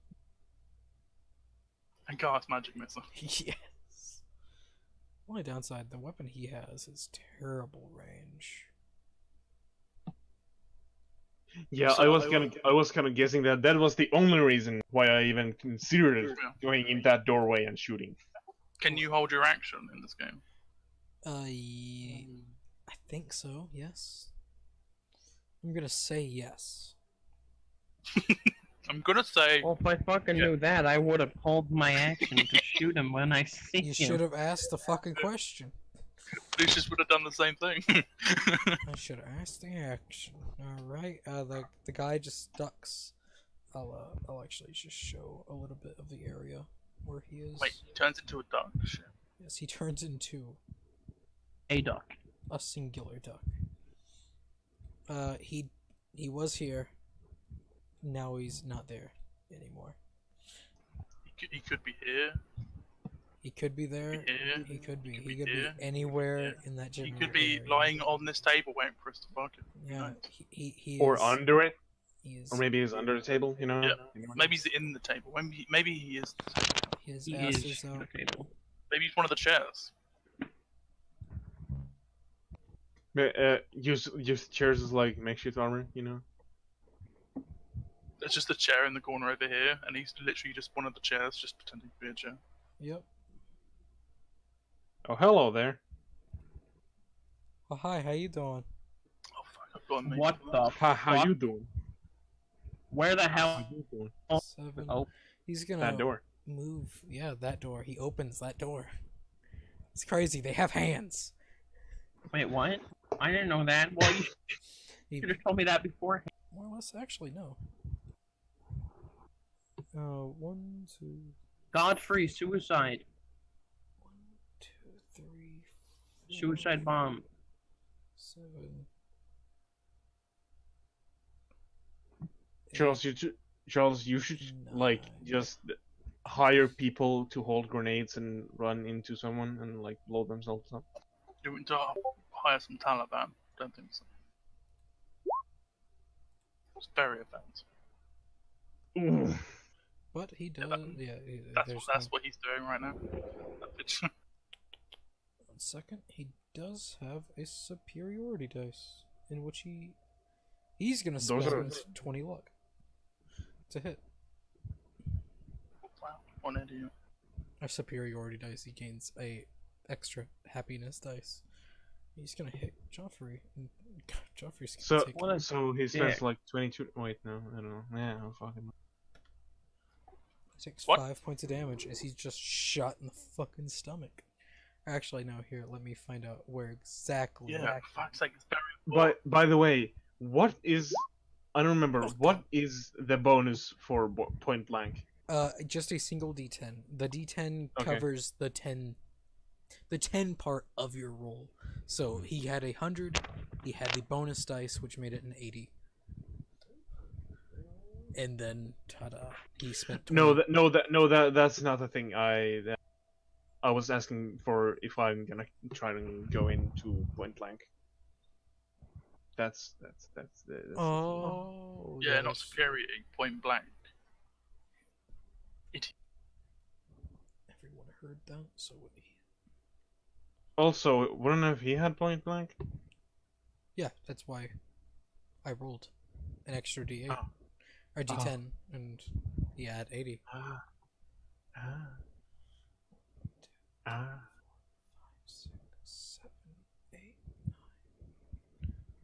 casts magic missile. Yes. Only downside, the weapon he has is terrible range. Yeah, So I was kind of guessing that that was the only reason why I even considered Yeah. going in that doorway and shooting. Can you hold your action in this game? I think so, yes. I'm gonna say yes. I'm gonna say Well, if I fucking Yeah. knew that, I would have pulled my action to shoot him when I see You him. should have asked the fucking question. Lucius would have done the same thing. I should have asked the action. Alright, the guy just ducks I'll actually just show a little bit of the area where he is. Wait, he turns into a duck? Shit. Yes, he turns into A duck. a singular duck. He was here. Now he's not there anymore. He could be here. He could be there. Here. He could be. He could He be could be here. anywhere Yeah. in that He general could be area. lying on this table waiting for us to fuck him. Yeah, Nice. he Or is, under it, he is, or maybe he's under the table. You know. Yeah. You know? Maybe he's in the table. Maybe he is. his He ass is is out. the table. Maybe he's one of the chairs. Use chairs as like makeshift armor. You know. There's just a chair in the corner over here, and he's literally just one of the chairs, just pretending to be a chair. Yep. Oh, hello there. Oh hi, how you doing? Oh fuck, I've got him. What the How fuck? you doing? Where the How hell? you doing? 7. Oh. He's gonna That door. move. Yeah, that door. He opens that door. It's crazy. They have hands. Wait, what? I didn't know that. Well, you He, should have told me that beforehand. more or less, actually, no. 1, 2, Godfrey, suicide. 1, 2, 3, 4, Suicide bomb. 7. Charles, you should like just hire people to hold grenades and run into someone and like blow themselves up. You want to hire some Taliban? Don't think so. It's very offensive. But he does. Yeah, That's what he's doing right now. That bitch. 1 second. He does have a superiority dice in which he's gonna Those spend 20 luck to hit. Wow, one idiot. A superiority dice. He gains a extra happiness dice. He's gonna hit Joffrey. And Joffrey's gonna take. What a So he spends dick. like 22. Wait, no, I don't know. Yeah, I'll fucking. Takes What? 5 points of damage as he's just shot in the fucking stomach. Actually, no. Here, let me find out where exactly. Yeah, for fuck's sake, it's very. By the way, what is? I don't remember. What is the bonus for point blank? Just a single D10. The D10 Okay. covers the 10 part of your roll. So he had 100. He had the bonus dice, which made it an 80. And then, ta-da! He spent. 20. That's not the thing. I was asking for if I'm gonna try and go into point blank. That's Oh. Yeah, not yes. superiority, point blank. Everyone heard that, so Also, wouldn't have he had point blank? yeah, that's why I rolled an extra D8 Oh. or D10, and he had 80. Ah. 6, 7, 8, 9,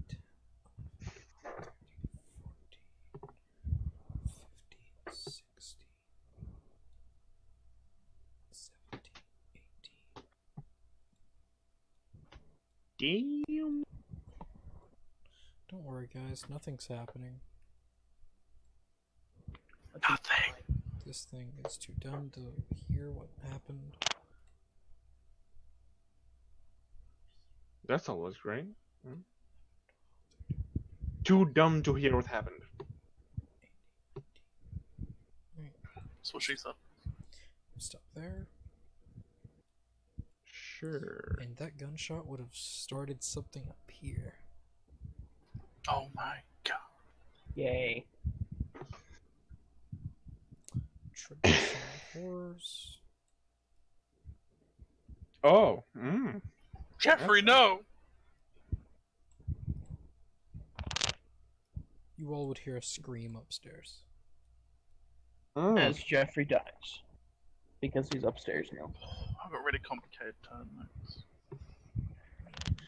10, 11, 13, 14, 15, 16, 17, 18. Damn. Don't worry, guys. Nothing's happening. Nothing. This thing is too dumb to hear what happened. That's always great. Hmm. Too dumb to hear what happened. That's what she said. Stop there. Sure. And that gunshot would have started something up here. Oh my god. Yay. Traditional horrors. Oh. Jeffrey, no! You all would hear a scream upstairs. As Jeffrey dies. Because he's upstairs now. I've got really complicated turn notes.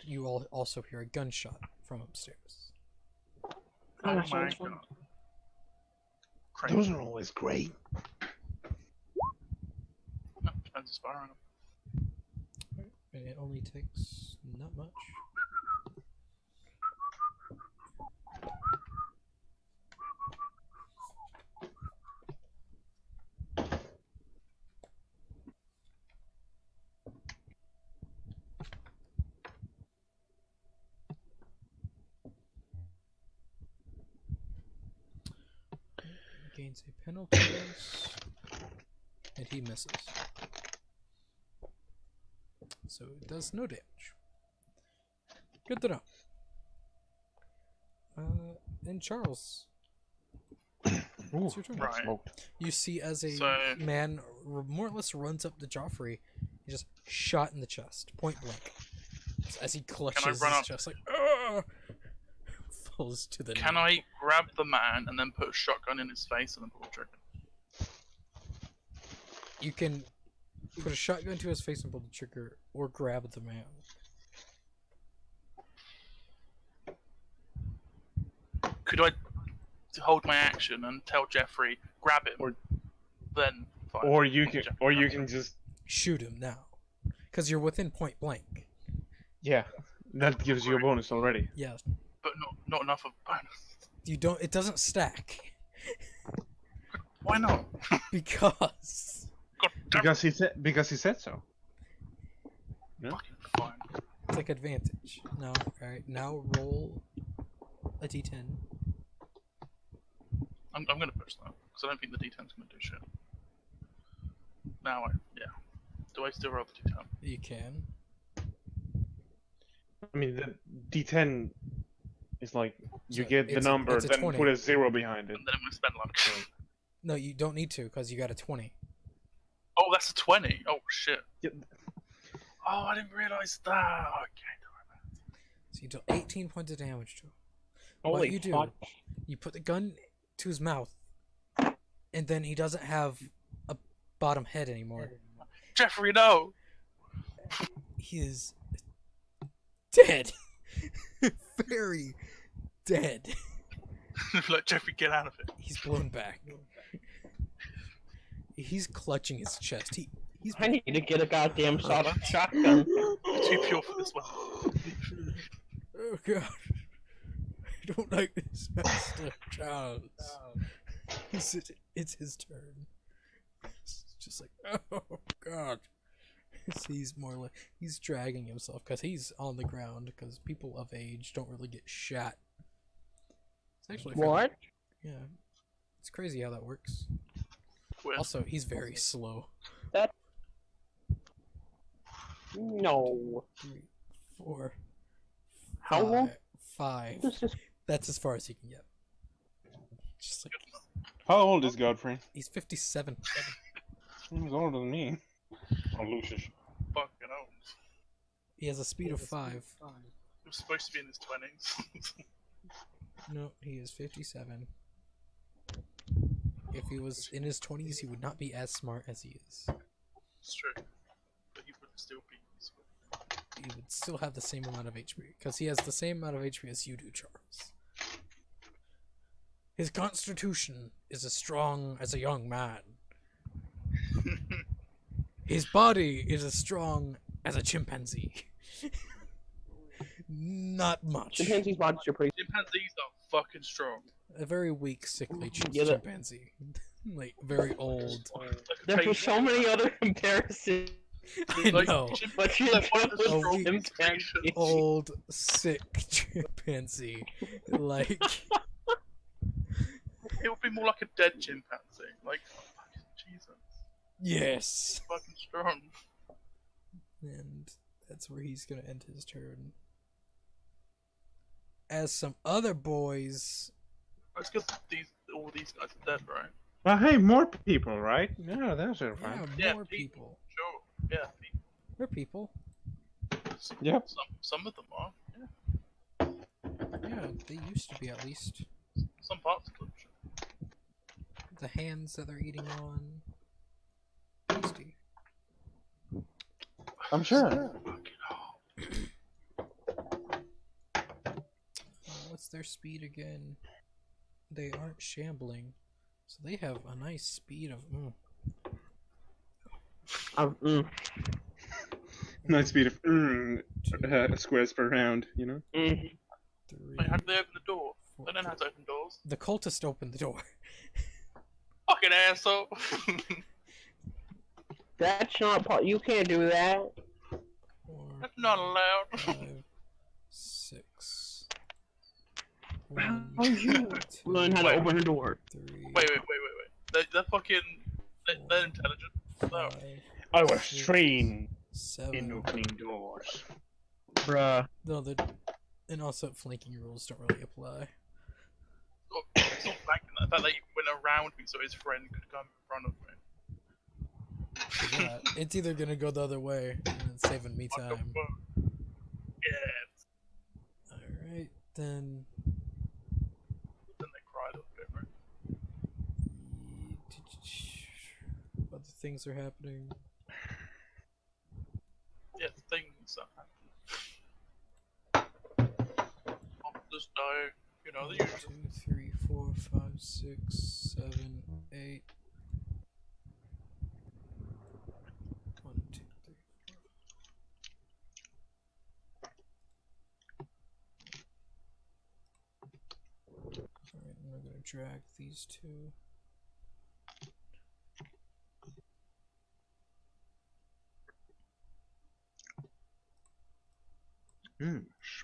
You all also hear a gunshot from upstairs. Oh that my sounds fun. god. Crazy. Those are always great. No, depends on Spyro. And it only takes not much. gains a penalty dice, and he misses. So it does no damage. Good to know. And Charles, it's your turn. Right. You see as a So- man more or less runs up to Joffrey, he just shot in the chest, point blank. As he clutches run his up- chest like, "Ugh!" falls to the Can knee. I grab the man and then put a shotgun in his face and then pull the trigger? You can put a shotgun to his face and pull the trigger, or grab the man. Could I hold my action and tell Jeffrey, grab him, Or- then fire? Or you can, Jeffrey or you grabs him. can just, Shoot him now, because you're within point blank. yeah, that gives you a bonus already. Yeah, But not enough of a bonus. you don't. It doesn't stack Why not? because God damn Because he said so. fucking fine. it's like advantage. Now, all right. Now roll a d10. I'm gonna push that because I don't think the D10's gonna do shit. Now do I still roll the D10? You can. I mean, the D10 is like you So get the it's a- number, it's a then 20. put a 0 behind it. And then I'm gonna spend luck. No, you don't need to because you got a 20. Oh, that's a 20. Oh shit. Yeah. Oh, I didn't realize that. Okay. So you do 18 points of damage to him. Holy you do- fuck. You put the gun to his mouth, and then he doesn't have a bottom head anymore. Jeffrey, no. He is dead. Very dead. Let Jeffrey get out of it. He's blown back. He's clutching his chest. He's I need to get a goddamn shotgun. You're too pure for this one. oh god. I don't like this, Master Charles. It's his turn. It's just like, oh god. So he's dragging himself because he's on the ground because people of age don't really get shot. It's actually What? Yeah, it's crazy how that works. Weird. Also, he's very slow. No. 3, 4, How long? 5. This is That's as far as he can get. Just like How old is Godfrey? he's 57. He's older than me. Oh, Lucius. Fucking hell. He has a speed of 5. He was supposed to be in his 20s. No, he is 57. If he was in his 20s, he would not be as smart as he is. It's true. But he would still be useful. He would still have the same amount of HP, because he has the same amount of HP as you do, Charles. His constitution is as strong as a young man. His body is as strong as a chimpanzee. Not much. chimpanzees' bodies are pretty. Chimpanzees are fucking strong. A very weak, sickly Yeah, that- chimpanzee. Like, very old. Like a There were cave- so many other comparisons, I like, know. but you like one of the chose strongest creatures. chimpanzee. Old, sick chimpanzee. Like, It would be more like a dead chimpanzee. Like, fucking Jesus. yes. Fucking strong. And that's where he's gonna end his turn. As some other boys. That's because all these guys are dead, right? Well, hey, more people, right? Yeah, that's it, Yeah, fine. Yeah, more people. people. Sure. Yeah. They're people. Yep. Some of them are. Yeah, they used to be at least. Some parts of them. Sure. The hands that they're eating on. Tasty. I'm sure. Fucking hell. What's their speed again? They aren't shambling. So they have a nice speed of. Nice speed of squares per round, you know? 3. Wait, how do they open the door? They don't have to open doors. The cultist opened the door. Fucking asshole. That's not part. You can't do that. 4, That's not allowed. 5, 6. How 1, you 2, learn how to open a door? 3. Wait. They're fucking. They're intelligent. So. 5, I was 6, trained 7. in opening doors. Bruh. No, and also flanking rules don't really apply. It's not flanking. The fact that he went around me so his friend could come in front of me. Yeah, it's either gonna go the other way and it's saving me What the time. fuck? Yeah. Alright, then. Then they cried a little bit, right? Other things are happening. Yeah, things are happening. Monsters die. You know, the 1, usual. 2, 3, 4, 5, 6, 7, 8. 1, 2, 3, 4. Alright, I'm gonna drag these two.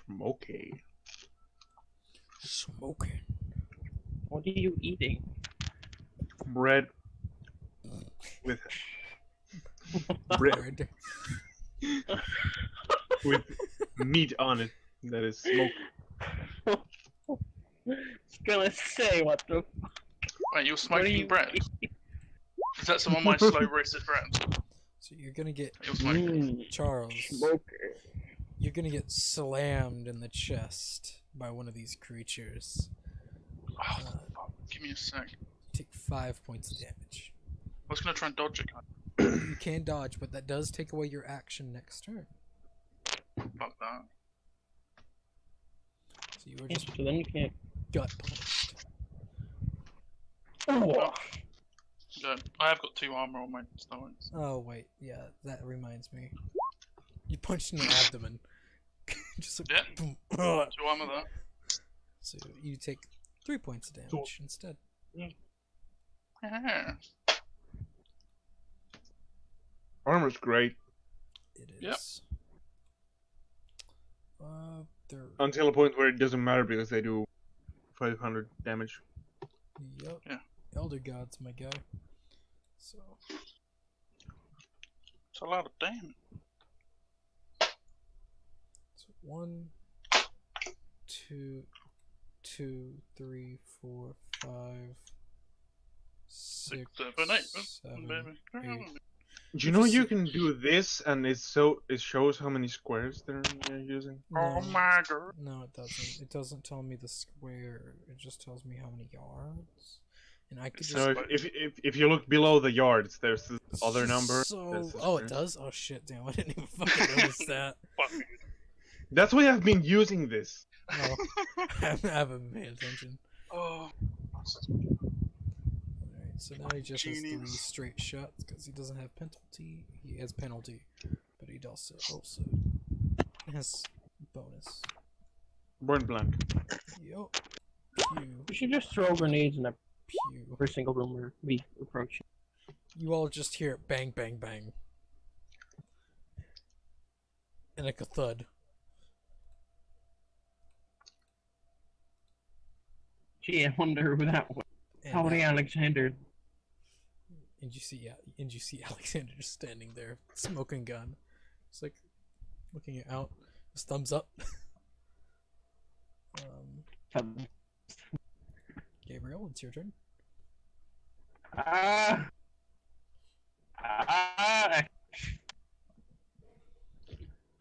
Smoky. Smoking. What are you eating? Bread with bread with meat on it that is smoked. Just gonna say what the. Wait, you're What are smoking you bread? Is that some of my slow roasted bread? So you're gonna get You're smoking. Charles. Smoker. You're gonna get slammed in the chest by one of these creatures. Oh, fuck. Give me a sec. Take 5 points of damage. I was gonna try and dodge it. You can dodge, but that does take away your action next turn. Fuck that. So you are just So then you can't. gut punched. Oh. Good. I have got 2 armor on my stones. Oh wait, yeah, that reminds me. You punched in the abdomen. Just like, Yeah. boom. 2 armor there. So you take 3 points of damage instead. Yeah. Armor's great It Yep. is. They're until a point where it doesn't matter because they do 500 damage. Yep. Yeah. Elder Gods, my guy. So It's a lot of damage. so 1, 2, 2, 3, 4, 5, 6, 7, 8. 7, Baby. 8. Do you know you can do this and it shows how many squares they're using? Oh No, my god. no, it doesn't. It doesn't tell me the square. It just tells me how many yards. And I could just. So if you look below the yards, there's this other number. So, There's the oh, it square. does. Oh shit! Damn, I didn't even fucking notice that. Fuck. That's why I've been using this. Oh, I haven't paid attention. Oh. Alright, so now he just has 3 Genius. straight shots because he doesn't have penalty. He has penalty, but he also has bonus. Burn blank. Yup. Pew. We should just throw grenades in Pew. every single room where we approach. You all just hear it bang, bang, bang. And like a thud. Gee, I wonder who that was. And, Howdy, Alexander. and you see Alexander just standing there, smoking gun. It's like looking out, his thumbs up. Gabriel, it's your turn.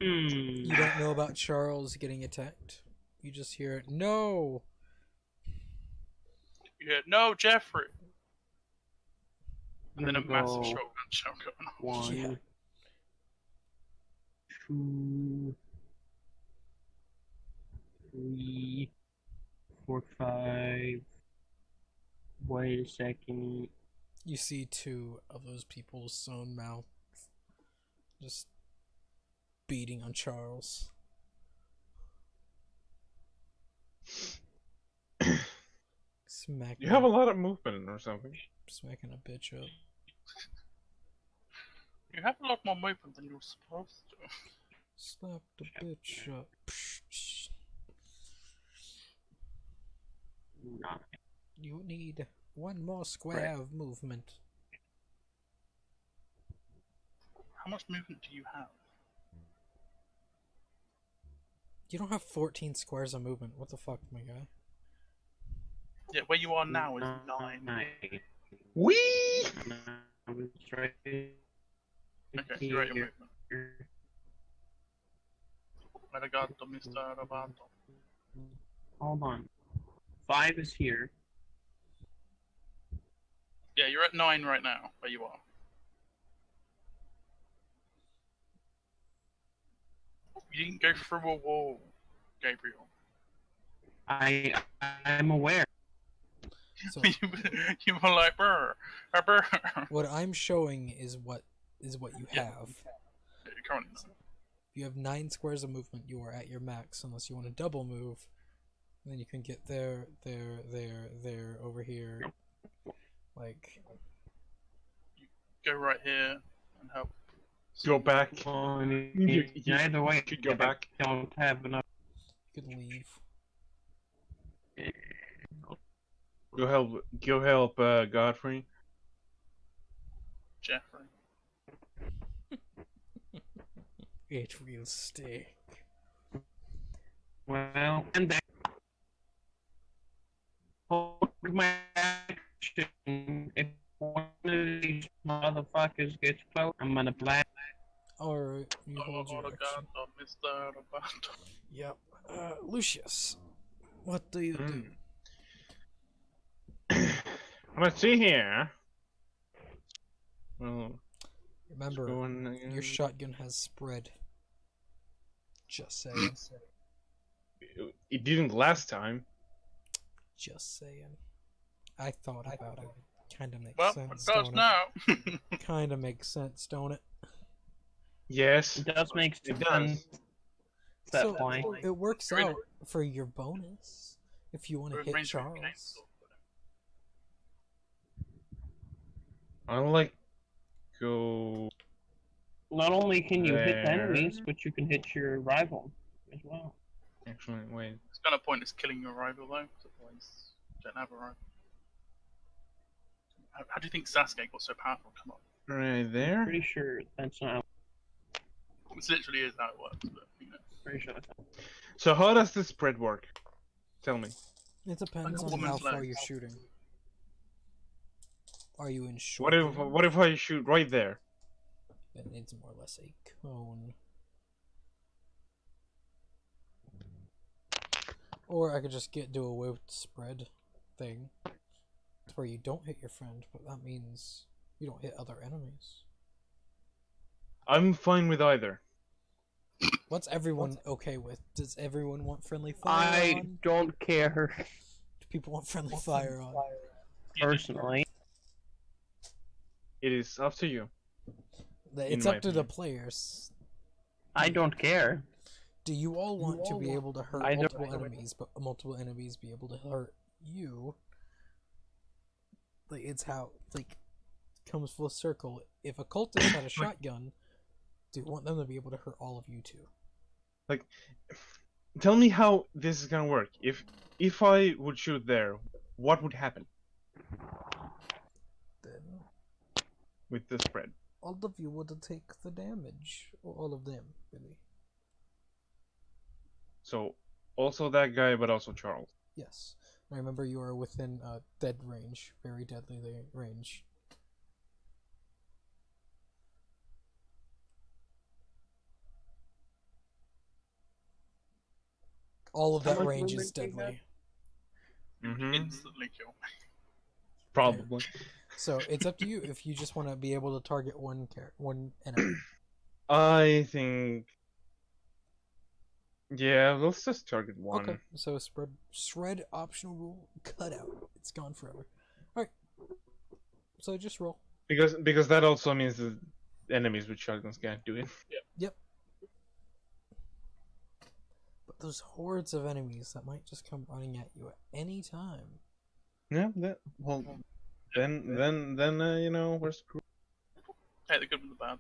You don't know about Charles getting attacked. You just hear no. Yeah, no, Jeffrey. And then a Gonna massive go shotgun shell going on. 1, Yeah. 2, 3, 4, 5. Wait a second. You see 2 of those people's sewn mouth just beating on Charles. Smacking, You have a lot of movement or something. smacking a bitch up. You have a lot more movement than you're supposed to. Slap the bitch up. You need One more square of movement. How much movement do you have? You don't have 14 squares of movement. What the fuck, my guy? Yeah, where you are now is 9. Wee! Okay, you're at your movement. Arigato, Mr. Robato. Hold on. 5 is here. Yeah, you're at 9 right now, where you are. You didn't go through a wall, Gabriel. I'm aware. So you were like, brr, brr. what I'm showing is what you Yeah. have. You're currently nine. If you have 9 squares of movement, you are at your max, unless you want to double move. And then you can get there, over here. Like, Go right here and help. Go back. Either way, could go back. don't have enough. you could leave. Go help, Godfrey. Jeffrey. It will stay. Well, and that. Hold my action. If one of these motherfuckers gets close, I'm gonna blast. Alright, you hold your action. Arigato, Mr. Robato. Yep. Lucius, what do you do? Let's see here. Well, Remember, your shotgun has spread. Just saying. it didn't last time. Just saying. I thought about it. Kinda makes Well, it sense, does don't now. it? Kinda makes sense, don't it? Yes, It does make it sense. does. That So, point. it works Really? out for your bonus if you want to We're hit arranging Charles. games. I'll like go. Not only can you hit the There. enemies, but you can hit your rival as well. Actually, wait. It's kind of pointless killing your rival though, 'cause otherwise you don't have a rival. How do you think Sasuke got so powerful? Come on. Right there. Pretty sure that's not. This literally is how it works, but you know. Pretty sure that's not. So how does this spread work? Tell me. It depends Like a on woman's how far legs. you're shooting. Are you in short? What if I shoot right there? Then it's more or less a cone. Or I could just do a whipped spread thing. Where you don't hit your friend, but that means you don't hit other enemies. I'm fine with either. What's everyone okay with? Does everyone want friendly fire I on? don't care Do people want friendly fire on? personally. It is up to you. It's my up to the opinion. players. I don't care. Do you all want to be able to hurt I don't- multiple enemies, but multiple enemies be able to hurt you? Like, it's how, like, comes full circle. If a cultist had a shotgun, do you want them to be able to hurt all of you too? Tell me how this is gonna work. If I would shoot there, what would happen Then with the spread? all of you would take the damage. Or all of them, really. So also that guy, but also Charles. Yes. I remember you are within dead range. Very deadly range. All of How that much range is movement do you have? deadly. Mhm. Instantly kill. Probably. So it's up to you if you just want to be able to target one enemy. I think. Yeah, let's just target one. Okay, so shred optional rule cut out. It's gone forever. All right. So just roll. Because that also means that enemies with shotguns can't do it. Yep. But those hordes of enemies that might just come running at you at any time. Yeah. Then you know we're screwed. Hey, the good and the bad.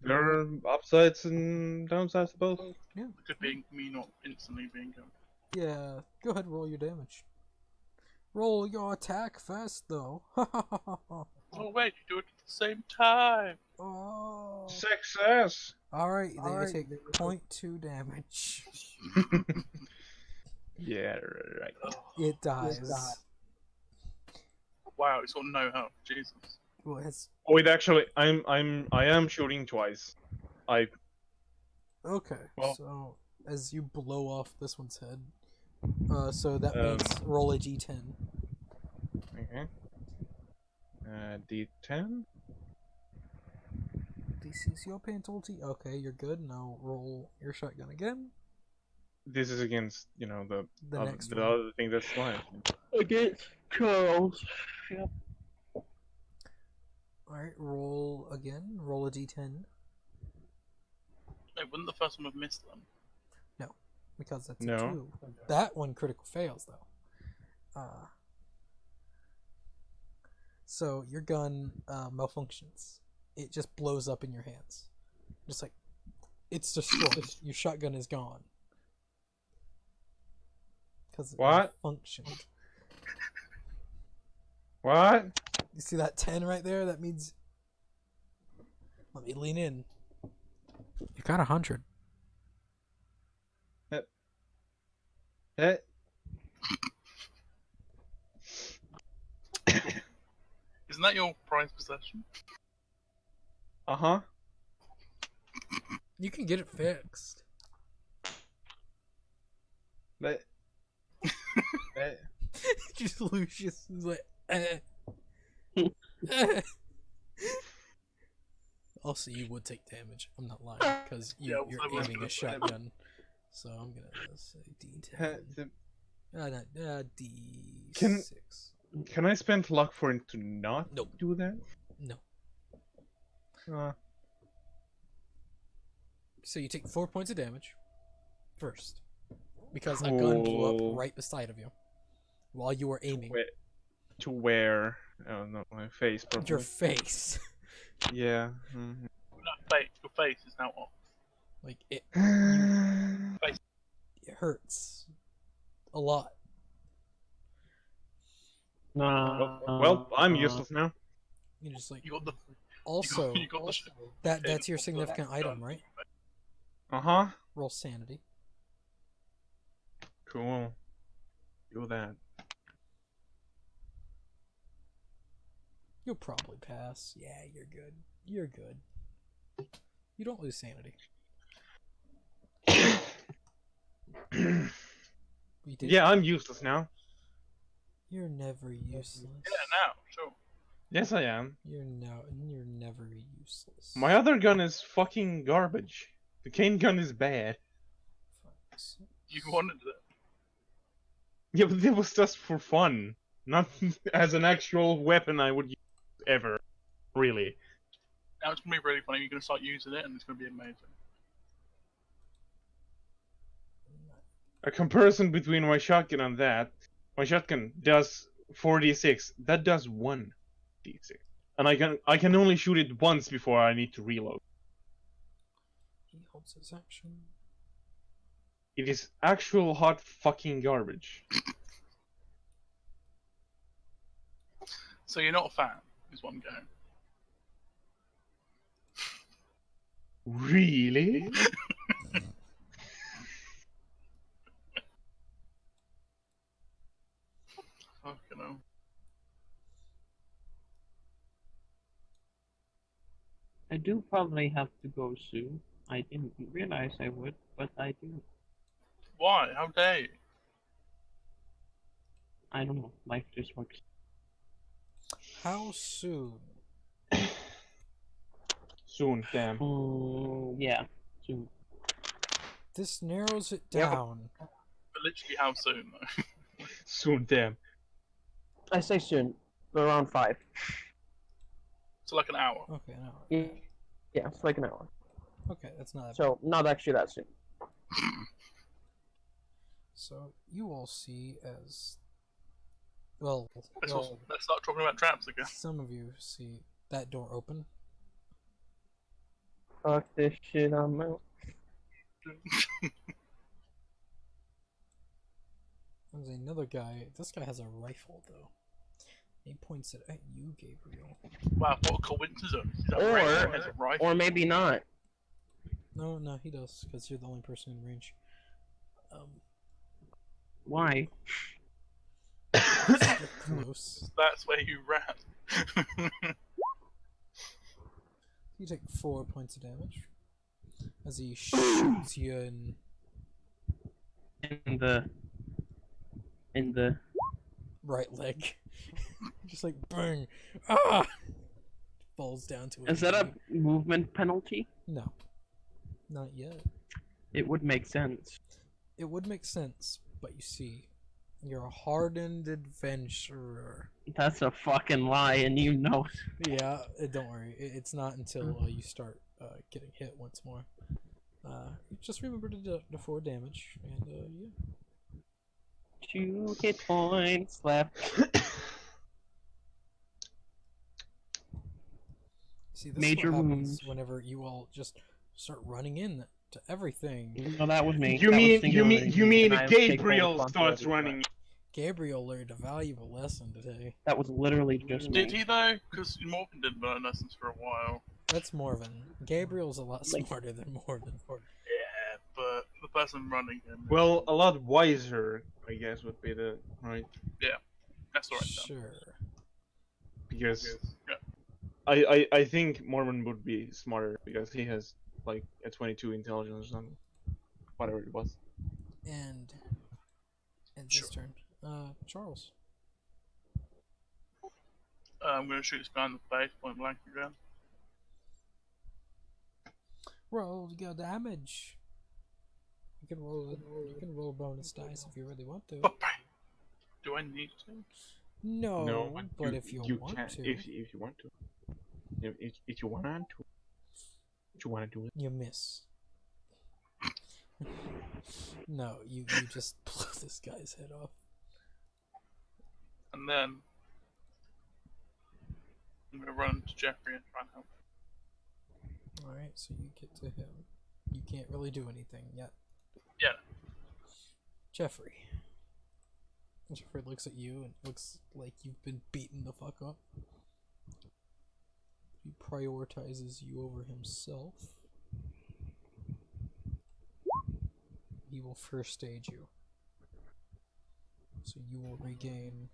There are upsides and downsides to both. The good being me not instantly being killed. Yeah. Go ahead and roll your damage. Roll your attack first, though. Oh wait, you do it at the same time. Oh. Success. Alright, then you take 0.2 damage. Yeah, right. It dies. Wow, it's got no health. Jesus. Well, it's Oh, it actually, I am shooting twice. okay. Well- So as you blow off this one's head, so that means Um, roll a d10. Okay. D10. This is your penalty. Okay, you're good. Now roll your shotgun again. This is against, you know, the Next the one. other thing that's live. Against Charles. Yep. Alright, roll again. Roll a d10. Hey, wouldn't the first one have missed them? Because that's No. a 2. That one critical fails, though. So your gun malfunctions. It just blows up in your hands. Just like, it's destroyed. Your shotgun is gone. Because it What? malfunctioned. What? You see that 10 right there? That means... Let me lean in. You got 100. Eh? Isn't that your prized possession? Uh-huh. You can get it fixed. But... Just Lucius is like, Also, you would take damage. I'm not lying, because Yeah, you're I was aiming a gonna say. shotgun. So I'm gonna say D10. D6. Can I spend luck for it to not Nope. do that? No. Uh, So you take 4 points of damage first, because a gun blew Cool. up right beside of you while you were aiming. to where? Oh, not my face, probably. Your face. Yeah. mhm. No, your face is now off. Like it hurts a lot. Well, I'm useless now. You just like You got the. also you got the that's your significant item, right? Uh-huh. Roll sanity. Cool. Do that. You'll probably pass. Yeah, you're good. You're good. You don't lose sanity. You did. Yeah, I'm useless now. You're never useless. Yeah, now, sure. Yes, I am. You're never useless. My other gun is fucking garbage. The cane gun is bad. You wanted it. Yeah, but it was just for fun. Not as an actual weapon I would use ever. Really. Now it's gonna be really funny. You're gonna start using it, and it's gonna be amazing. A comparison between my shotgun and that. My shotgun does 4d6. That does 1d6. And I can only shoot it once before I need to reload. He holds his action. It is actual hot fucking garbage. So you're not a fan, is what I'm going. Really? Fucking hell. I do probably have to go soon. I didn't realize I would, but I do. Why? How dare you? I don't know. Life just works. How soon? Soon, damn. Yeah, soon. This narrows it Yep. down. But literally, how soon though? Soon, damn. I say soon. Around 5. So like an hour. Okay, no. Yeah, it's like an hour. Okay, that's not that So, not actually that soon. So you all see as well. Let's start talking about traps again. Some of you see that door open. Fuck this shit, I'm out. There's another other guy, this guy has a rifle though. He points it at you, Gabriel. Wow, what a coincidence. He's a rifle, has a rifle. Or maybe not. No, he does, because you're the only person in range. Why? Close. That's where you ran. You take 4 points of damage as he shoots you In the right leg. Just like bang, ah! Falls down to it. Is that a movement penalty? No, not yet. It would make sense. It would make sense, but you see, you're a hardened adventurer. That's a fucking lie, and you know it. Yeah, don't worry. It's not until you start getting hit once more. Just remember to do the 4 damage, and yeah. 2 hit points left. See, this Major is what happens wounds. whenever you all just start running in to everything. No, that was me. You That was mean singularly me, and I take full Gabriel responsibility starts for that. running? Gabriel learned a valuable lesson today. That was literally just Did me. he though? Because Morgan didn't learn lessons for a while. That's Morven. Gabriel's a lot smarter than Morven. Yeah, but the person running him. Well, a lot wiser, I guess, would be the right. That's alright then. Sure. Because Yeah. I think Mormon would be smarter because he has like a 22 intelligence or something, whatever it was. And this turn. Charles. I'm gonna shoot this guy in the face, point blank again. Roll your damage. You can roll bonus dice if you really want to. But bang! Do I need to? No, but if you want can, to, if you want to, if you want to, if you want to do it. you miss. No, you just blow this guy's head off. And then I'm gonna run to Jeffrey and try and help. Alright, so you get to him. You can't really do anything yet. Yeah. Jeffrey. Jeffrey looks at you and looks like you've been beaten the fuck up. He prioritizes you over himself. He will first aid you. So you will regain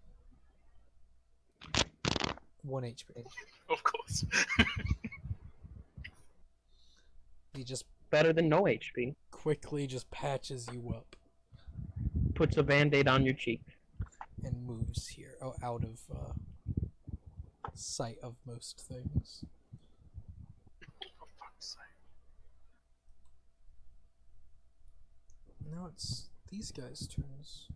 1 HP. Of course. He just Better than no HP. quickly just patches you up Puts a band-aid on your cheek. and moves here, out of sight of most things. For fuck's sake. Now it's these guys' turns.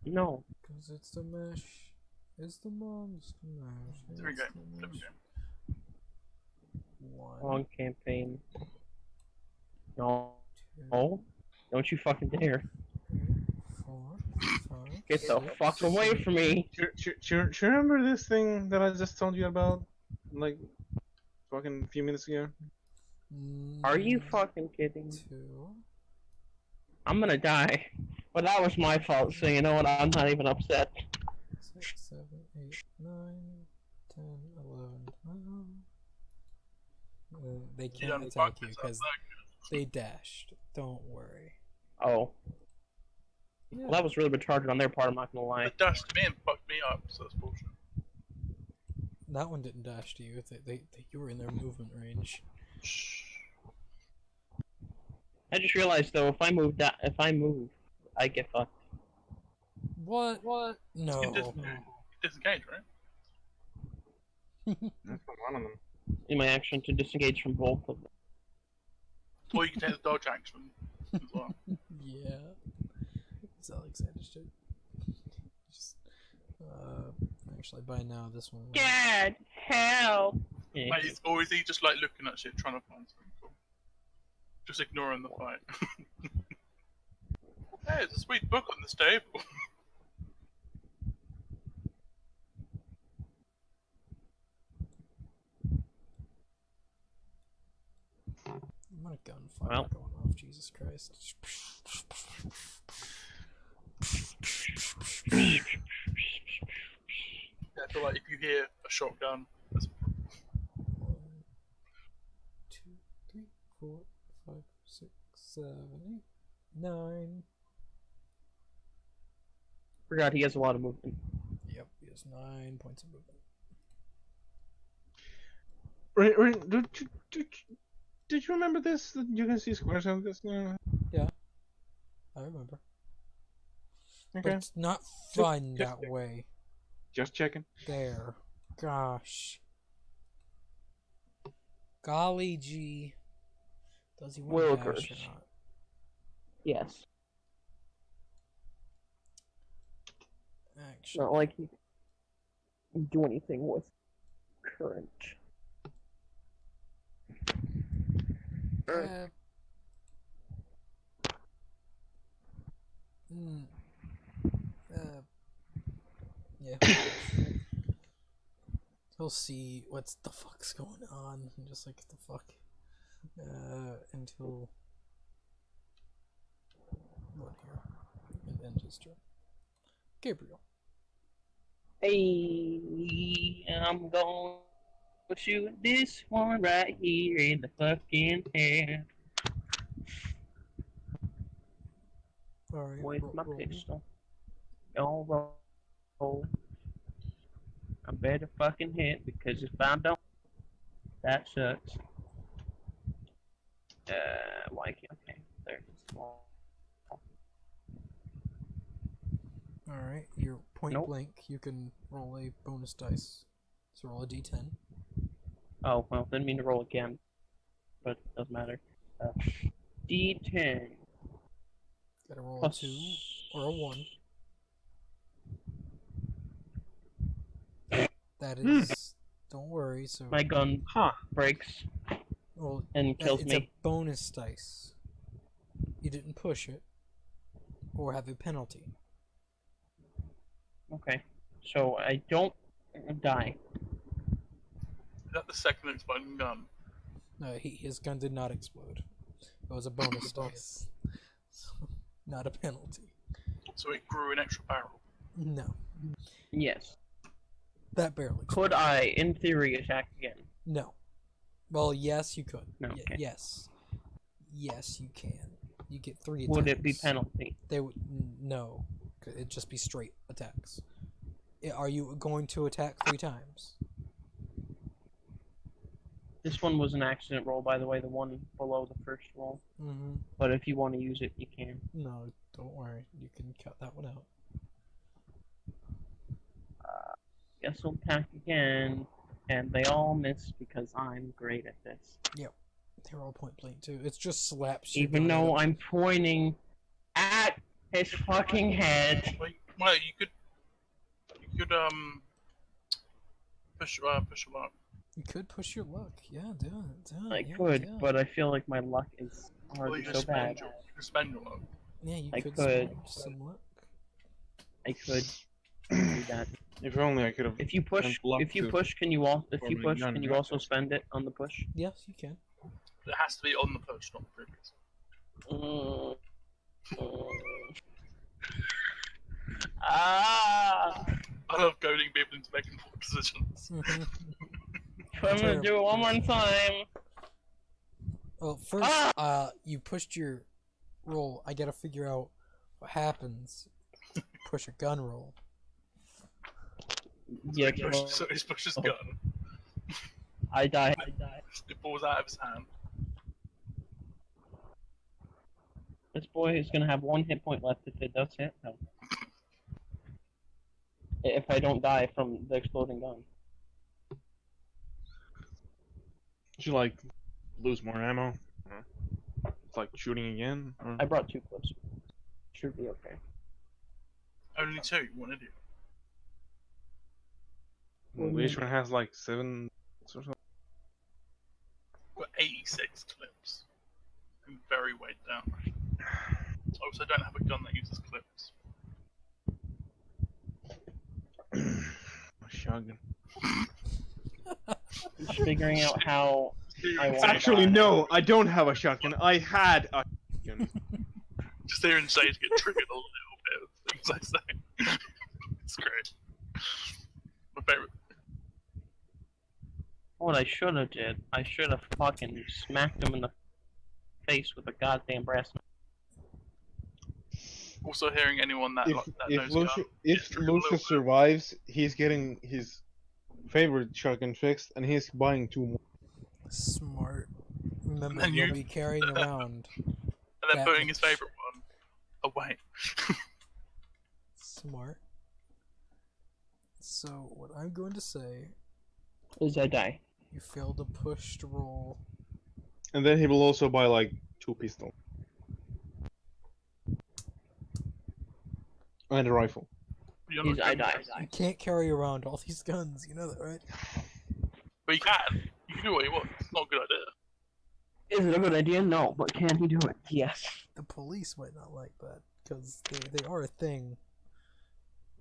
No. Because it's the mesh. It's the monster mash. There we it's go. the There we mesh. go. 1, Long campaign. No. 2, Oh. Don't you fucking dare. 3, 4, 5. Get the fuck away from me. Do you remember this thing that I just told you about, like, fucking a few minutes ago? Are you fucking kidding? 2. I'm gonna die. But that was my fault, so you know what? I'm not even upset. 6, 7, 8, 9, 10, 11, 12. They You can't done attack fucked you this up because that they dashed. Don't worry. Oh. Yeah. Well, that was really retarded on their part, I'm not gonna good. lie. They dashed me and fucked me up, so that's bullshit. That one didn't dash to you. You were in their movement range. Shh. I just realized though, if I move, I get fucked. What? What? No. You disengage, right? That's not one of them. In my action to disengage from both of them. Or you can take the dodge action as well. Yeah. It's Alexander's turn. Just, actually, by now this one. Dad, help! Yeah. Mate, or is he just like looking at shit, trying to find something cool? Just ignoring the fight. Hey, there's a sweet book on this table. I'm gonna gunfire Well. going off. Jesus Christ. Yeah, I feel like if you hear a shotgun, that's 1, 2, 3, 4, 5, 6, 7, 8, 9. Forgot he has a lot of movement. Yep, he has 9 points of movement. Did you remember this? That you can see squares on this now? I remember. Okay. But it's not fun just that way. Just checking. There. Gosh. Golly gee. Does he want to dash or Willikers. not? Yes. Actually. Not like he can do anything with current. Uh, mm, yeah. He'll see what's the fuck's going on and just like the fuck. Until what here? And end his turn. Gabriel. Hey, I'm going to shoot this one right here in the fucking head Alright. with my pistol. Don't roll. I better fucking hit because if I don't, that sucks. Why can't okay? There's a small. Alright, you're point Nope. blank. You can roll a bonus dice. So roll a d10. Oh well, didn't mean to roll again, but it doesn't matter. D10 Gotta roll plus a 2 or a 1. That is. Don't worry. So. my gun Huh. breaks Well, and kills it's me. a bonus dice. You didn't push it, or have a penalty. Okay, so I don't die. is that the second exploding gun? No, his gun did not explode. It was a bonus dice, so, not a penalty. So it grew an extra barrel. No, Yes. that barely. Could I, in theory, attack again? No. Well, yes, you could. No, okay. Yes. Yes, you can. You get 3 attacks. Would it be penalty? They would no. It'd just be straight attacks. Are you going to attack 3 times? This one was an accident roll, by the way, the one below the first roll. Mm-hmm. But if you want to use it, you can. No, don't worry. You can cut that one out. Guess I'll attack again, and they all miss because I'm great at this. They're all point blank too. It's just slaps you. Even though I'm pointing at his fucking head. Well, you could push your luck. You could push your luck. Yeah, do it. I yeah, could, yeah. but I feel like my luck is Well, already you so bad. you can spend your luck. Yeah, you I could could. spend some luck. I could do that. If only I could have. If you push, can you also spend it on the push? Yes, you can. It has to be on the push, not previous. Ah! I love goading people into making poor decisions. Mhm. I'm gonna do it one more time. Well, first, you pushed your roll. I gotta figure out what happens. Push a gun roll. Yeah, So he pushes his gun. I die. It falls out of his hand. This boy is gonna have 1 hit point left if it does hit. No. If I don't die from the exploding gun. Should you like lose more ammo? It's like shooting again. Or... I brought 2 clips. Should be okay. Only 2, what an idiot. Each one has like 7 or something. I've got 86 clips. I'm very weighed down. I also don't have a gun that uses clips. A shotgun. Just figuring out how I want Actually, to die. no, I don't have a shotgun. I had a shotgun. Just hearing Sage get triggered a little bit of things I say. It's great. My favorite. What I should have did, I should have fucking smacked him in the face with a goddamn brass knuckle. Also, hearing anyone that knows if Lucius survives, he's getting his favorite shotgun fixed, and he's buying 2 more. Smart. Remember, And you'll you- be carrying around. and then putting his favorite one away. Smart. So, what I'm going to say, Is I die. you failed a push to roll. And then he will also buy like 2 pistols. And a rifle. You're He's not I gonna- die. You can't carry around all these guns, you know that, right? But you can. You can do what you want. It's not a good idea. Is it a good idea? No, but can he do it? Yes. The police might not like that, because they are a thing.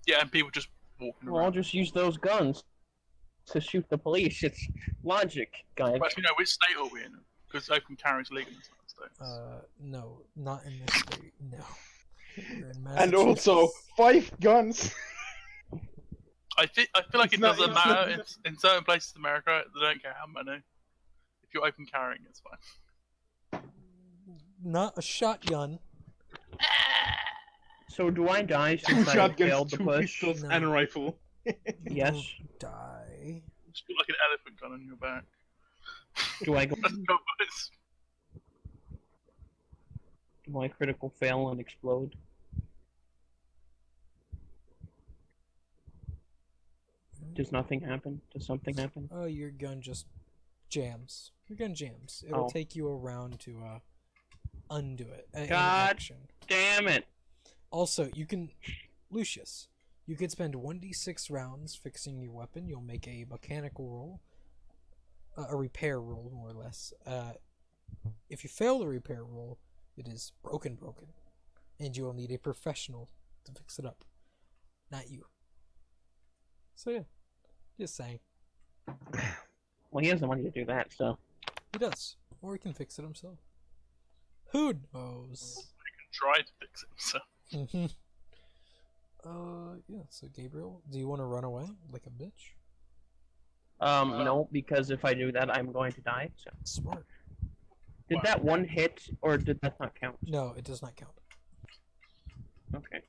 Yeah, and people just walking Well, I'll around. just use those guns to shoot the police. It's logic, guys. But actually, no, which state are we in? Because open carry is legal in some states. No, not in this state, no. You're in And also Massachusetts. 5 guns. I feel like It's it not- doesn't it's not- matter in certain places in America. They don't care how many. If you're open carrying, it's fine. Not a shotgun. So do I die 2 since I shotguns, failed the 2 push? pistols, No. and a rifle. You Yes. don't die. Just put like an elephant gun on your back. Do I go? Let's go, boys. Do I critical fail and explode? Does nothing happen? Does something happen? Oh, your gun just jams. Your gun jams. It'll Oh. take you around to undo it. In God. action. Damn it! Also, you can, Lucius, you could spend 1d6 rounds fixing your weapon. You'll make a mechanical roll, a repair roll, more or less. If you fail the repair roll, it is broken, and you will need a professional to fix it up, not you. So yeah, just saying. Well, he has the money to do that, so. He does, or he can fix it himself. Who knows? Try to fix it. So Mm-hmm. Yeah. So Gabriel, do you want to run away like a bitch? No, because if I do that, I'm going to die. So. Smart. Did that one hit, or did that not count? No, it does not count. Okay.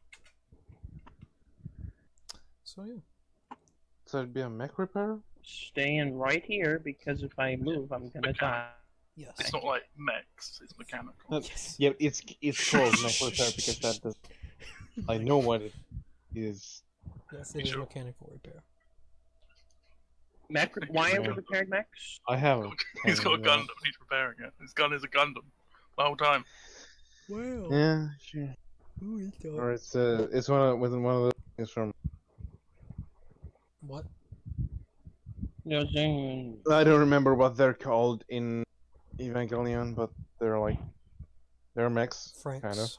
So yeah. So it'd be a mech repair? Staying right here, because if I move, I'm gonna die. Yes. it's not like mechs. It's mechanical. Yes. Yeah, it's called mech repair because that does. I know what it is. Yes, it is Sure. mechanical repair. Mech? Why are we repairing mechs? I haven't. He's got a Gundam. He's repairing it. His gun is a Gundam. The whole time. Wow. Yeah, sure. Who is that? Or it's one of those things from. What? No, zing. I don't remember what they're called in Evangelion, but they're mechs, Franks. kind of.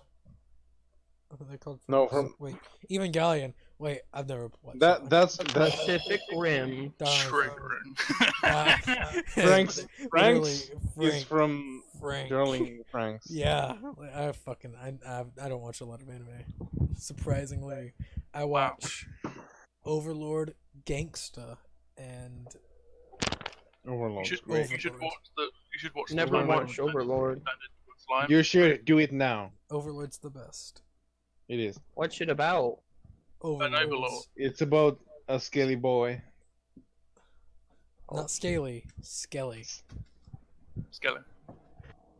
I think they're called No, Franks. Wait, Evangelion. Wait, I've never watched That's Pacific Rim. Triggering. Franks. Franks is Frank. from Frank. Sterling Franks. Yeah, I don't watch a lot of anime. Surprisingly, I watch Overlord, Gangsta, and Overlord. You Great. should watch the. Never one watched where Overlord. turned into a slime. You should do it now. Overlord's the best. It is. What's it about? Overlord. It's about a scaly boy. Not scaly, skelly, Skeleton.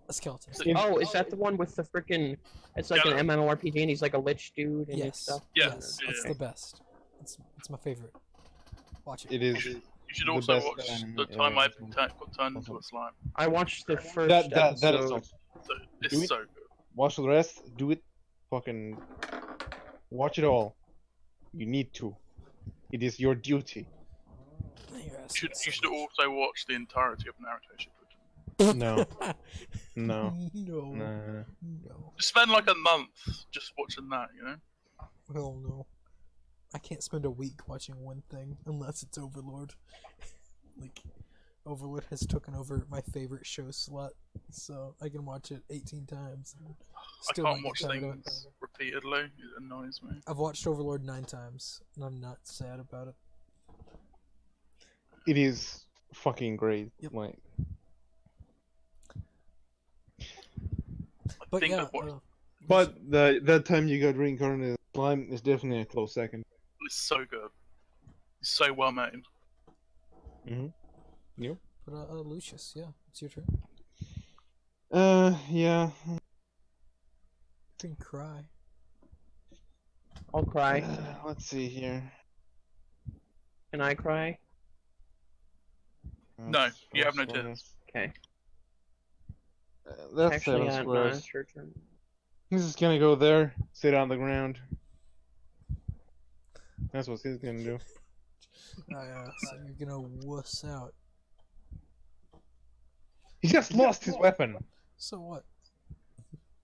a skeleton. Oh, is that the one with the freaking? It's like an Yeah. MMORPG, and he's like a lich dude and Yes, stuff. yes, Yeah. it's the best. It's my favorite. Watch it. It is. You should The also best watch anime the time ever. I got turned into a slime. I watched the first That is episode. awesome. So it's Do it. so good. Watch the rest. Do it. Fucking watch it all. You need to. It is your duty. You should also watch the entirety of Naruto Shippuden. No. No. No. Nah. No. Just spend like a month just watching that, you know? Hell no. I can't spend a week watching one thing unless it's Overlord. Like, Overlord has taken over my favorite show slot, so I can watch it 18 times. And I still can't not watch get tired of it. things repeatedly. It annoys me. I've watched Overlord 9 times, and I'm not sad about it. It is fucking great. Yep. Like, But think yeah, that what- but that time you got reincarnated as slime is definitely a close second. It's so good. It's so well made. but Lucius, yeah, it's your turn. Yeah. You can cry. I'll cry. Let's see here. Can I cry? No, you have no tears. Okay. That's Actually, 7 no, squares. it's your turn. He's just gonna go there, sit on the ground. That's what he's gonna do. So you're gonna wuss out. He just lost his weapon. So what?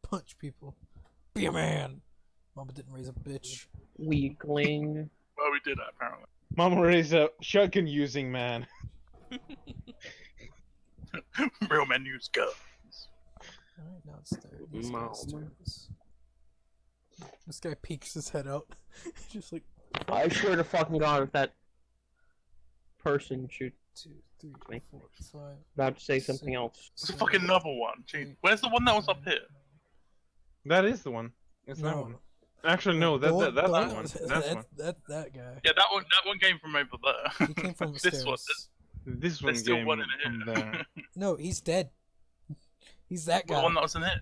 Punch people. Be a man. Mama didn't raise a bitch. Weakling. Well, we did that apparently. Mama raised a shotgun using man. Real men use guns. Alright, now it's these guys' Mom. turns. This guy peeks his head out. Just like I swear to fucking God, if that person should 2, 3, Me. 4, 5. about to say something else. It's a fucking another one. Gee, where's the one that was up here? That is the one. It's that No. one. Actually, no, The that's the that one. That's one. That guy. Yeah, that one came from over there. He came from the This stairs. one. This one There's still came one in from here. there. No, he's dead. He's that The guy. one that was in it.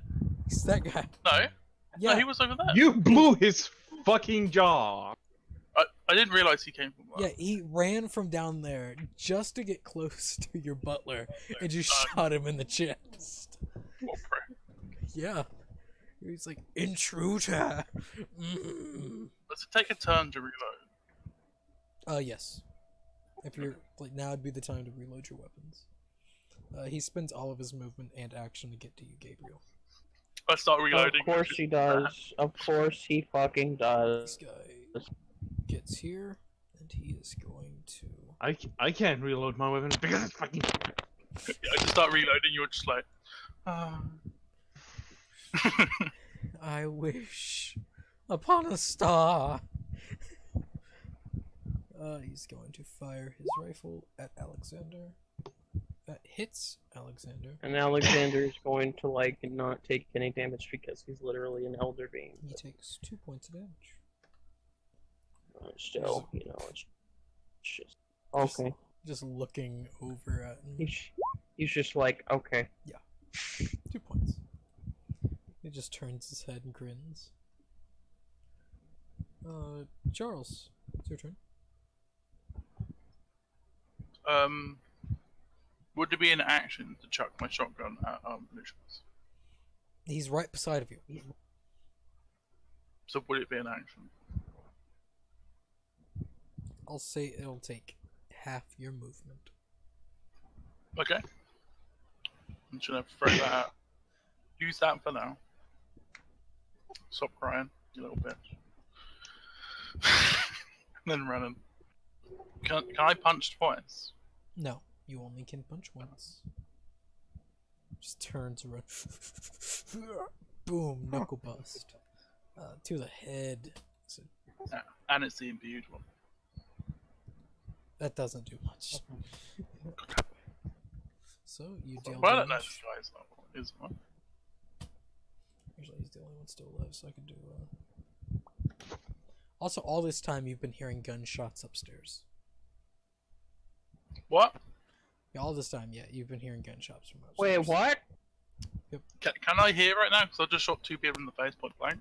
He's that guy. No, Yeah. no, he was over there. You blew his fucking jaw. I didn't realize he came from there. Yeah, he ran from down there just to get close to your butler and just shot him in the chest. What prick. Yeah. He's like, intruder. Mm. Does it take a turn to reload? Yes. If you're like, now would be the time to reload your weapons. He spends all of his movement and action to get to you, Gabriel. I start reloading. Of course he does. Of course he fucking This does. guy gets here, and he is going to. I can't reload my weapon because it's fucking. Yeah, I just start reloading. You're just like, I wish upon a star. He's going to fire his rifle at Alexander. That hits Alexander. And Alexander is going to like not take any damage because he's literally an Elder Being. He takes 2 points of damage. Still, you know, it's just okay. Just looking over at him. He's just like, okay. 2 points. He just turns his head and grins. Charles, it's your turn. would there be an action to chuck my shotgun at Lucius? He's right beside of you. So would it be an action? I'll say it'll take half your movement. Okay. I'm just gonna throw that out. Use that for now. Stop crying, you little bitch. And then running. Can I punch twice? No, you only can punch once. Just turns around. Boom, knuckle bust. To the head. So Yeah. And it's the imbued one. that doesn't do much. So you deal Well, I don't know damage. this guy's not is one. Actually, he's the only one still alive, so I can do. Also, all this time you've been hearing gunshots upstairs. What? Yeah, all this time, yeah, you've been hearing gunshots from upstairs. Wait, what? Can I hear right now? Because I just shot 2 people in the face point blank.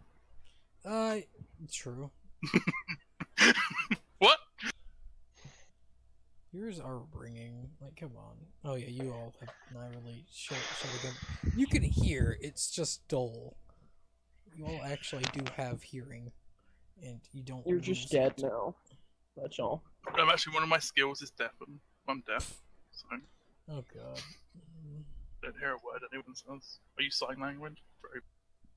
True. What? Yours are ringing. Like, come on. Oh yeah, you all have not really shot a gun. You can hear. It's just dull. You all actually do have hearing, and you don't. You're lose just dead it. now. That's all. I'm actually, one of my skills is deafen. I'm deaf. So I Oh god. don't hear a word anyone says. Are you sign language? Very.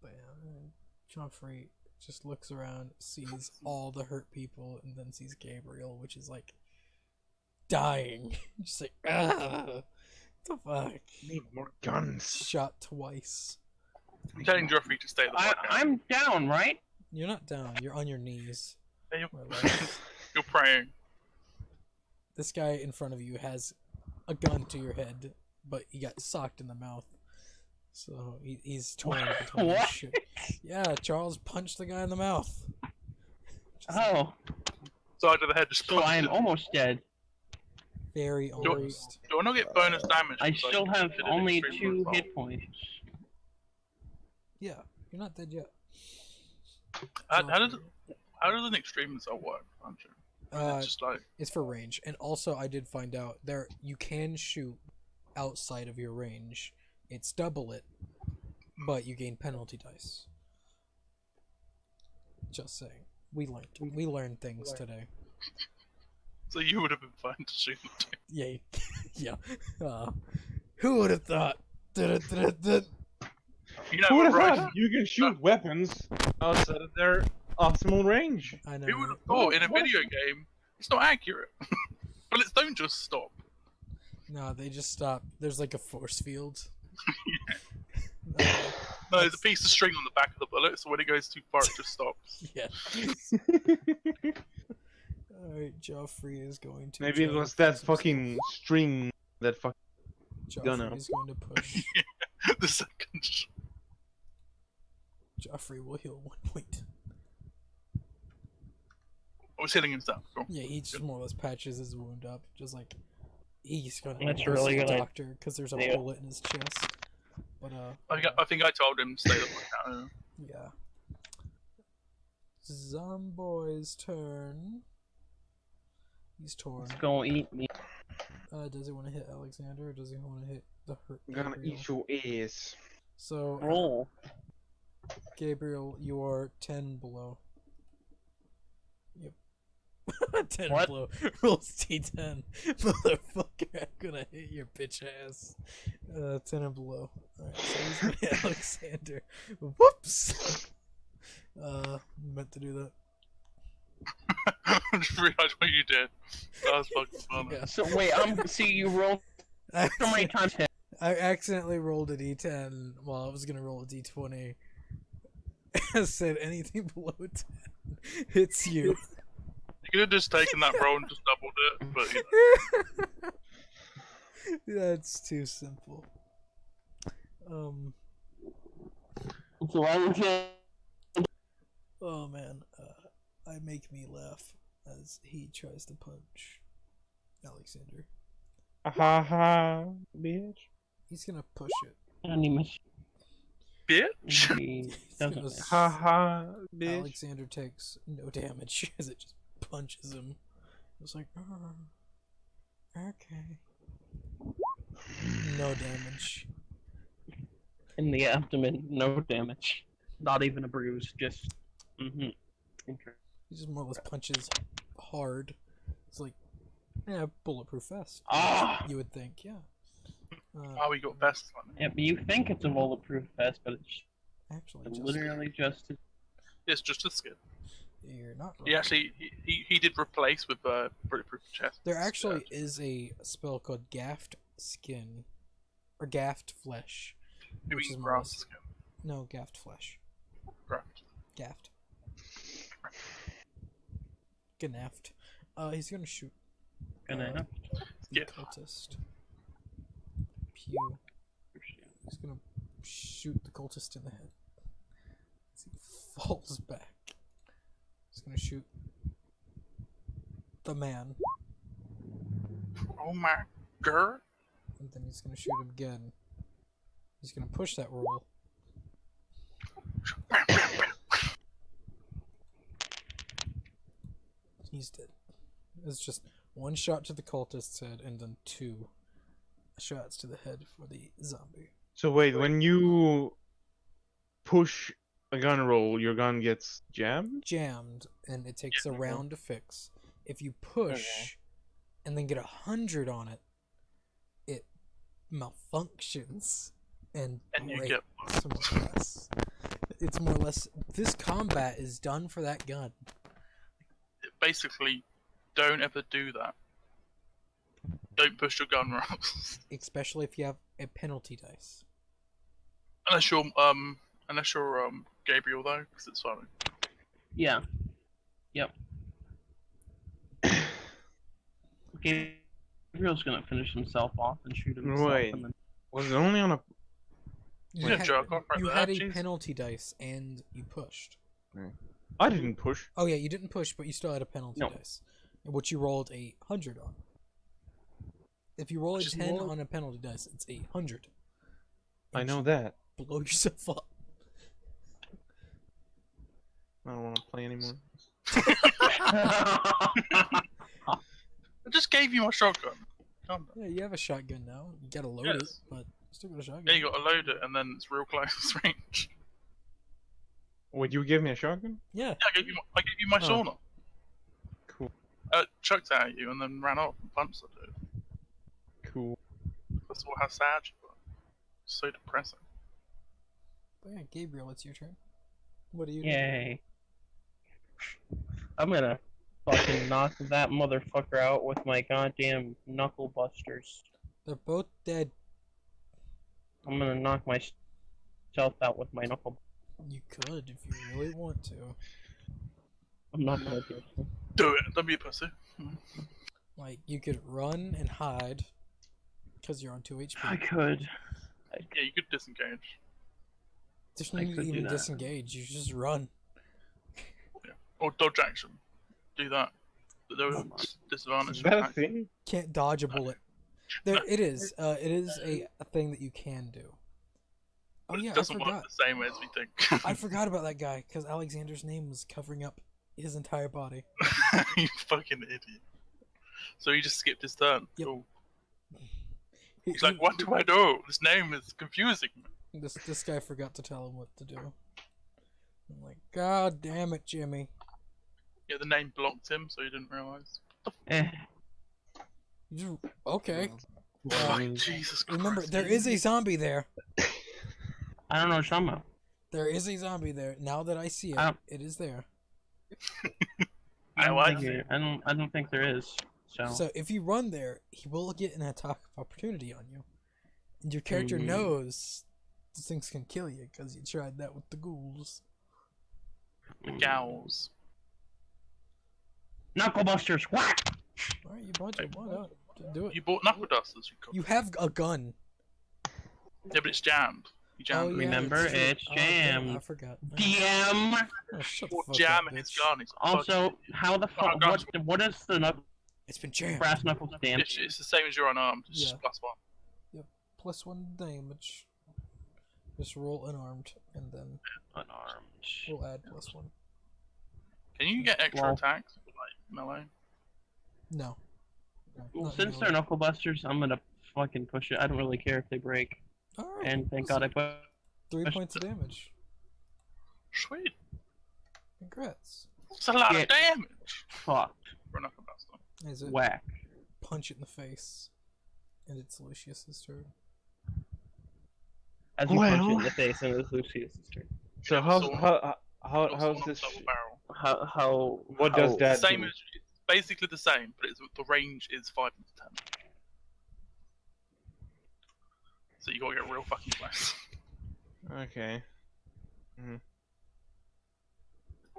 But yeah, Joffrey just looks around, sees all the hurt people, and then sees Gabriel, which is like dying. Just like, what the fuck? Need more guns. Shot twice. I'm telling Joffrey to stay the fuck out. I'm down, right? You're not down. You're on your knees. Yeah, More or less. you're praying. This guy in front of you has a gun to your head, but he got socked in the mouth. So he's torn between What? shit. Yeah, Charles punched the guy in the mouth. Oh, Side of the head just so I am punched it. almost dead. Very Do almost. I not get bonus damage? I because still have did an only extreme 2 assault? hit points. Yeah, you're not dead yet. How does an extreme assault work? It's just like It's for range, and also I did find out there you can shoot outside of your range. It's double it, but you gain penalty dice. Just saying, we learned things today. so you would have been fine to shoot them too. Yeah, yeah. Who would have thought? Dun-dun-dun-dun-dun. You know, Who would have right? thought you can shoot weapons outside of their optimal range? I know. Who would right? have thought in a What? video game it's not accurate? Bullets don't just stop. No, they just stop. There's like a force field. No, there's a piece of string on the back of the bullet, so when it goes too far, it just stops. Yeah. Alright, Joffrey is going to. Maybe it try was to that fix fucking string that fucking. himself. gun out. Joffrey is going to push. The second shot. Joffrey will heal 1 point. I was hitting himself. Cool. Yeah, he just more or less patches his wound up. Just like he's gonna That's go really see a good. doctor because there's a Yeah. bullet in his chest. But I think I told him to stay the fuck out. yeah. Zomboy's turn. He's torn. It's gonna eat me. Does he want to hit Alexander or does he want to hit the hurt? I'm gonna Gabriel? eat your ass. So Roll. Gabriel, you are 10 below. Yep. 10 What? below. Rolls D10. Motherfucker, I'm gonna hit your bitch ass. 10 and below. Alright, so he's gonna hit Alexander. Whoops! Meant to do that. I just realized what you did. That was fucking funny. Yeah. So wait, see you rolled I so many times. I accidentally rolled a D10 while I was gonna roll a D20. I said anything below 10 hits you. You could have just taken that roll and just doubled it, but you know. That's too simple. So I was Oh man, I make me laugh as he tries to punch Alexander. Ha ha, bitch. He's gonna push it. Bitch. He He's doesn't. gonna Ha ha, bitch. Alexander takes no damage as it just punches him. It's like, okay. No damage. In the abdomen, no damage. Not even a bruise, just. Okay. He just more or less punches hard. It's like, yeah, bulletproof vest. Ah! You would think, yeah. Oh, we got best one. Yeah, but you think it's a bulletproof vest, but it's Actually, just, literally just. It's just a skin. you're not wrong. He actually he did replace with bulletproof chest. There actually is a spell called Gaft Skin, or Gaft Flesh. Maybe which is more or grass less- skin. No, Gaft Flesh. Graft. Gaft. Gnaft. He's gonna shoot Gonna. the Yeah. cultist. Pew. He's gonna shoot the cultist in the head. As he falls back. He's gonna shoot the man, Oh my god. and then he's gonna shoot him again. He's gonna push that roll. He's dead. It's just one shot to the cultist's head and then 2 shots to the head for the zombie. So wait, when you push a gun roll, your gun gets jammed? Jammed, and it takes a round to fix. If you push and then get 100 on it, it malfunctions and And you breaks get more or less. It's more or less, this combat is done for that gun. basically don't ever do that. Don't push your gun rolls. Especially if you have a penalty dice. Unless you're Gabriel though, because it's funny. Yeah. Yep. Gabriel's gonna finish himself off and shoot himself. Wait. And then... Was it only on a? You Yeah, had, jerk off right you there, had a jeez. penalty dice and you pushed. I didn't push. Oh yeah, you didn't push, but you still had a penalty No. dice, which you rolled 100 on. If you roll a 10 on a penalty dice, it's 100. I know that. Blow yourself up. I don't want to play anymore. I just gave you my shotgun. Calm down. Yeah, you have a shotgun now. You gotta load Yes. it, but you still got a shotgun. Yeah, you gotta load it, and then it's real close range. Would you give me a shotgun? Yeah. Yeah, I gave you my Oh. sauna. Cool. Chucked it at you, and then ran off and punched the dude. Cool. That's how sad you were. So depressing. But yeah, Gabriel, it's your turn. What do you Yay. I'm gonna fucking knock that motherfucker out with my goddamn knuckle busters. They're both dead. I'm gonna knock myself out with my knuckle. You could if you really want to. I'm not gonna do it. Do it. Don't be a pussy. Like, you could run and hide, because you're on 2 HP. I could. Yeah, you could disengage. There's no I need to could do even that. disengage, you just run. Or dodge action. Do that. But there was Is disadvantage. that a thing? Can't dodge a bullet. There, it is. It is a thing that you can do. Oh But yeah, it I doesn't forgot. work the same way as we think. I forgot about that guy, because Alexander's name was covering up his entire body. You fucking idiot. So he just skipped his turn. Yep. Cool. He's like, what do I do? This name is confusing me. This guy forgot to tell him what to do. I'm like, God damn it, Jimmy. Yeah, the name blocked him, so he didn't realise. Okay. Fucking Jesus Christ. Remember, there is a zombie there. I don't know what you're talking about. There is a zombie there. Now that I see it, I don't- it is there. I Now I don't, see. think I don't think there is. So, So if you run there, he will get an attack of opportunity on you. And your character Mhm. knows these things can kill you because you tried that with the ghouls. The gals. knuckle busters. Whack! Alright, you bunch it. Why not? Do it. You bought knuckle dusters, you could. You have a gun. Yeah, but it's jammed. You jammed it. Remember, that's true. it's Oh, damn, I jammed. forgot. DM. Oh, shut the What fuck jam up, in his bitch. gun? He's a Also, fucking how the fuck? gosh. What is the It's been jammed. brass knuckles stand? It's the same as you're unarmed. It's Yeah. just +1. Plus 1 damage. Just roll unarmed, and then Unarmed. we'll add +1. Can you get extra Well- attacks with, like, melee? No. Well, Not since melee. they're knuckle busters, I'm gonna fucking push it. I don't really care if they break. Alright, And thank God I put. 3 points of damage. Sweet. Congrats. It's a lot Shit. of damage Fucked. for a knuckle buster. Is it Whack. punch it in the face, and it's Lucius's turn. As you punch it Well- in the face, and it's Lucius's turn. So Yeah, how's so- how's Also, this? double barrel. How? What does how- that Same do? as it's basically the same, but the range is 5 into 10. So you gotta get real fucking close. Okay. But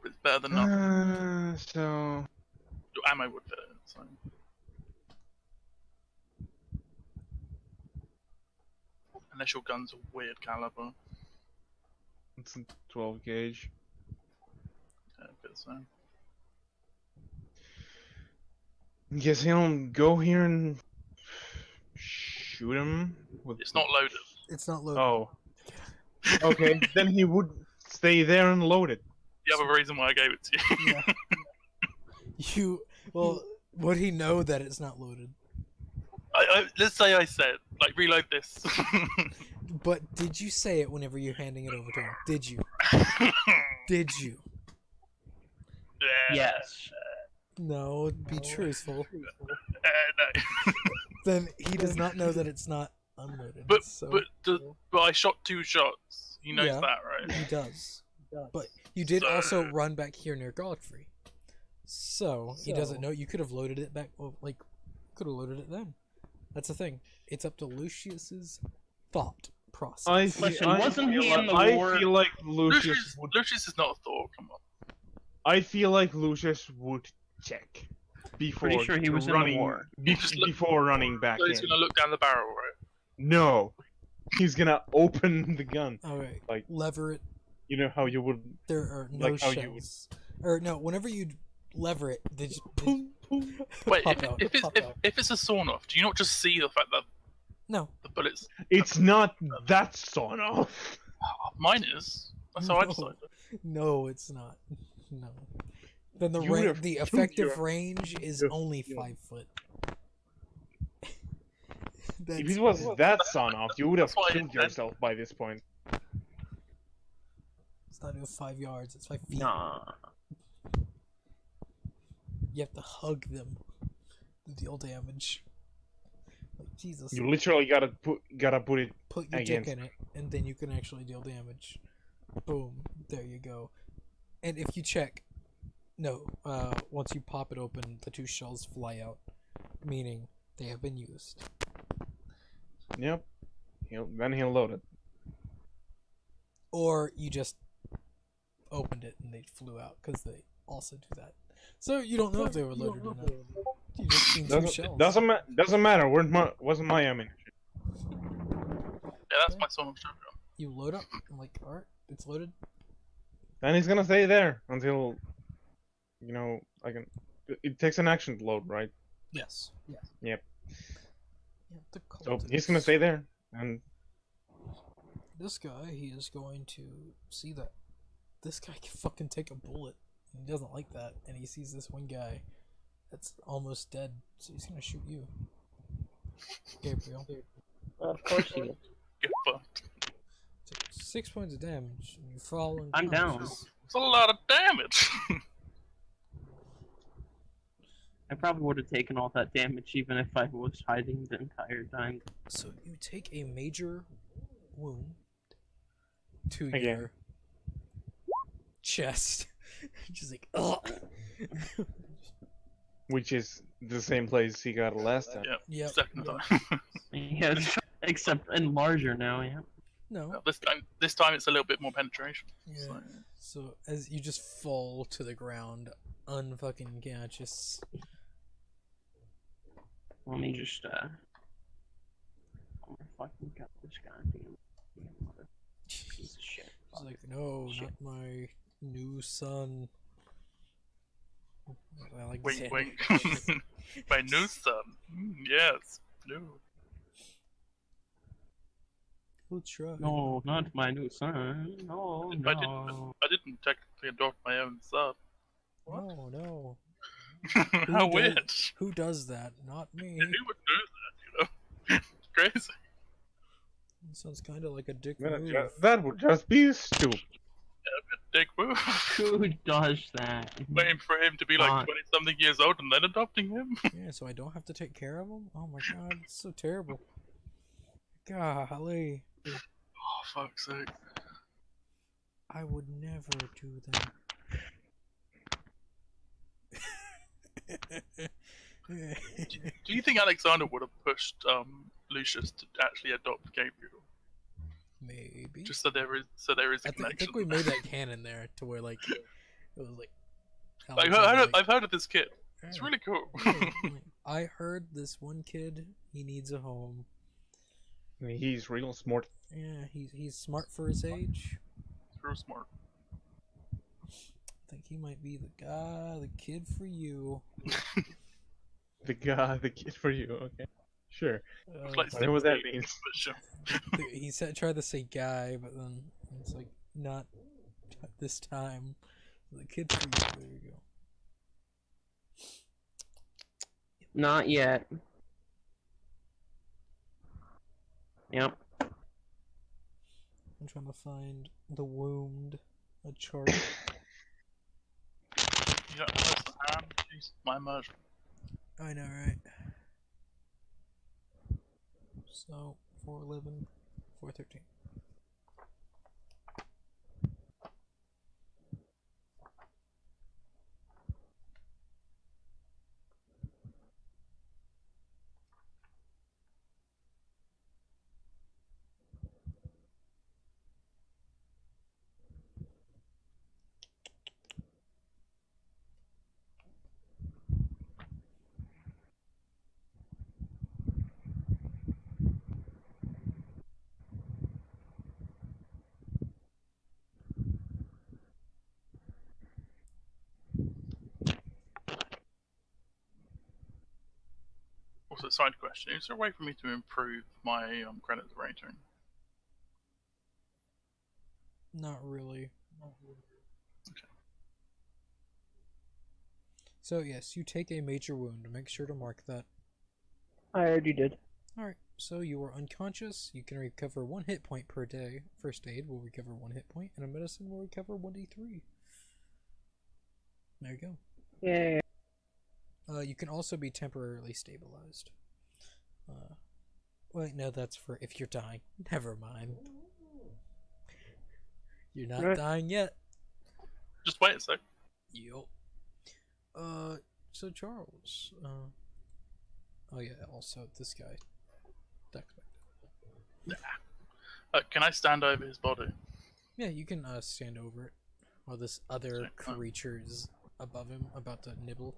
it's better than nothing. So Your ammo would fit it. So. Unless your gun's a weird caliber. it's a 12 gauge. Yeah, a bit the same. Guess he'll go here and shoot him with. It's not loaded. It's not loaded. Oh. Okay, then he would stay there and load it. The other reason why I gave it to you. Yeah. Would he know that it's not loaded? Let's say I said, like, reload this. But did you say it whenever you're handing it over to him? Did you? Did you? Yes. No, be truthful. No. Then he does not know that it's not unloaded. But so but I shot 2 shots. He knows Yeah. that, right? he does. But you did So- also run back here near Godfrey. So he doesn't know. You could have loaded it back. Well, like, could have loaded it then. That's the thing. It's up to Lucius's thought process. Listen, wasn't he in the war? I feel like Lucius Lucius is not a Thor. Come on. I feel like Lucius would check before Pretty sure he was in a running war. before running back So he's in. gonna look down the barrel, right? No, he's gonna open the gun. Alright. Like- lever it. You know how you would. There are no Like how you would- shells. Or no, whenever you lever it, they just boom, boom, Wait, pop out. Pop out. if it's a sawn off, do you not just see the fact that No. the bullets? It's not that sawn off. Mine is. That's how I No. decided. No, it's not. No. Then the You would've the killed effective your- range is your- only your- 5 foot. If it was that sawn off, you would have That's why I killed said- yourself by this point. It's not even 5 yards, it's 5 feet. Nah. You have to hug them to deal damage. Like, Jesus. You literally gotta put it. Put your against- dick in it, and then you can actually deal damage. Boom. There you go. And if you check, no, once you pop it open, the 2 shells fly out, meaning they have been used. Yep. Then he'll load it. Or you just opened it and they flew out, because they also do that. So you don't know if they were loaded or not. You just seen 2 shells. Doesn't matter. Wasn't my ammunition. Yeah, that's my sawn off shotgun. You load up, I'm like, alright, it's loaded. Then he's gonna stay there until, you know, I can. It takes an action to load, right? Yes. Yes. Yep. The So he's gonna cultists. stay there, and This guy, he is going to see that this guy can fucking take a bullet. He doesn't like that, and he sees this one guy that's almost dead, so he's gonna shoot you, Gabriel. Of course he is. Get fucked. Take 6 points of damage, and you fall I'm down. unconscious. It's a lot of damage. I probably would have taken all that damage even if I was hiding the entire time. So you take a major wound to Again. your chest. Just like, ugh. which is the same place he got it last time. Yeah, Yep. second yep. time. Yeah, except and larger now, yeah. No. This time it's a little bit more penetration. Yeah. So- So as you just fall to the ground, unfucking conscious. Let me just, I'm gonna fucking cut this goddamn mother piece of shit. He's like, no, Shit. not my new son. I like Wink, saying wink. it. My new son. Yes, new. We'll try. No, not my new son. No, I didn't technically adopt my own son. No, no. How does- weird. Who does that? Not me. Who would do that? You know, it's crazy. It sounds kind of like a dick That move. that would just be stupid. Dick move. Who does that? Waiting for him to be like Uh, 20-something years old and then adopting him. Yeah, so I don't have to take care of him? Oh my god, it's so terrible. Golly. Oh, fuck's sake. I would never do that. Do you think Alexander would have pushed Lucius to actually adopt Gabriel? Maybe. Just so there is a I connection. think we made that canon there to where like it was like. I've heard of this kid. It's "Yeah, really cool. yeah, I heard this one kid. He needs a home. He's real smart. Yeah, he's smart for his age. Real smart. I think he might be the kid for you. The kid for you. Okay, sure. Like I know what that Steve, means. but sure. He said tried to say guy, but then it's like not this time. The kid for you. There you go. Not yet. Yep. I'm trying to find the wound, a chart. You got close to hand. Jeez, my immersion. I know, right? So 411, 413. So, side question: is there a way for me to improve my credit rating? Not really. Okay. So yes, you take a major wound. Make sure to mark that. I already did. Alright, so you are unconscious. You can recover 1 hit point per day. First aid will recover 1 hit point, and a medicine will recover 1d3. There you go. Yeah. You can also be temporarily stabilized. Wait, no, that's for if you're dying. Never mind. You're not Right. dying yet. Just wait a sec. Yup. So Charles. Oh yeah, also this guy. Can I stand over his body? Yeah, you can stand over it while this other creature is above him, about to nibble.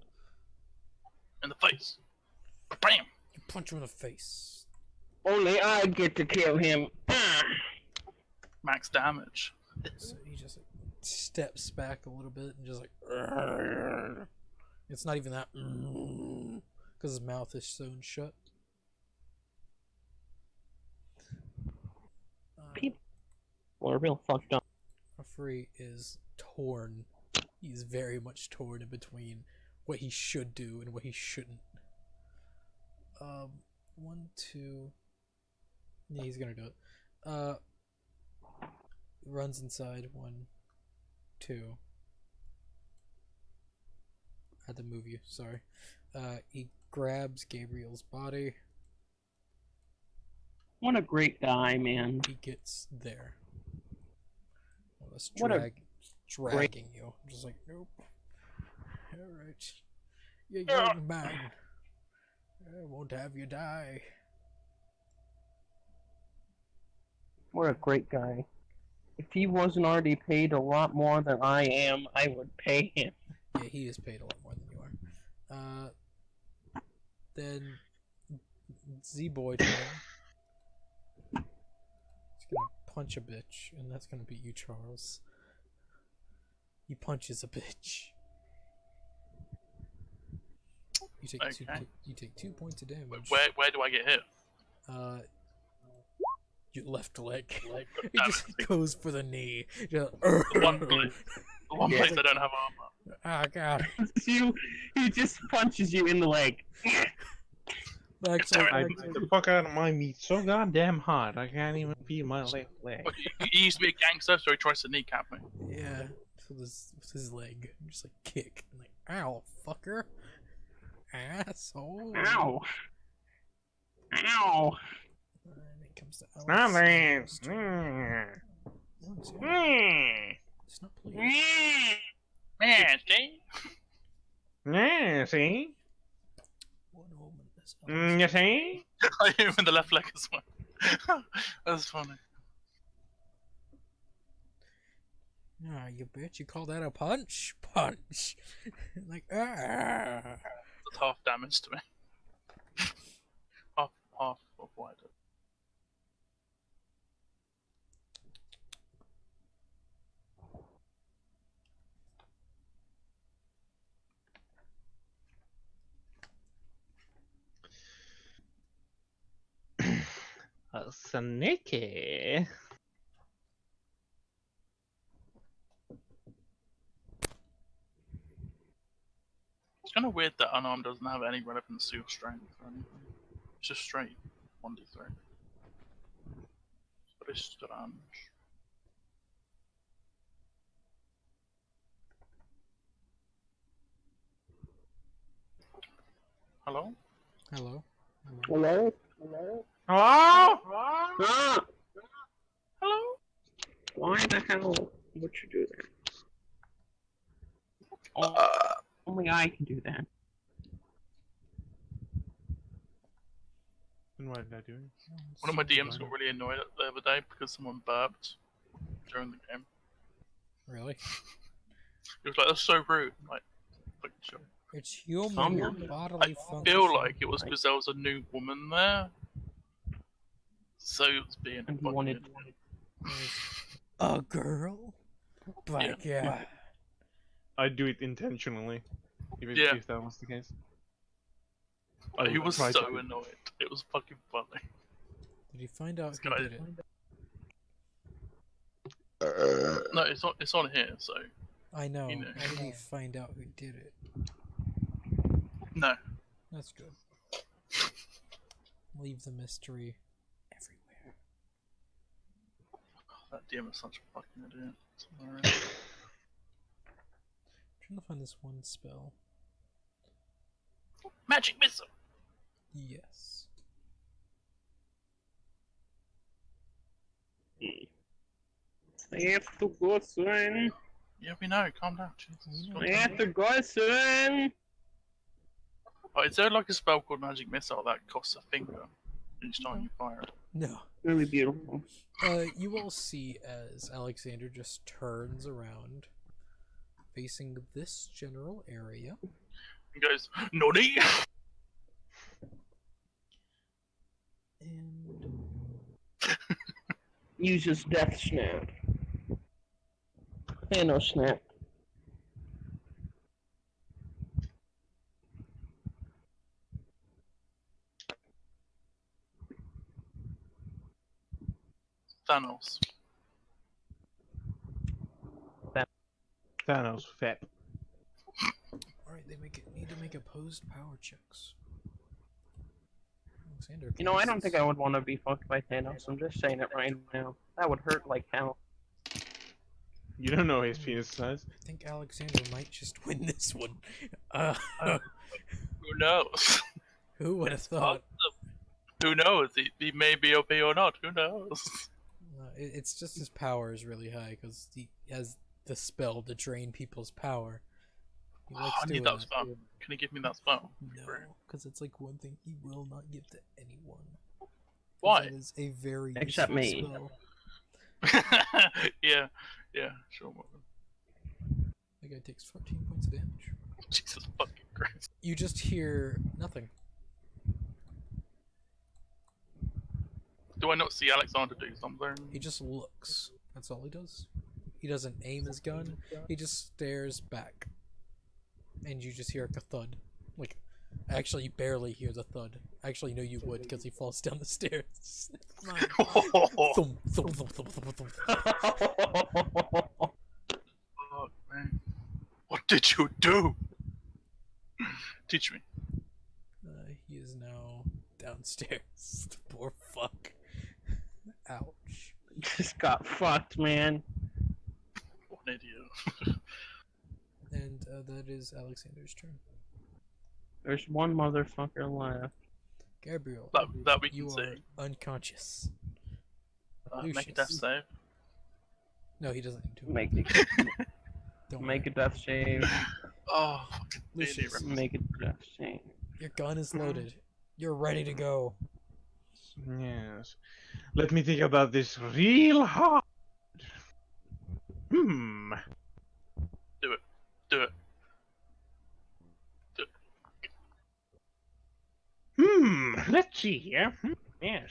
In the face. Bam! You punch him in the face. Only I get to kill him. Max damage. So he just like, steps back a little bit and just like. "Arrgh." It's not even that. Because his mouth is sewn shut. People are real fucked up. Humphrey is torn. He's very much torn in between what he should do and what he shouldn't. 1, 2. Yeah, he's gonna do it. Runs inside. 1, 2. I had to move you. Sorry. He grabs Gabriel's body. What a great guy, man. He gets there. Let's What a dragging you. I'm just like, nope. Alright. You're young man. I won't have you die. What a great guy. If he wasn't already paid a lot more than I am, I would pay him. Yeah, he is paid a lot more than you are. Then Z-Boy turn. He's gonna punch a bitch, and that's gonna be you, Charles. He punches a bitch. You take Okay. you take 2 points of damage. Where do I get hit? Your left leg. He Damn just it. goes for the knee. Just, The one place I don't have armor. oh god. He just punches you in the leg. Actually, I beat the fuck out of my meat so goddamn hard I can't even feel my left leg. But he used to be a gangster, so he tries to kneecap me. yeah. So with his leg, just like kick, and like, ow, fucker, asshole. Ow. Ow. And it comes to Nothing. It's not pleased. Man, see? Yeah, see? One moment. You see? I hit him in the left leg as well. That's funny. Ah, you bitch! You call that a punch? Punch! Like ah. That's half damage to me. half of what I did. Sneaky. It's kind of weird that unarmed doesn't have any relevance to your strength or anything. It's just straight 1d3. But it's damage. Hello? Hello. Hello? Hello? Hello? Ah! Hello? Why the hell would you do that? Only I can do that. And what did I do? One of my DMs got really annoyed the other day because someone burped during the game. Really? He was like, that's so rude. I'm like, fucking sure. It's human Some- bodily I function. feel like it was because there was a new woman there. So it was being And he fucking wanted- idiot. A girl? By God. I'd do it intentionally. If Yeah. that was the case. He was try so to- annoyed. It was fucking funny. Did you find out who Guy- did it? No, it's on here. So I know. You know. How did you find out who did it? no. That's good. Leave the mystery everywhere. That DM is such a fucking idiot. Sorry. Trying to find this one spell. Magic missile. Yes. I have to go soon. Yeah, we know. Calm down. Jesus. We I have to go soon. Oh, is there like a spell called Magic Missile that costs a finger each time you fire it? No. Really beautiful. You all see as Alexander just turns around, facing this general area. And goes, Nonny! And Uses Death Snap. Thanos Snap. Thanos. Thanos, fat. alright, they need to make opposed power checks. Alexander, You know, I don't casts- think I would want to be fucked by Thanos. I'm just saying it right now. That would hurt like hell. You don't know his penis size. I think Alexander might just win this one. Who knows? Who would have thought? Who knows? He may be OP or not. Who knows? It's just his power is really high because he has the spell to drain people's power. He likes I doing need that spell. Can you give me that spell? No, because it's like one thing he will not give to anyone. 'Cause Why? That is a very Except useful me. spell. yeah, sure. The guy takes 14 points of damage. Jesus fucking Christ. You just hear nothing. Do I not see Alexander do something? He just looks. That's all he does. He doesn't aim his gun. He just stares back. And you just hear a thud. Like, actually, you barely hear the thud. Actually, no, you would, because he falls down the stairs. Thump, thump, thump, thump, thump, thump. Fuck, man. What did you do? Teach me. He is now downstairs. The poor fuck. Ouch. Just got fucked, man. What an idiot. And that is Alexander's turn. There's one motherfucker left. Gabriel, That we you can are see. unconscious. Make a death Lucius. save. No, he doesn't need to. Make it. Don't Make a worry. death save. Oh, fucking idiot. Lucius. Make a death save. Your gun is loaded. You're ready to go. Yes. Let me think about this real hard. Do it. Do it. Let's see here. Yes.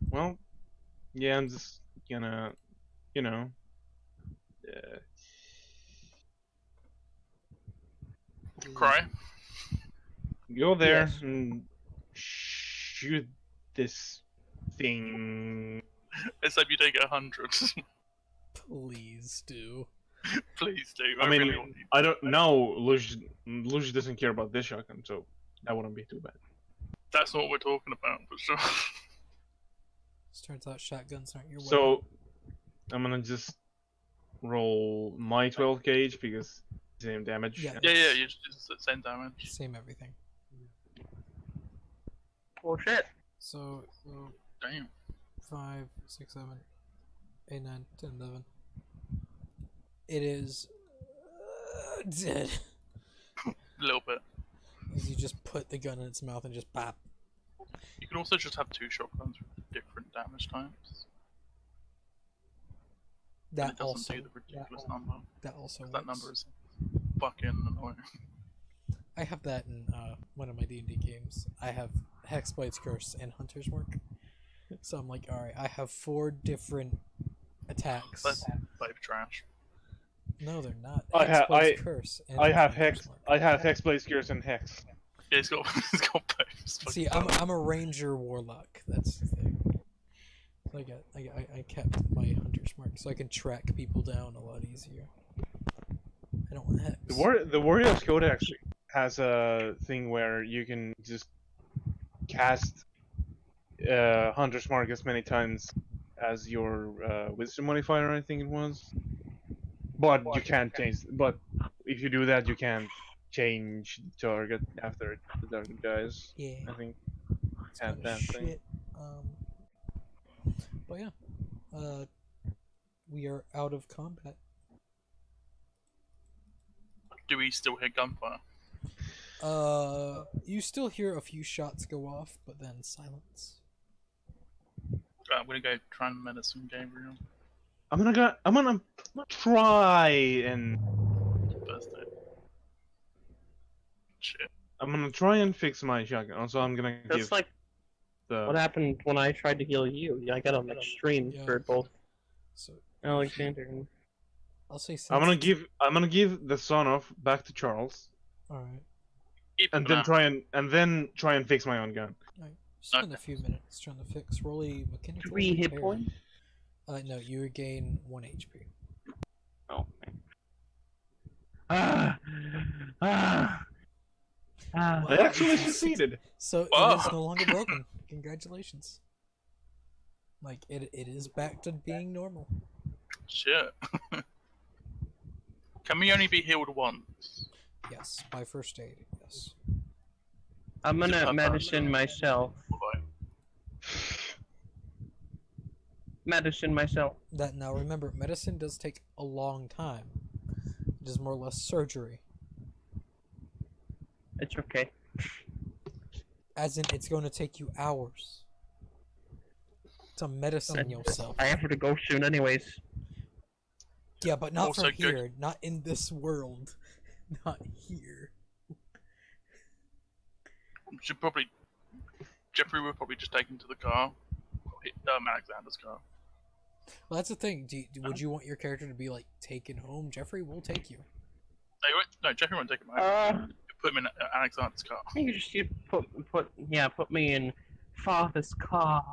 Well, yeah, I'm just gonna, you know, Cry. go there Yes. and shoot this thing. Let's hope you don't get 100. Please do. Please do. I mean, really want you. I don't know. Luge doesn't care about this shotgun, so that wouldn't be too bad. That's not what we're talking about, but sure. Turns out shotguns aren't your weapon. So I'm gonna just roll my 12 gauge because same damage. Yeah. Yeah, you just send damage. Same everything. Oh shit. So, Damn. 5, 6, 7, 8, 9, 10, 11. It is dead. A little bit. As you just put the gun in its mouth and just bop. You can also just have 2 shotguns with different damage times. And That it doesn't also do the ridiculous number. that also works. That number is fucking annoying. I have that in one of my D&D games. I have Hexblade's Curse and Hunter's Mark. So I'm like, alright, I have 4 different attacks. That's both trash. No, they're not. I Hexblade's ha- Curse and I have Hunter's hex. Mark. I have hex blaze gears and hex. Yeah, he's got he's got both. It's See, fucking I'm a ranger warlock. That's the thing. So I kept my hunter's mark so I can track people down a lot easier. I don't want hex. The Warrior's Codex has a thing where you can just cast Hunter's Mark as many times as your Wisdom modifier, I think it was. But you can't change. But if you do that, you can't change the target after the target dies. Yeah. I think. It's Had kinda that thing. shit. But yeah. We are out of combat. Do we still hear gunfire? You still hear a few shots go off, but then silence. I'm gonna go try and medicine Gabriel. I'm gonna try and First aid. Shit. I'm gonna try and fix my shotgun. Also, I'm gonna That's give like the. what happened when I tried to heal you. I got on extreme Yeah. for both So Alexander and... I'll say since I'm gonna give the son off back to Charles, Alright. Keep and him then out. try and fix my own gun. Alright. Spend a few minutes trying to fix. Roll a mechanical 3 hit repair. points? No, you regain 1 HP. Oh. Ah! Ah! Ah! I actually succeeded. So it Wow. is no longer broken. Congratulations. Like it is back to being normal. Shit. Can we only be healed once? Yes, by first aid. Yes. I'm gonna medicine myself. Bye. Medicine myself. That now remember, medicine does take a long time. It is more or less surgery. It's okay. As in, it's going to take you hours to medicine yourself. I have to go soon anyways. Yeah, but not Also from good. here. Not in this world. Not here. Should probably. Jeffrey will probably just take him to the car. Hit Alexander's car. Well, that's the thing. Would you want your character to be like taken home? Jeffrey will take you. No, Jeffrey won't take him out. Put him in Alexander's car. You just put me in father's car.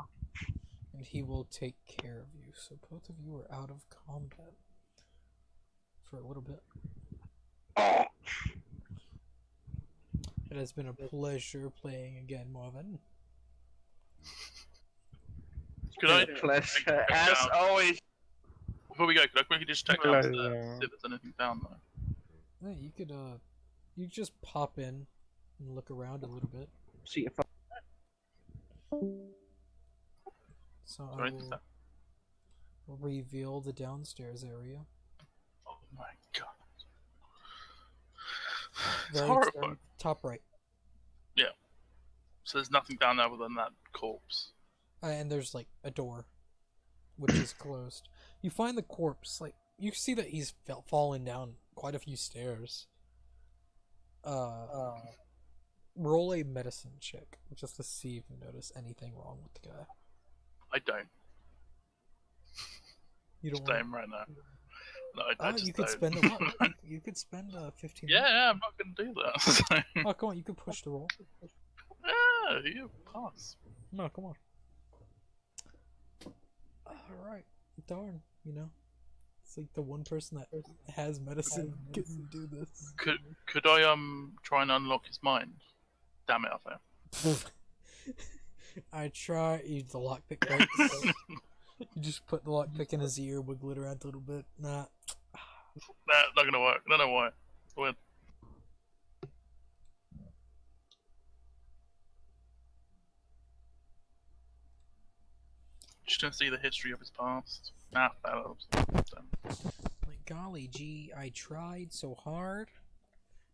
And he will take care of you. So both of you are out of combat for a little bit. Oh. It has been a pleasure playing again, Marvin. Could I? Pleasure, as always. Before we go, could I quickly just check out see if there's anything down there? Yeah, you could just pop in and look around a little bit. See if So I Sorry, will reveal the downstairs area. Oh my god. It's Very horrifying. top right. So there's nothing down there other than that corpse. And there's like a door, which is closed. You find the corpse, like you see that he's fallen down quite a few stairs. Roll a medicine check just to see if you notice anything wrong with the guy. I don't. You don't Just want. him right now. No, I just You could don't. spend a lot. You could spend 15. Yeah, I'm not gonna do that. So- Oh, come on! You could push the roll. yeah, you pass. No, come on. Alright. Darn, you know. It's like the one person that has medicine gets to do this. Could I try and unlock his mind? Damn it, I failed. I try, the lockpick breaks. You just put the lockpick in his ear, wiggle it around a little bit. Nah. Nah, not gonna work. I don't know why. Weird. Just gonna see the history of his past. Nah, that helps. Damn. Like, golly gee, I tried so hard.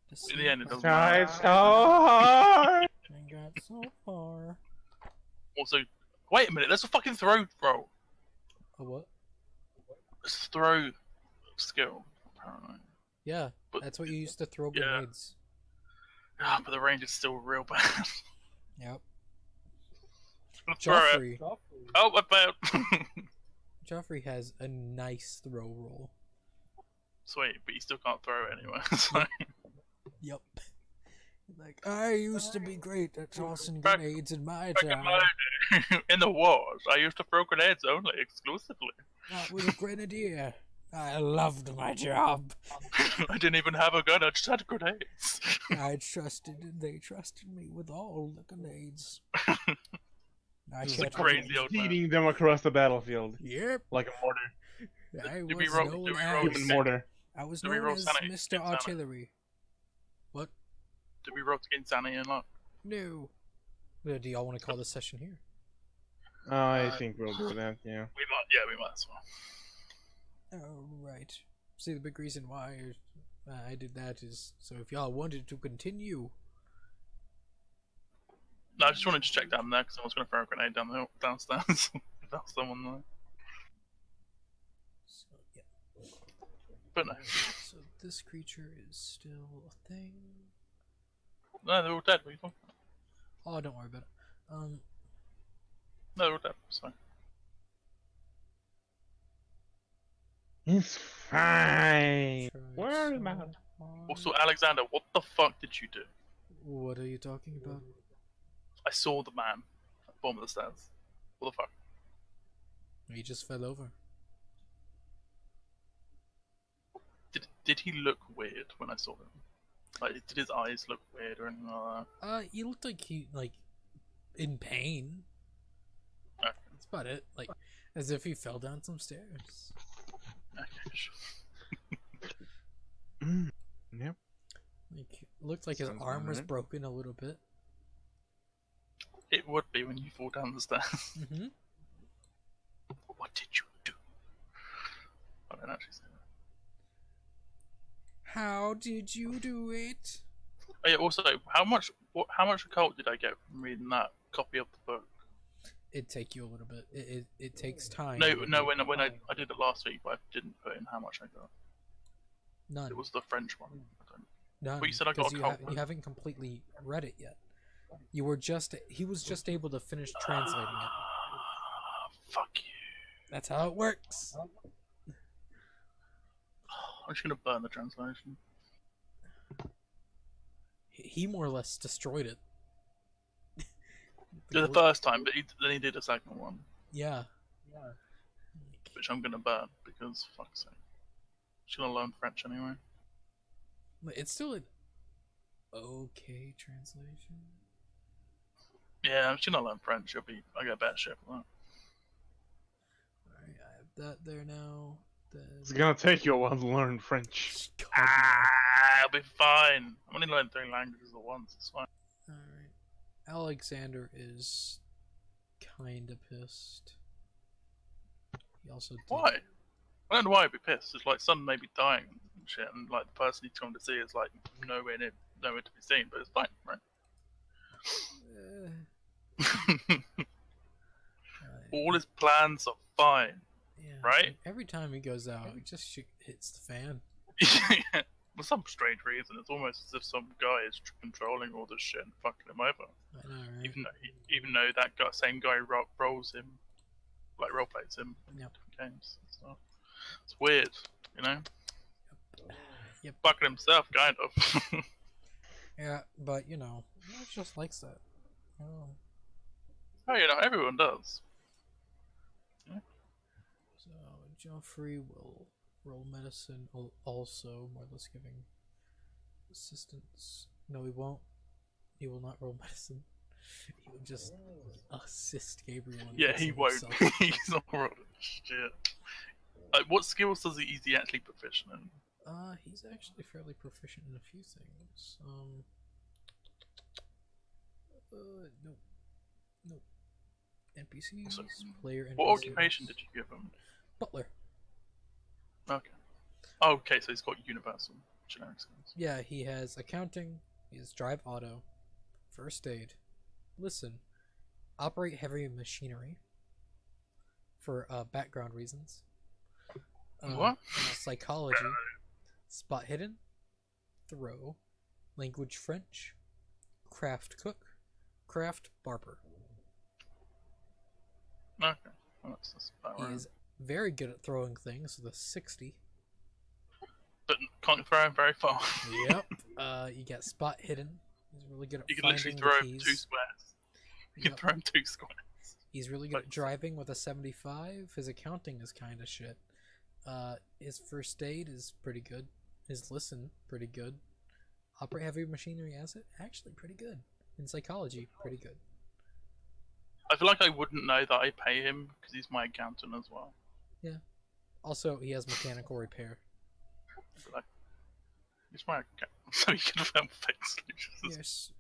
To see In the end, it if doesn't I matter. Tried so hard. got so far. Also, wait a minute. There's a fucking throw roll. A what? It's a throw skill, apparently. Yeah, But- that's what you used to throw Yeah. grenades. Ah, but the range is still real bad. Yep. I'm gonna throw it. Joffrey. Oh, I failed. Joffrey has a nice throw roll. Sweet, but you still can't throw it anyway. So. Yep. Like, I used to be great at tossing grenades in my Back in time. my day, in the wars, I used to throw grenades only, exclusively. I was a grenadier. I loved my job. I didn't even have a gun, I just had grenades. I trusted and they trusted me with all the grenades. I This is a kept crazy old man. Feeding them across the battlefield Yep. like a mortar. I Did we was roll- known did we as roll Even mortar. I was did we known roll as sanity? Mr. Sanity. Artillery. What? Did we roll against Annie and Locke? No. Do y'all want to call this session here? I think we'll do that, yeah. We might as well. Oh, right. See, the big reason why I did that is so if y'all wanted to continue. No, I just wanted to check down there because I was going to throw a grenade downstairs. If that's someone there. So, yeah. But no. So this creature is still a thing. No, they're all dead. What are you talking about? Oh, don't worry about it. No, they're all dead. It's fine. It's fine. Try Where so am I? hard. Also, Alexander, what the fuck did you do? What are you talking about? I saw the man at the bottom of the stairs. What the fuck? He just fell over. Did he look weird when I saw him? Like, did his eyes look weird or anything like that? He looked like in pain. Okay. That's about it. Like, as if he fell down some stairs. Okay, sure. Yep. Like, looked like his Sounds arm was alright. broken a little bit. It would be when you fall down the stairs. Mm-hmm. What did you do? I don't actually say that. How did you do it? Oh, yeah, also, how much occult did I get from reading that copy of the book? It'd take you a little bit. It takes time. No, when I did it last week, but I didn't put in how much I got. None. It was the French one. I don't... None. But you said I got because a you, cult. you haven't completely read it yet. You were just he was just able to finish translating it. Ah, fuck you. That's how it works. I'm just gonna burn the translation. He more or less destroyed it. Did the first time, but then he did a second one, Yeah. which I'm gonna burn because fuck's sake. Just gonna learn French anyway. It's still an okay translation. Yeah, I'm just gonna learn French. I get better shit for that. Alright, I have that there now. It's gonna take you a while to learn French. I'll be fine. I'm only learning 3 languages at once. It's fine. Alright. Alexander is kinda pissed. He also did. Why? I don't know why I'd be pissed. It's like someone may be dying and shit, and like the person he's come to see is like nowhere to be seen, but it's fine, right? All his plans are fine. Yeah, Right? Every time he goes out, it just hits the fan. For some strange reason, it's almost as if some guy is controlling all this shit and fucking him over. I know, right? Even though that same guy rolls him, like role plays him in Yep. different games and stuff. It's weird, you know. Yep. Fucking himself, kind of. Yeah, but you know, he just likes that. Oh. Oh, you know, everyone does. So Joffrey will roll medicine, also more or less giving assistance. No, he won't. He will not roll medicine. He will just assist Gabriel. in Yeah, he fixing won't. himself. He's not rolling shit. Like, what skills is he actually proficient in? He's actually fairly proficient in a few things. Nope. NPCs, So, player NPCs. What occupation did you give him? Butler. Okay. Oh, okay, so he's got universal generic skills. Yeah, he has accounting, he has drive auto, first aid, listen, operate heavy machinery for background reasons. What? Psychology, spot hidden, throw, language French, craft cook, craft barber. Okay. Well, that's about He right. is very good at throwing things with a 60. But can't throw him very far. Yep. You get spot hidden. He's really good at You can finding literally the throw him keys. 2 squares. You can Yep. throw him 2 squares. He's really good at driving with a 75. His accounting is kind of shit. His first aid is pretty good. His listen, pretty good. Operate heavy machinery asset, actually pretty good. In psychology, pretty good. I feel like I wouldn't know that I pay him because he's my accountant as well. Also, he has mechanical repair. So he's my accountant, so he can film fix solutions.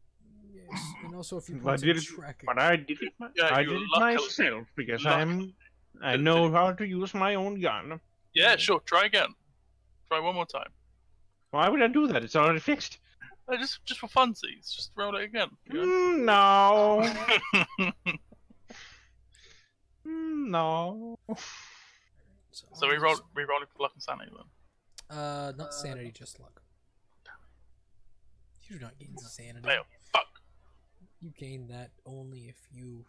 Yes. And also, if you But I put did some it, tracking. but I did it. Yeah, I you did it luckily- myself because luck- I know how to use my own gun. Yeah, sure. Try again. Try one more time. Why would I do that? It's already fixed. Just for funsies. Just roll it again. You No. know? No. So we rolling for luck and sanity then. Not sanity, just luck. You do not gain sanity. Fail. Fuck. You gain that only if you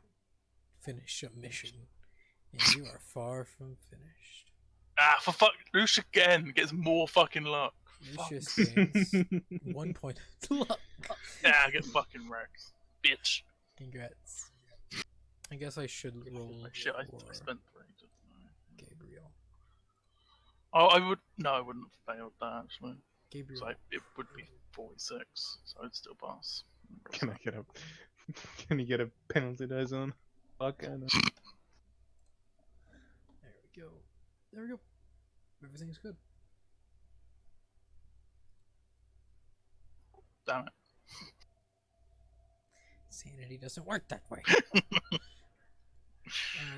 finish a mission, and you are far from finished. Ah, for fuck. Lucia again gets more fucking luck. Lucius Fuck. gains 1 point of luck. Yeah, I get fucking wrecked. Bitch. Congrats. I guess I should roll Shit, I for spent 3. Gabriel. Oh, I wouldn't have failed that actually. Gabriel. So it would be 46, so I'd still pass. Can I get a? Can you get a penalty dice on? Fuck, I know. There we go. There we go. Everything's good. Damn it. Sanity doesn't work that way.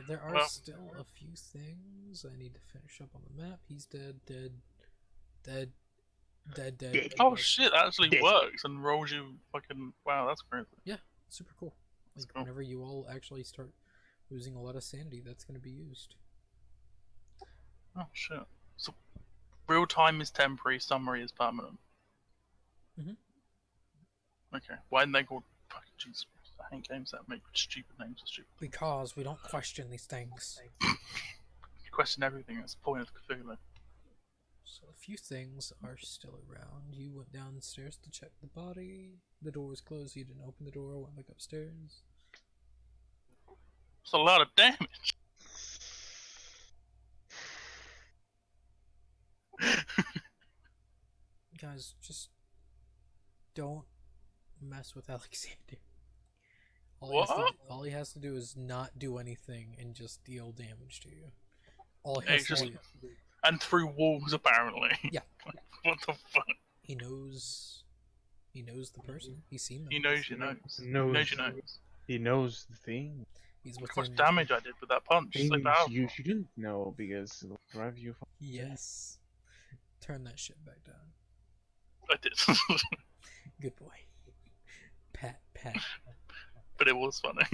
There are Well- still a few things I need to finish up on the map. He's dead. Dead. Oh shit, that actually Dead. works and rolls you fucking. Wow, that's crazy. Super cool. Like, cool. whenever you all actually start losing a lot of sanity, that's going to be used. Oh shit. So real time is temporary, summary is permanent. Mhm. Okay. Why didn't they call fucking Jesus Christ, I hate games that make stupid names for stupid. Because we don't question these things. You question everything, that's the point of Cthulhu. So a few things are still around. You went downstairs to check the body. The door was closed. You didn't open the door. Went back upstairs. It's a lot of damage. Guys, just don't mess with Alexander. All he has to do is not do anything and just deal damage to you. All he has to just- do, And through walls apparently. Yeah. What the fuck? he knows the person. He's seen them. He knows you knows. He Knows. knows you knows. He knows the thing. He's Look how within. much damage I did with that punch. It's so Things powerful. you shouldn't know because it'll drive you. Yes. Turn that shit back down. I did. Good boy. Pat. But it was funny.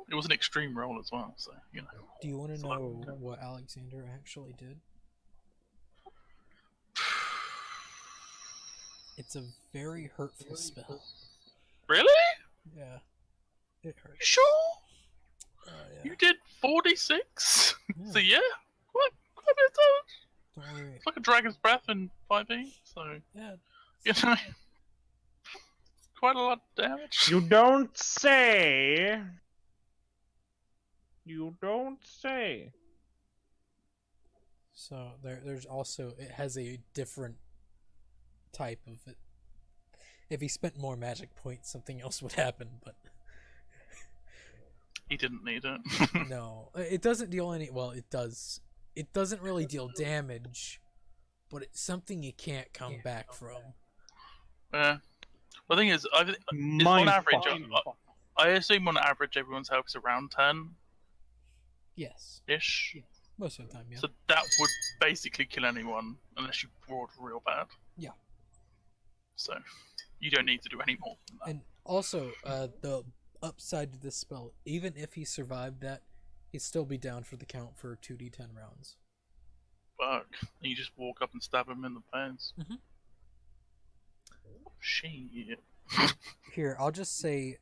It was an extreme roll as well, so, you know. Do you want to So I- know what Alexander actually did? It's a very hurtful spell. Really? Yeah. It hurts. Sure? Yeah. You did 46? Yeah. So yeah, quite a bit of damage. Don't worry. It's like a dragon's breath in 5e, so, Yeah. you know. Quite a lot of damage. You don't say. You don't say. So there's also, it has a different type of it. If he spent more magic points, something else would happen, but He didn't need it. no. It doesn't deal any, well, it does. It doesn't really deal damage, but it's something you can't come back from. Yeah. The thing is, on Mind average, fuck. I assume on average everyone's health is around 10-ish. Yes. Most of the time, yeah. So that would basically kill anyone unless you roared real bad. Yeah. So you don't need to do any more than that. And also, the upside to this spell, even if he survived that, he'd still be down for the count for 2d10 rounds. Fuck. And you just walk up and stab him in the face. Mhm. Shit. Here, I'll just say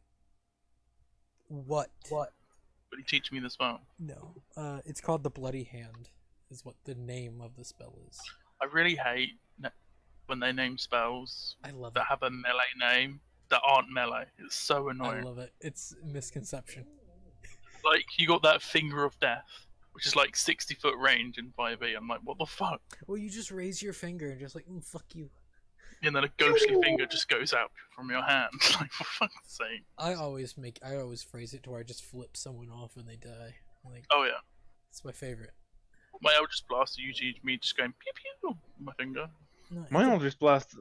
what. But he teach me the spell. No. It's called the Bloody Hand, is what the name of the spell is. I really hate when they name spells I love that it. have a melee name that aren't melee. It's so I annoying. love it. It's a misconception. Like, you got that Finger of Death, which is like 60-foot range in 5e. I'm like, what the fuck? Well, you just raise your finger and just like, fuck you. And then a ghostly finger just goes out from your hand. Like, for fuck's sake. I always phrase it to where I just flip someone off when they die. Like, Oh yeah. it's my favorite. My Eldritch Blast usually me just going pew pew with my finger. No, My it's a- Eldritch Blast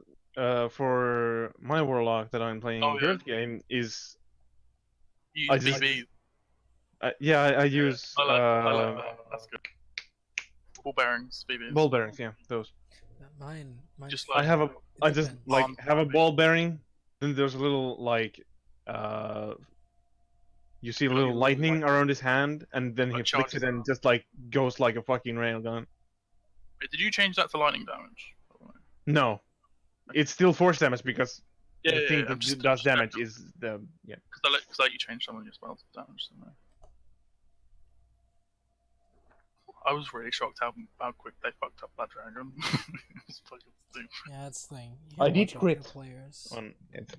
for my Warlock that I'm playing Oh, yeah. Birth game is You I use just- BB. yeah, I use I like that. That's good. Ball bearings, BBs. ball bearings. Yeah, those. mine. Just I like have a it I just depends. like On- have a ball bearing. Then there's a little like you see a little lightning around his hand, and then he Like flicks charges it and just like goes like a fucking railgun. Wait, did you change that to lightning damage? No, it's still force damage because Yeah, the yeah, thing yeah, that I'm just- does damage is the yeah. Because I let you change some of your spells to damage. Didn't I was really shocked how quick they fucked up that dragon. It's fucking stupid. Yeah, that's the thing. You I gotta did watch out for crit players. on it.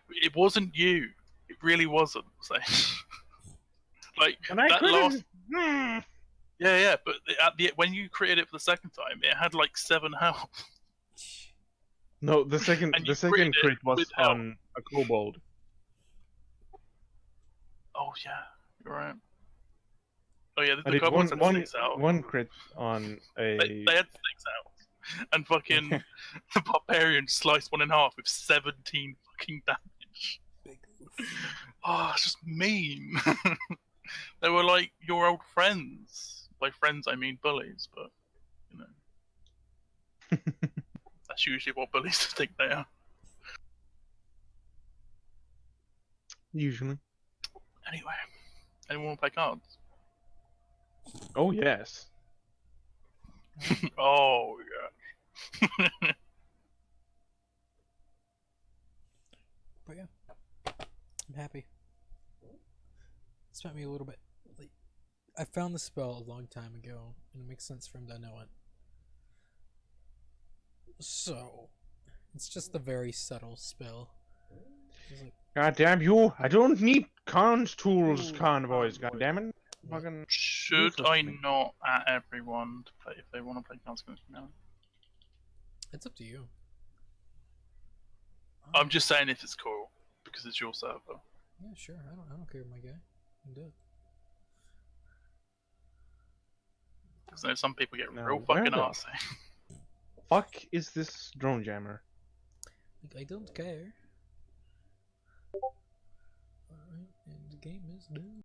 It wasn't you. It really wasn't. So. Like And I that critted. last. Yeah, but when you created it for the second time, it had like 7 health. No, the second And you second critted it crit was with help. on a kobold. Oh yeah, you're right. Oh yeah, I the did goblins had 6 out. one crit on a. They had 6 out, and fucking the barbarian sliced one in half with 17 fucking damage. Big oof. Oh, it's just mean. They were like your old friends. By friends, I mean bullies, but you know, that's usually what bullies think they are. Usually. Anyway, anyone want to play cards? Oh yes. Oh yeah. But yeah, I'm happy. Spent me a little bit. Like, I found the spell a long time ago, and it makes sense for him to know it. So, it's just a very subtle spell. It's like, God damn you! I don't need cons tools, convoys. God damn it! Fucking. Should Useless I to me. not at everyone to play if they want to play cards now? it's up to you. I'm just saying if it's cool because it's your server. Yeah, sure. I don't care, my guy. You can do it. Because I know some people get Now, real where fucking the- arsey. Fuck is this drone jammer? Like, I don't care. Alright, and the game is done.